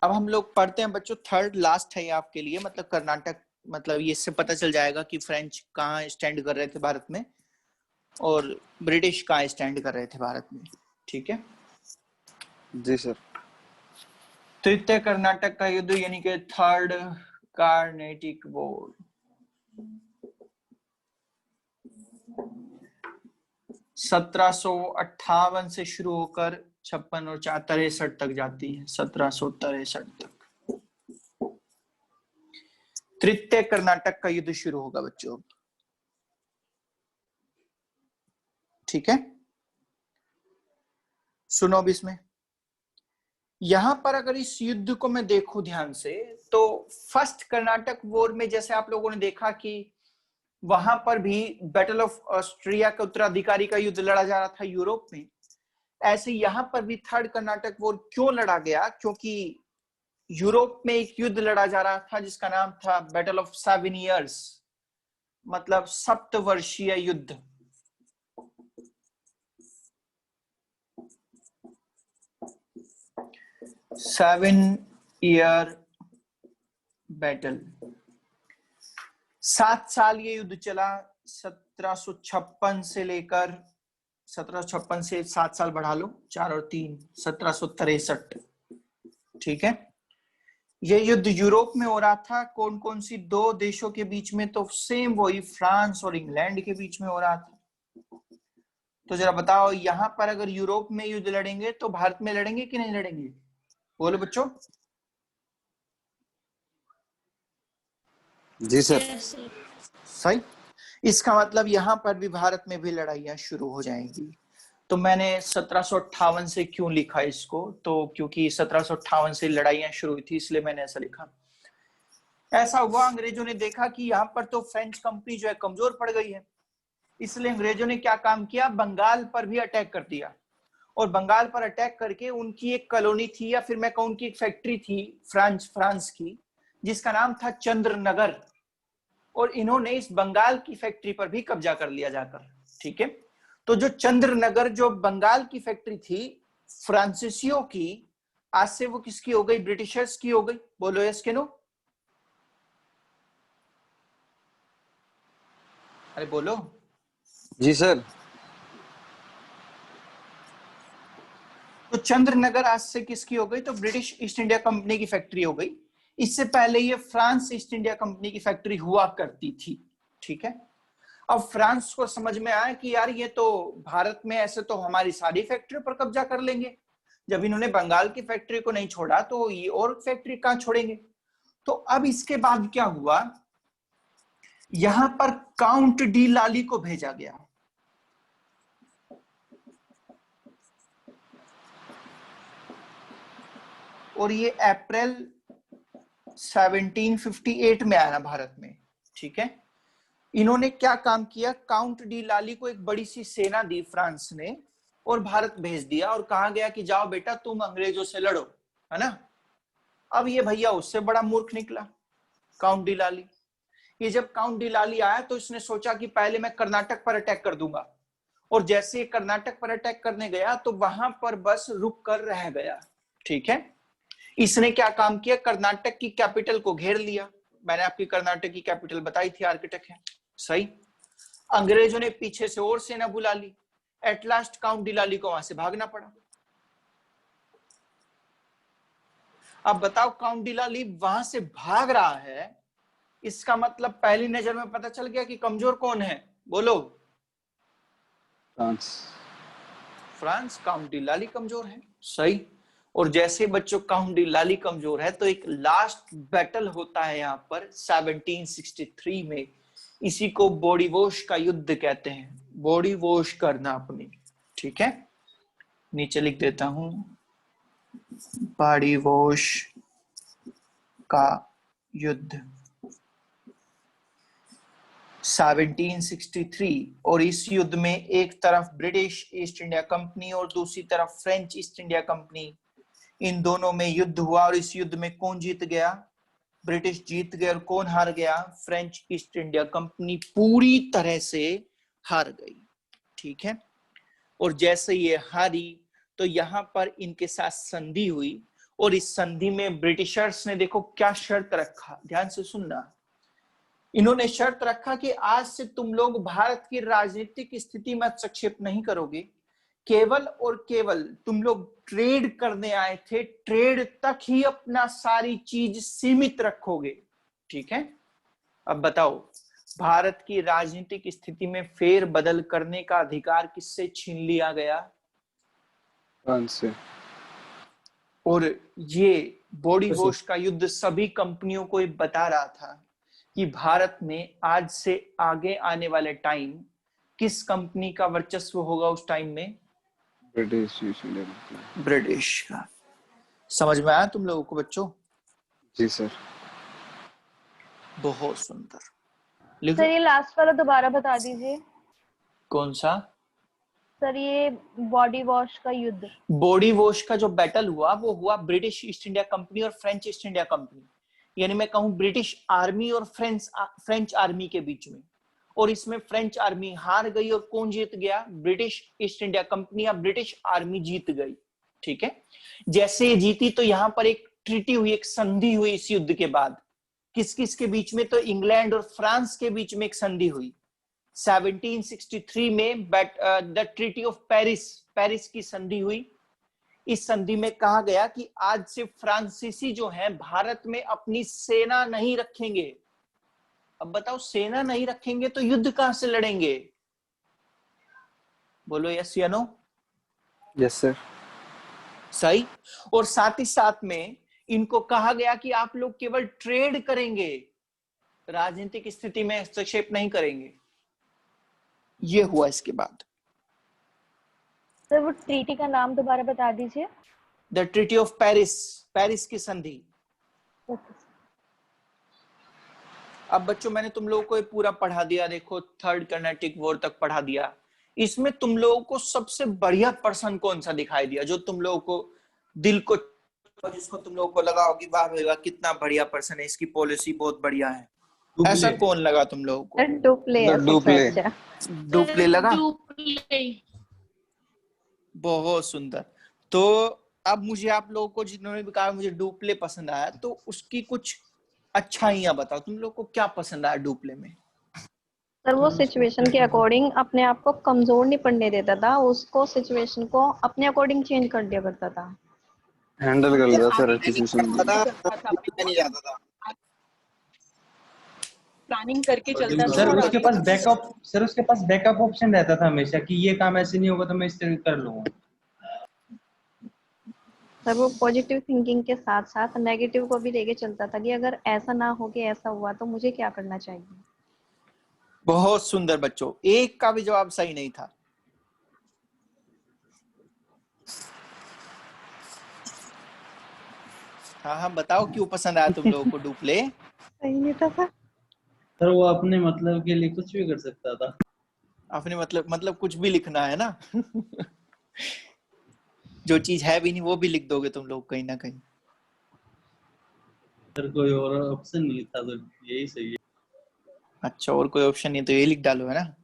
अब हम लोग पढ़ते हैं बच्चों, थर्ड लास्ट है ये आपके लिए। मतलब कर्नाटक, मतलब ये इससे पता चल जाएगा कि फ्रेंच कहाँ स्टैंड कर रहे थे भारत में और ब्रिटिश कहाँ स्टैंड कर रहे थे भारत में। ठीक है जी सर। तृतीय कर्नाटक का युद्ध यानी कि थर्ड कार्नेटिक वॉर। सत्रह सौ 58 से शुरू होकर 56 और 63 तक जाती है, 1763 तक तृतीय कर्नाटक का युद्ध शुरू होगा बच्चों। ठीक है, सुनो अब इसमें। यहां पर अगर इस युद्ध को मैं देखूं ध्यान से, तो फर्स्ट कर्नाटक वॉर में जैसे आप लोगों ने देखा कि वहां पर भी बैटल ऑफ ऑस्ट्रिया के उत्तराधिकारी का युद्ध लड़ा जा रहा था यूरोप में, ऐसे यहाँ पर भी थर्ड कर्नाटक वॉर क्यों लड़ा गया? क्योंकि यूरोप में एक युद्ध लड़ा जा रहा था जिसका नाम था बैटल ऑफ 7 ईयर्स, मतलब सप्तवर्षीय युद्ध। सेवन ईयर बैटल, 7 साल ये युद्ध चला। 1756 से लेकर 1756 से 7 साल बढ़ा लो, 4 और 3 1763, ठीक है। ये युद्ध यूरोप में हो रहा था। कौन कौन सी 2 देशों के बीच में? तो सेम वही फ्रांस और इंग्लैंड के बीच में हो रहा था। तो जरा बताओ, यहां पर अगर यूरोप में युद्ध लड़ेंगे तो भारत में लड़ेंगे कि नहीं लड़ेंगे? बोलो बच्चों। जी सर। सही। इसका मतलब यहां पर भी भारत में भी लड़ाइयां शुरू हो जाएंगी। तो मैंने 1758 से क्यों लिखा इसको? तो क्योंकि 1758 से लड़ाइयां शुरू हुई थी, इसलिए मैंने ऐसा लिखा। ऐसा हुआ, अंग्रेजों ने देखा कि यहाँ पर तो फ्रेंच कंपनी जो है कमजोर पड़ गई है, इसलिए अंग्रेजों ने क्या काम किया? बंगाल पर भी अटैक कर दिया। और बंगाल पर अटैक करके उनकी एक कॉलोनी थी, या फिर मैं कहूं उनकी एक फैक्ट्री थी फ्रांस की, जिसका नाम था चंद्रनगर। और इन्होंने इस बंगाल की फैक्ट्री पर भी कब्जा कर लिया जाकर, ठीक है। तो जो चंद्रनगर, जो बंगाल की फैक्ट्री थी फ्रांसीसियों की, आज से वो किसकी हो गई? ब्रिटिशर्स की हो गई। बोलो यस के नो? अरे बोलो। जी सर। तो चंद्रनगर आज से किसकी हो गई? तो ब्रिटिश ईस्ट इंडिया कंपनी की फैक्ट्री हो गई। इससे पहले ये फ्रांस ईस्ट इंडिया कंपनी की फैक्ट्री हुआ करती थी, ठीक है। अब फ्रांस को समझ में आया कि यार ये तो भारत में ऐसे तो हमारी सारी फैक्ट्रियों पर कब्जा कर लेंगे। जब इन्होंने बंगाल की फैक्ट्री को नहीं छोड़ा तो ये और फैक्ट्री कहां छोड़ेंगे? तो अब इसके बाद क्या हुआ? यहां पर काउंट डी लाली को भेजा गया। और ये अप्रैल 1758 में आया ना भारत में, ठीक है। इन्होंने क्या काम किया? काउंट डी लाली को एक बड़ी सी सेना दी फ्रांस ने और भारत भेज दिया, और कहा गया कि जाओ बेटा तुम अंग्रेजों से लड़ो, है ना। अब ये भैया उससे बड़ा मूर्ख निकला, काउंट डी लाली। ये जब काउंट डी लाली आया तो इसने सोचा कि पहले मैं कर्नाटक पर अटैक कर दूंगा, और जैसे ये कर्नाटक पर अटैक करने गया तो वहां पर बस रुक कर रह गया, ठीक है। इसने क्या काम किया? कर्नाटक की कैपिटल को घेर लिया। मैंने आपकी कर्नाटक की कैपिटल बताई थी, आर्किटेक्ट है, सही। अंग्रेजों ने पीछे से और सेना बुला ली। एट लास्ट काउंट डी लाली को वहां से भागना पड़ा। अब बताओ, काउंट डी लाली वहां से भाग रहा है, इसका मतलब पहली नजर में पता चल गया कि कमजोर कौन है? बोलो। फ्रांस। काउंट डी लाली कमजोर है, सही। और जैसे बच्चों काउंट डी लाली कमजोर है तो एक लास्ट बैटल होता है यहाँ पर 1763 में। इसी को बॉडी वॉश का युद्ध कहते हैं। बॉडी वॉश करना अपनी, ठीक है। नीचे लिख देता हूं, बॉडी वॉश का युद्ध 1763। और इस युद्ध में एक तरफ ब्रिटिश ईस्ट इंडिया कंपनी और दूसरी तरफ फ्रेंच ईस्ट इंडिया कंपनी, इन दोनों में युद्ध हुआ। और इस युद्ध में कौन जीत गया? ब्रिटिश जीत गए। और कौन हार गया? फ्रेंच ईस्ट इंडिया कंपनी पूरी तरह से हार गई, ठीक है। और जैसे ये हारी तो यहां पर इनके साथ संधि हुई, और इस संधि में ब्रिटिशर्स ने देखो क्या शर्त रखा, ध्यान से सुनना। इन्होंने शर्त रखा कि आज से तुम लोग भारत की राजनीतिक स्थिति में हस्तक्षेप नहीं करोगे, केवल और केवल तुम लोग ट्रेड करने आए थे, ट्रेड तक ही अपना सारी चीज सीमित रखोगे, ठीक है। अब बताओ, भारत की राजनीतिक स्थिति में फेर बदल करने का अधिकार किससे छीन लिया गया? फ्रांस से। और ये बॉडी वॉश का युद्ध सभी कंपनियों को बता रहा था कि भारत में आज से आगे आने वाले टाइम किस कंपनी का वर्चस्व होगा उस टाइम में? ब्रिटिश का। समझ में आया तुम लोगों को बच्चों? जी सर। बहुत सुंदर। सर ये लास्ट वाला दोबारा बता दीजिए। कौन सा? सर ये बॉडी वॉश का युद्ध। बॉडी वॉश का जो बैटल हुआ वो हुआ ब्रिटिश ईस्ट इंडिया कंपनी और फ्रेंच ईस्ट इंडिया कंपनी, यानी मैं कहूं ब्रिटिश आर्मी और फ्रेंच आर्मी के बीच में। और इसमें फ्रेंच आर्मी हार गई और कौन जीत गया? ब्रिटिश ईस्ट इंडिया कंपनी या ब्रिटिश आर्मी जीत गई। ठीक है, जैसे ये जीती तो यहाँ पर एक ट्रीटी हुई, एक संधि हुई इस युद्ध के बाद। किस किस के बीच में? तो इंग्लैंड और फ्रांस के बीच में एक संधि हुई 1763 में, द ट्रीटी ऑफ पेरिस की संधि हुई। इस संधि में कहा गया कि आज से फ्रांसीसी जो हैं भारत में अपनी सेना नहीं रखेंगे। अब बताओ, सेना नहीं रखेंगे तो युद्ध कहां से लड़ेंगे? बोलो यस या नो। Yes sir. सही। और साथ ही साथ में इनको कहा गया कि आप लोग केवल ट्रेड करेंगे, राजनीतिक स्थिति में हस्तक्षेप नहीं करेंगे। ये हुआ इसके बाद। सर वो ट्रीटी का नाम दोबारा बता दीजिए। The treaty of Paris, Paris की संधि। अब बच्चों मैंने तुम लोगों को ये पूरा पढ़ा दिया, देखो थर्ड कर्नाटिक वॉर तक पढ़ा दिया। इसमें तुम लोगों को सबसे बढ़िया पर्सन कौन सा दिखाई दिया, जो तुम लोगों को दिल को, जिसको तुम लोगों को लगा होगी वाह भाई वाह कितना बढ़िया पर्सन है, इसकी पॉलिसी बहुत बढ़िया है? ऐसा कौन लगा तुम लोगों को? डुप्ले लगा। बहुत सुंदर। तो अब मुझे आप लोगों को जिन्होंने भी कहा मुझे डुप्ले पसंद आया, तो उसकी कुछ अच्छाइयां बताओ, तुम लोग को क्या पसंद आया डुप्ले में? सर वो सिचुएशन के अकॉर्डिंग अपने आप को कमजोर नहीं पड़ने देता था, उसको सिचुएशन को अपने अकॉर्डिंग चेंज कर दिया करता था, हैंडल कर लिया सर सिचुएशन को। नहीं जाता था, प्लानिंग करके चलता था। सर उसके पास बैकअप ऑप्शन रहता था हमेशा कि ये काम ऐसे नहीं होगा तो मैं इस तरह कर लूंगा। सर वो पॉजिटिव थिंकिंग के साथ साथ नेगेटिव को भी लेके चलता था कि अगर ऐसा ना हो कि ऐसा हुआ तो मुझे क्या करना चाहिए। बहुत सुंदर बच्चों, एक का भी जवाब सही नहीं था। हाँ बताओ क्यों पसंद आया तुम लोगों को डुप्ले? सही नहीं था सर वो अपने मतलब के लिए कुछ भी कर सकता था। अपने मतलब कुछ भी लिखना है ना। जो चीज है भी नहीं वो भी लिख दोगे तुम लोग कहीं ना कहीं। सर कोई और ऑप्शन नहीं था तो यही सही है। अच्छा, और कोई ऑप्शन नहीं तो ये लिख डालो, है ना।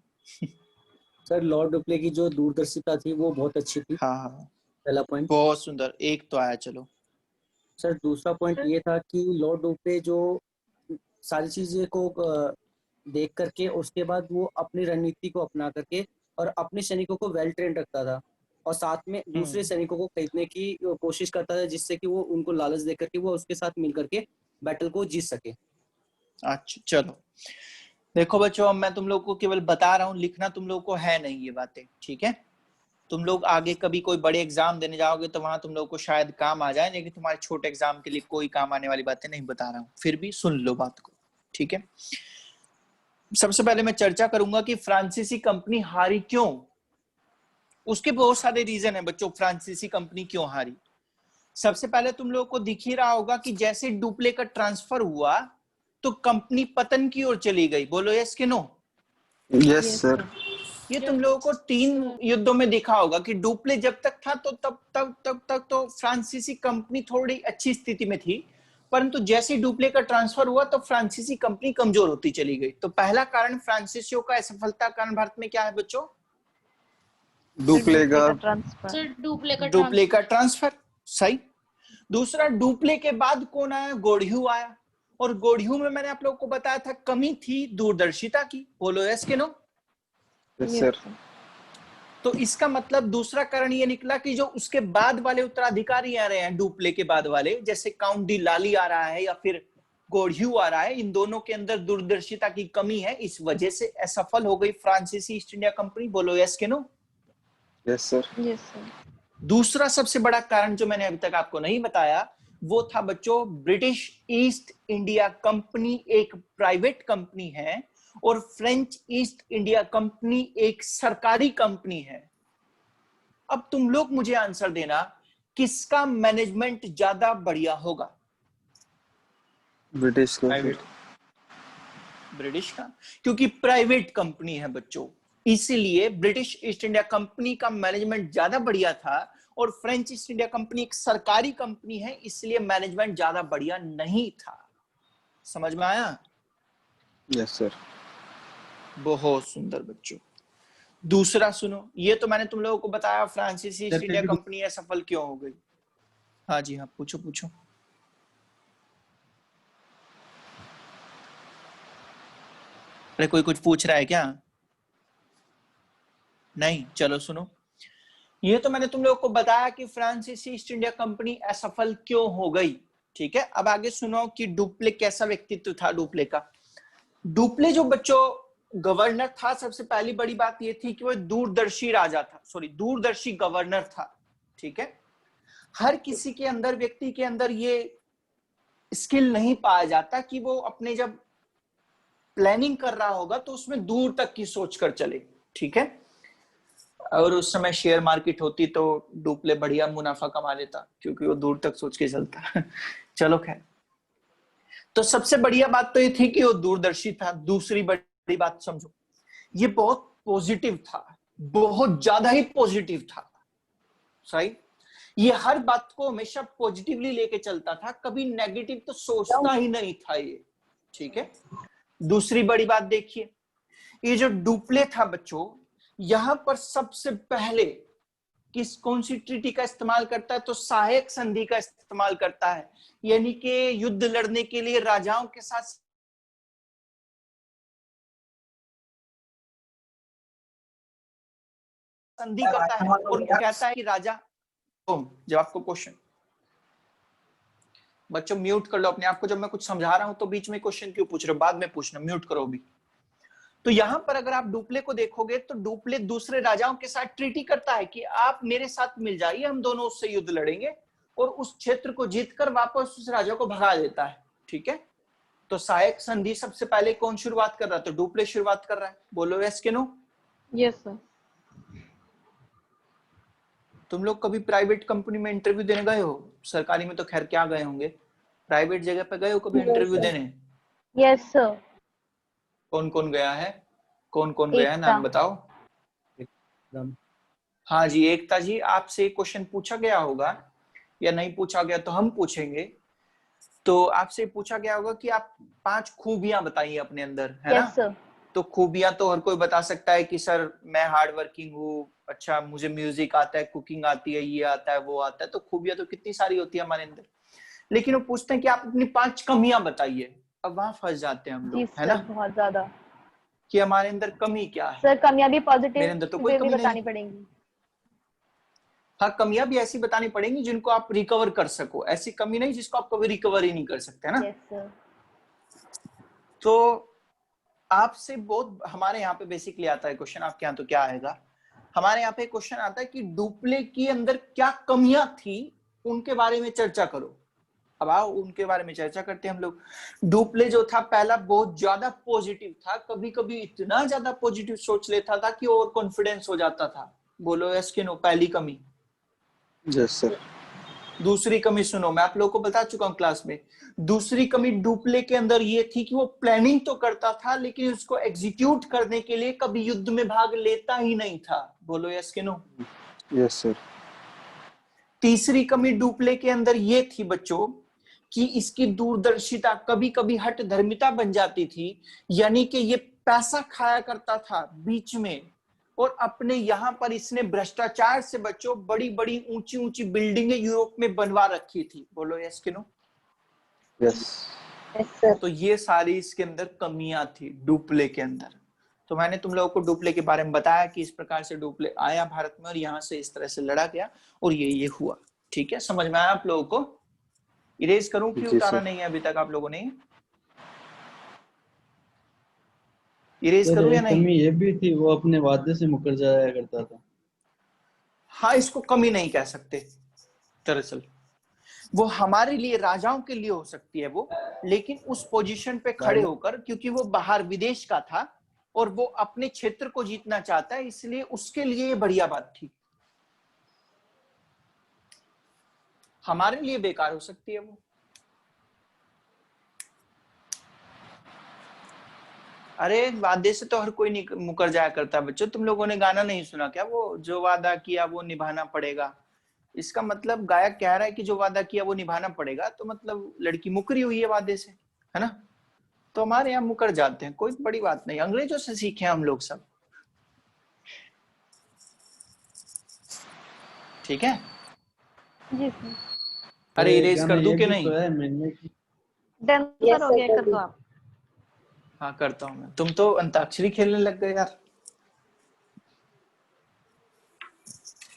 सर लॉर्ड डुप्ले की जो दूरदर्शिता थी वो बहुत अच्छी थी। हाँ पहला पॉइंट बहुत सुंदर, एक तो आया। चलो सर दूसरा पॉइंट ये था कि लॉर्ड डुप्ले जो सारी चीजें को देख करके उसके बाद वो अपनी रणनीति को अपना करके और अपने सैनिकों को वेल ट्रेन रखता था और साथ में दूसरे सैनिकों को खरीदने की कोशिश करता था, जिससे कि वो उनको लालच दे करके वो उसके साथ मिल करके बैटल को जीत सके। अच्छा चलो देखो बच्चों, अब मैं तुम लोग को केवल बता रहा हूँ, लिखना तुम लोग को है नहीं ये बातें, ठीक है। तुम लोग आगे कभी कोई बड़े एग्जाम देने जाओगे तो वहां तुम लोग को शायद काम आ जाए, लेकिन तुम्हारे छोटे एग्जाम के लिए कोई काम आने वाली बातें नहीं बता रहा हूँ, फिर भी सुन लो बात को, ठीक है। सबसे पहले मैं चर्चा करूंगा कि फ्रांसीसी कंपनी हारी क्यों। उसके बहुत सारे रीजन है बच्चों, फ्रांसीसी कंपनी क्यों हारी। सबसे पहले तुम लोग को दिख ही रहा होगा कि जैसे डुप्ले का ट्रांसफर हुआ तो कंपनी पतन की ओर चली गई। बोलो यस कि नो? Yes sir. ये तुम लोगों को 3 युद्धों में देखा होगा कि डुप्ले जब तक था तो तब तक तो फ्रांसीसी कंपनी थोड़ी अच्छी स्थिति में थी, परंतु जैसे डुप्ले का ट्रांसफर हुआ तो फ्रांसीसी कंपनी कमजोर होती चली गई। तो पहला कारण फ्रांसीसियों का असफलता कारण भारत में क्या है बच्चों? डुप्ले का ट्रांसफर, सही। दूसरा, डुप्ले के बाद कौन आया? गोर्ड्यू आया, और गोर्ड्यू में मैंने आप लोगों को बताया था कमी थी दूरदर्शिता की। बोलो यस कि नो? सर। तो इसका मतलब दूसरा कारण ये निकला कि जो उसके बाद वाले उत्तराधिकारी आ रहे हैं डुप्ले के बाद वाले, जैसे काउंट डी लाली आ रहा है या फिर गोर्ड्यू आ रहा है, इन दोनों के अंदर दूरदर्शिता की कमी है, इस वजह से असफल हो गई फ्रांसीसी ईस्ट इंडिया कंपनी। बोलो यस कि no? Yes sir. Yes sir. दूसरा सबसे बड़ा कारण जो मैंने अभी तक आपको नहीं बताया वो था बच्चों, ब्रिटिश ईस्ट इंडिया कंपनी एक प्राइवेट कंपनी है और फ्रेंच ईस्ट इंडिया कंपनी एक सरकारी कंपनी है। अब तुम लोग मुझे आंसर देना, किसका मैनेजमेंट ज्यादा बढ़िया होगा? ब्रिटिश का। ब्रिटिश का, क्योंकि प्राइवेट कंपनी है बच्चों। इसीलिए ब्रिटिश ईस्ट इंडिया कंपनी का मैनेजमेंट ज्यादा बढ़िया था, और फ्रेंच ईस्ट इंडिया कंपनी एक सरकारी कंपनी है, इसलिए मैनेजमेंट ज्यादा बढ़िया नहीं था। समझ में आया? Yes sir. बहुत सुंदर बच्चों। दूसरा सुनो, ये तो मैंने तुम लोगों को बताया फ्रांसीसी ईस्ट इंडिया कंपनी असफल क्यों हो गई। हाँ जी हाँ, पूछो पूछो। अरे कोई कुछ पूछ रहा है क्या? नहीं, चलो सुनो। ये तो मैंने तुम लोगों को बताया कि फ्रांसीसी ईस्ट इंडिया कंपनी असफल क्यों हो गई। ठीक है, अब आगे सुनो कि डुप्ले कैसा व्यक्तित्व था। डुप्ले जो बच्चों गवर्नर था, सबसे पहली बड़ी बात ये थी कि वो दूरदर्शी राजा था, दूरदर्शी गवर्नर था। ठीक है, हर किसी के अंदर, व्यक्ति के अंदर ये स्किल नहीं पाया जाता कि वो अपने जब प्लानिंग कर रहा होगा तो उसमें दूर तक की सोच कर चले। ठीक है, और उस समय शेयर मार्केट होती तो डुप्ले बढ़िया मुनाफा कमा लेता, क्योंकि वो दूर तक सोच के चलता। चलो खैर, तो सबसे बढ़िया बात तो ये थी कि वो दूरदर्शी था। दूसरी बड़ी बात समझो, ये बहुत पॉजिटिव था, बहुत ज्यादा ही पॉजिटिव था। सही, ये हर बात को हमेशा पॉजिटिवली लेके चलता था, कभी नेगेटिव तो सोचता ही नहीं था ये। ठीक है, दूसरी बड़ी बात देखिए, ये जो डुप्ले था बच्चों, यहां पर सबसे पहले कौन सी ट्रीटी का इस्तेमाल करता है? तो सहायक संधि का इस्तेमाल करता है, यानी कि युद्ध लड़ने के लिए राजाओं के साथ संधि करता है, और उनको कहता है कि राजा। जब आपको क्वेश्चन, बच्चों म्यूट कर लो अपने आप को, जब मैं कुछ समझा रहा हूं तो बीच में क्वेश्चन क्यों पूछ रहे हो? बाद में पूछना, म्यूट करो अभी। तो यहां पर अगर आप डुप्ले को देखोगे तो डुप्ले दूसरे राजाओं के साथ ट्रीटी करता है कि आप मेरे साथ मिल जाइए, हम दोनों उससे युद्ध लड़ेंगे, और उस क्षेत्र को जीतकर वापस उस राजा को भगा देता है। ठीक है, तो सहायक संधि सबसे पहले कौन शुरुआत कर रहा है? तो डुप्ले शुरुआत कर रहा है। बोलो यस कि नो? Yes sir. तुम लोग कभी प्राइवेट कंपनी में इंटरव्यू देने गए हो? सरकारी में तो खैर क्या गए होंगे, प्राइवेट जगह पे गए हो कभी इंटरव्यू देने? Yes sir. कौन कौन गया है? कौन कौन गया है, नाम बताओ। हाँ जी, एकता जी, आपसे क्वेश्चन पूछा गया होगा या नहीं पूछा गया तो हम पूछेंगे। तो आपसे पूछा गया होगा कि आप 5 खूबियां बताइए अपने अंदर, है ना? सर। तो खूबियां तो हर कोई बता सकता है कि सर मैं हार्ड वर्किंग हूँ, अच्छा मुझे म्यूजिक आता है, कुकिंग आती है, ये आता है, वो आता है। तो खूबियां तो कितनी सारी होती है हमारे अंदर, लेकिन वो पूछते हैं कि आप अपनी 5 कमियां बताइए। अब वहां फंस जाते हैं हम लोग, है ना, बहुत ज्यादा कि हमारे अंदर कमी क्या है। सर। कमियां भी मेरे पॉजिटिव अंदर तो कोई वे कमी भी नहीं। बतानी पड़ेंगी। हाँ, कमियां भी ऐसी बतानी पड़ेंगी जिनको आप रिकवर कर सको, ऐसी कमी नहीं जिसको आप कभी रिकवर ही नहीं कर सकते, है ना? Yes sir. तो आपसे बहुत, हमारे यहाँ पे बेसिकली आता है क्वेश्चन, आपके यहाँ तो क्या आएगा? हमारे यहाँ पे क्वेश्चन आता है कि डुप्ले के अंदर क्या कमियां थी, उनके बारे में चर्चा करो। अब आओ उनके बारे में चर्चा करते हैं हम लोग। डुप्ले जो था पहला, बहुत ज्यादा पॉजिटिव था, कभी कभी इतना ज्यादा पॉजिटिव सोच लेता था कि ओवर कॉन्फिडेंस हो जाता था। बोलो यस कि नो? पहली कमी। Yes sir. दूसरी कमी सुनो, मैं आप लोगों को बता चुका हूं क्लास में। दूसरी कमी डुप्ले के अंदर ये थी कि वो प्लानिंग तो करता था, लेकिन उसको एग्जीक्यूट करने के लिए कभी युद्ध में भाग लेता ही नहीं था। बोलो यस कि नो? Yes sir. तीसरी कमी डुप्ले के अंदर ये थी बच्चों कि इसकी दूरदर्शिता कभी कभी हट धर्मिता बन जाती थी, यानी कि ये पैसा खाया करता था बीच में, और अपने यहाँ पर इसने भ्रष्टाचार से बच्चों बड़ी बड़ी ऊंची ऊंची बिल्डिंगें यूरोप में बनवा रखी थी। बोलो यस कि नो? यस। तो ये सारी इसके अंदर कमियां थी डुप्ले के अंदर। तो मैंने तुम लोगों को डुप्ले के बारे में बताया कि इस प्रकार से डुप्ले आया भारत में और यहाँ से इस तरह से लड़ा गया और ये हुआ। ठीक है, समझ में आया आप लोगों को? इरेज करूं कि उतारा नहीं है अभी तक आप लोगों ने? इरेज करूं या नहीं? कमी ये भी थी, वो अपने वादे से मुकर जाया करता था। हाँ, इसको कमी नहीं कह सकते दरअसल, वो हमारे लिए, राजाओं के लिए हो सकती है वो, लेकिन उस पोजीशन पे खड़े होकर, क्योंकि वो बाहर विदेश का था और वो अपने क्षेत्र को जीतना चाहता है, इसलिए उसके लिए ये बढ़िया बात थी। हमारे लिए बेकार हो सकती है वो। अरे वादे से तो हर कोई मुकर जाया करता है बच्चों। तुम लोगों ने गाना नहीं सुना क्या, वो जो वादा किया वो निभाना पड़ेगा? इसका मतलब गायक कह रहा है कि जो वादा किया वो निभाना पड़ेगा, तो मतलब लड़की मुकरी हुई है वादे से, है ना? तो हमारे यहाँ मुकर जाते हैं, कोई बड़ी बात नहीं, अंग्रेजों से सीखे हम लोग सब। ठीक है? जी सर। अरे इरेज गाना कर दूं ये कि भी नहीं? तो है मिलने की। डन करोगे, कर दो आप। हाँ करता हूँ मैं। तुम तो अंताक्षरी खेलने लग गए यार।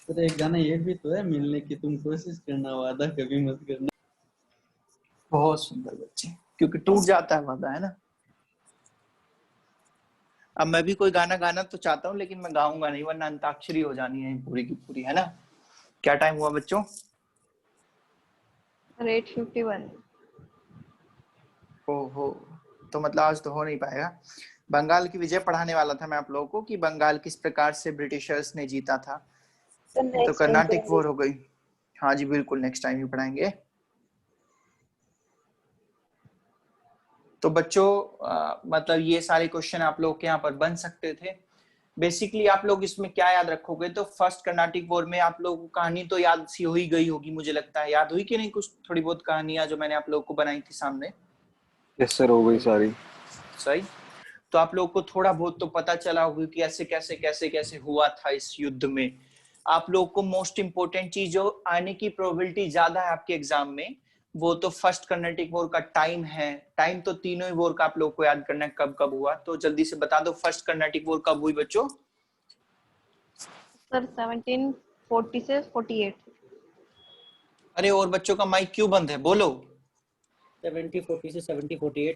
तो एक गाना ये भी तो है मिलने की, तुम कोशिश करना वादा कभी मत करना। बहुत सुंदर बच्चे, क्योंकि टूट जाता है वादा, है ना? अब मैं भी कोई गाना गाना तो चाहता हूँ, लेकिन मैं गाऊंगा नहीं, वरना अंताक्षरी हो जानी है पूरी की पूरी, है ना? क्या टाइम हुआ बच्चों? 8:51। ओहो, तो मतलब आज तो हो नहीं पाएगा। बंगाल की विजय पढ़ाने वाला था मैं आप लोगों को, कि बंगाल किस प्रकार से ब्रिटिशर्स ने जीता था। तो कर्नाटिक वॉर हो गई। हाँ जी बिल्कुल, नेक्स्ट टाइम ही पढ़ाएंगे। तो बच्चों मतलब ये सारे क्वेश्चन आप लोग के यहाँ पर बन सकते थे। बेसिकली आप लोग इसमें क्या याद रखोगे, तो फर्स्ट कर्नाटिक वॉर में आप लोगों को कहानी तो याद सी हो ही गई होगी, मुझे लगता है। याद हुई कि नहीं कुछ थोड़ी बहुत कहानियां जो मैंने आप लोगों को बनाई थी सामने? यस सर, हो गई सारी। सही। तो आप लोग को थोड़ा बहुत तो पता चला होगा कि ऐसे कैसे कैसे कैसे हुआ था इस युद्ध में। आप लोग को मोस्ट इंपोर्टेंट चीज जो आने की प्रोबेबिलिटी ज्यादा है आपके एग्जाम में, वो तो फर्स्ट कर्नाटिक वॉर का टाइम है। टाइम तो तीनों ही वॉर का आप लोग को याद करना है, कब कब हुआ। तो जल्दी से बता दो, फर्स्ट कर्नाटिक वॉर कब हुई बच्चों? सर 1740 से 48। अरे और बच्चों का माइक क्यों बंद है, बोलो। 7040 से 7048।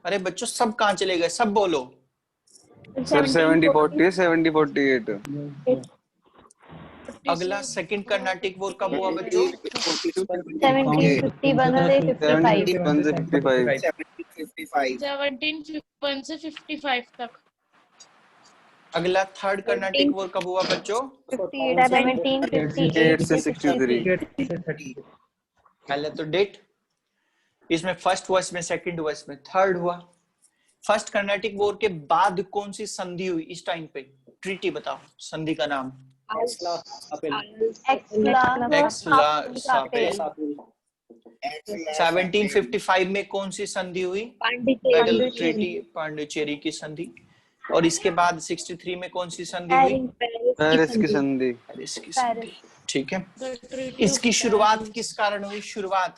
अरे बच्चों सब कहाँ चले गए, सब बोलो। सर 7040 7048। अगला सेकंड कर्नाटिक वॉर कब हुआ बच्चों? 1751 से 55। 1751 से 55। 1751 से 55 तक। अगला थर्ड कर्नाटिक वॉर कब हुआ बच्चों? 1758 से 63। पहले तो डेट, इसमें फर्स्ट हुआ, इसमें सेकंड हुआ, इसमें थर्ड हुआ। फर्स्ट कर्नाटिक वॉर के बाद कौन सी संधि हुई इस टाइम पे? ट्रीटी बताओ, संधि का नाम। एक्सला-सापेल। 1755 में कौन सी संधि हुई? ट्रीटी, पांडिचेरी की संधि। और इसके बाद 63 में कौन सी संधि हुई? पेरिस की संधि। पेरिस की संधि। ठीक है। इसकी शुरुआत किस कारण हुई?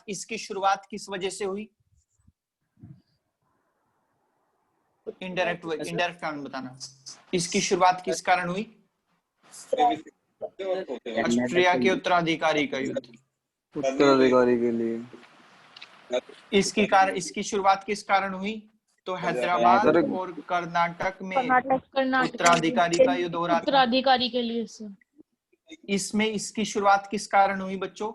इसकी शुरुआत किस वजह से हुई? इनडायरेक्ट कारण बताना। इसकी शुरुआत किस कारण हुई? ऑस्ट्रिया के उत्तराधिकारी का युद्ध। उत्तराधिकारी के लिए। इसकी शुरुआत किस कारण हुई? तो हैदराबाद और कर्नाटक में उत्तराधिकारी का युद्ध हो रहा था। उत्तराधिकारी के लिए सर। इसमें इसकी शुरुआत किस कारण हुई बच्चों?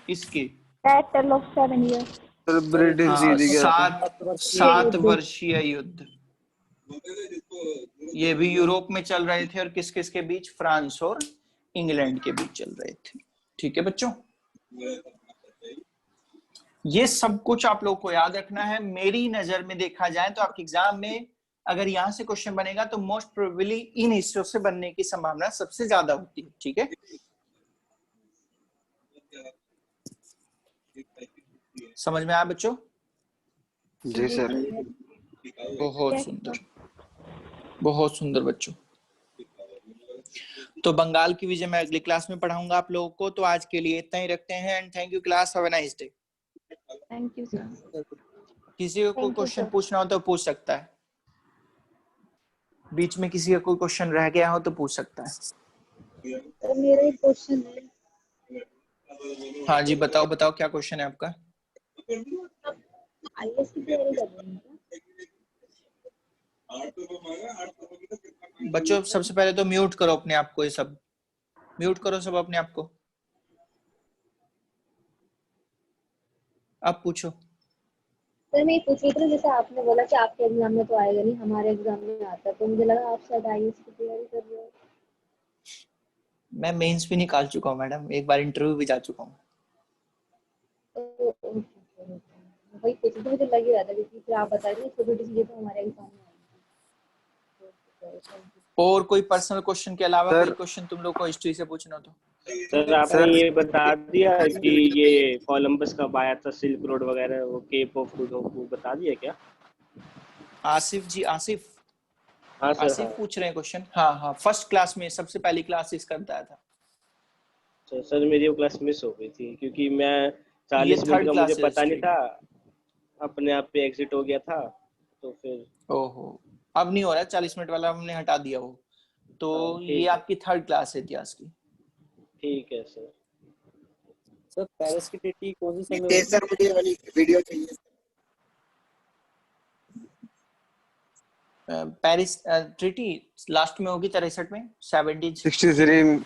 इसकी बैटल ऑफ 7 years। ब्रिटिश जीत गया। 7 वर्षीय युद्ध। ये भी यूरोप में चल रहे थे, और किस किस के बीच? फ्रांस और इंग्लैंड के बीच चल रहे थे। ठीक है बच्चों, ये सब कुछ आप लोग को याद रखना है। मेरी नजर में देखा जाए तो आपके एग्जाम में अगर यहाँ से क्वेश्चन बनेगा तो मोस्ट प्रोबेबली इन हिस्सों से बनने की संभावना सबसे ज्यादा होती है। ठीक है, समझ में आया बच्चों? जी सर। बहुत सुंदर, बहुत सुंदर बच्चों। तो बंगाल की विजय मैं अगली क्लास में पढ़ाऊंगा आप लोगों को। तो आज के लिए इतना ही रखते हैं, and thank you class, have a nice day. Thank you sir. किसी को कोई क्वेश्चन पूछना हो तो पूछ सकता है, बीच में किसी का कोई क्वेश्चन रह गया हो तो पूछ सकता है। मेरा एक क्वेश्चन है। हाँ जी बताओ बताओ, क्या क्वेश्चन है आपका? आईएएस की तैयारी कर रहे हैं बच्चों सबसे पहले तो म्यूट करो अपने आप को, ये सब म्यूट करो सब अपने आप को। अब पूछो। सर मैं पूछ रही थी, जैसे आपने बोला कि आपके एग्जाम में तो आएगा नहीं, हमारे एग्जाम में आता है, तो मुझे लगा आप शायद आईएएस की तैयारी कर रहे हो। मैं मेंस भी निकाल चुका हूँ मैडम, एक बार इंटरव्यू भी जा चुका हूँ। वही पूछ रही थी, मुझे लग ही रहा था क्योंकि फिर आप बता रहे थे छोटी छोटी चीजें तो हमारे एग्जाम में आएगी। और कोई पर्सनल क्वेश्चन के अलावा सर- कोई क्वेश्चन तुम लोग को हिस्ट्री से पूछना हो तो? सर आपने ये बता दिया कि ये कोलंबस कब आया था, सिल्क रोड वगैरह, वो केप ऑफ गुड होप, वो बता दिया क्या? आसिफ जी, आसिफ हाँ सर। आसिफ हाँ पूछ रहे हैं क्वेश्चन। हाँ हाँ, फर्स्ट क्लास में सबसे पहली क्लास इसका बताया था। सर मेरी वो क्लास मिस हो गई थी क्योंकि मैं 40 ये मिनट थर्ड का क्लास मुझे है पता नहीं हिस्ट्री। था, अपने आप पे एग्जिट हो गया था, तो फिर ओहो, अब नहीं हो रहा 40 मिनट वाला, हमने हटा दिया वो। तो हाँ, ठीक ये है। आपकी थर्ड क्लास है इतिहास की। ठीक है सर। सर पेरिस की ट्रीटी कौन से समय हुई नितेश थी? सर मुझे वाली वीडियो चाहिए। पेरिस ट्रीटी लास्ट में होगी 63 में, 63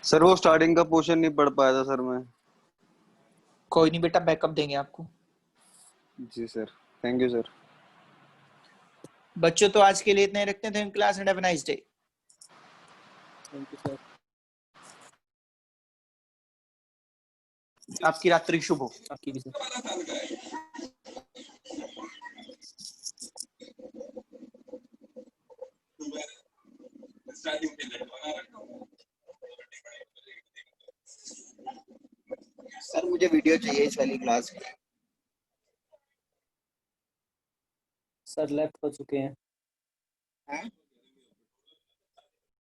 सर वो स्टार्टिंग का पोर्शन नहीं पढ़ पाया था सर मैं। कोई नहीं बेटा, बैकअप देंगे आपको। जी सर, थैंक यू सर। बच्चों तो आज के लिए इतने ही रखते हैं। Thank class and have a nice day. Thank you sir. आपकी रात्रि शुभ हो। आपकी भी सर। सर मुझे वीडियो चाहिए इस वाली क्लास की। सर लेफ्ट हो चुके हैं। हाँ?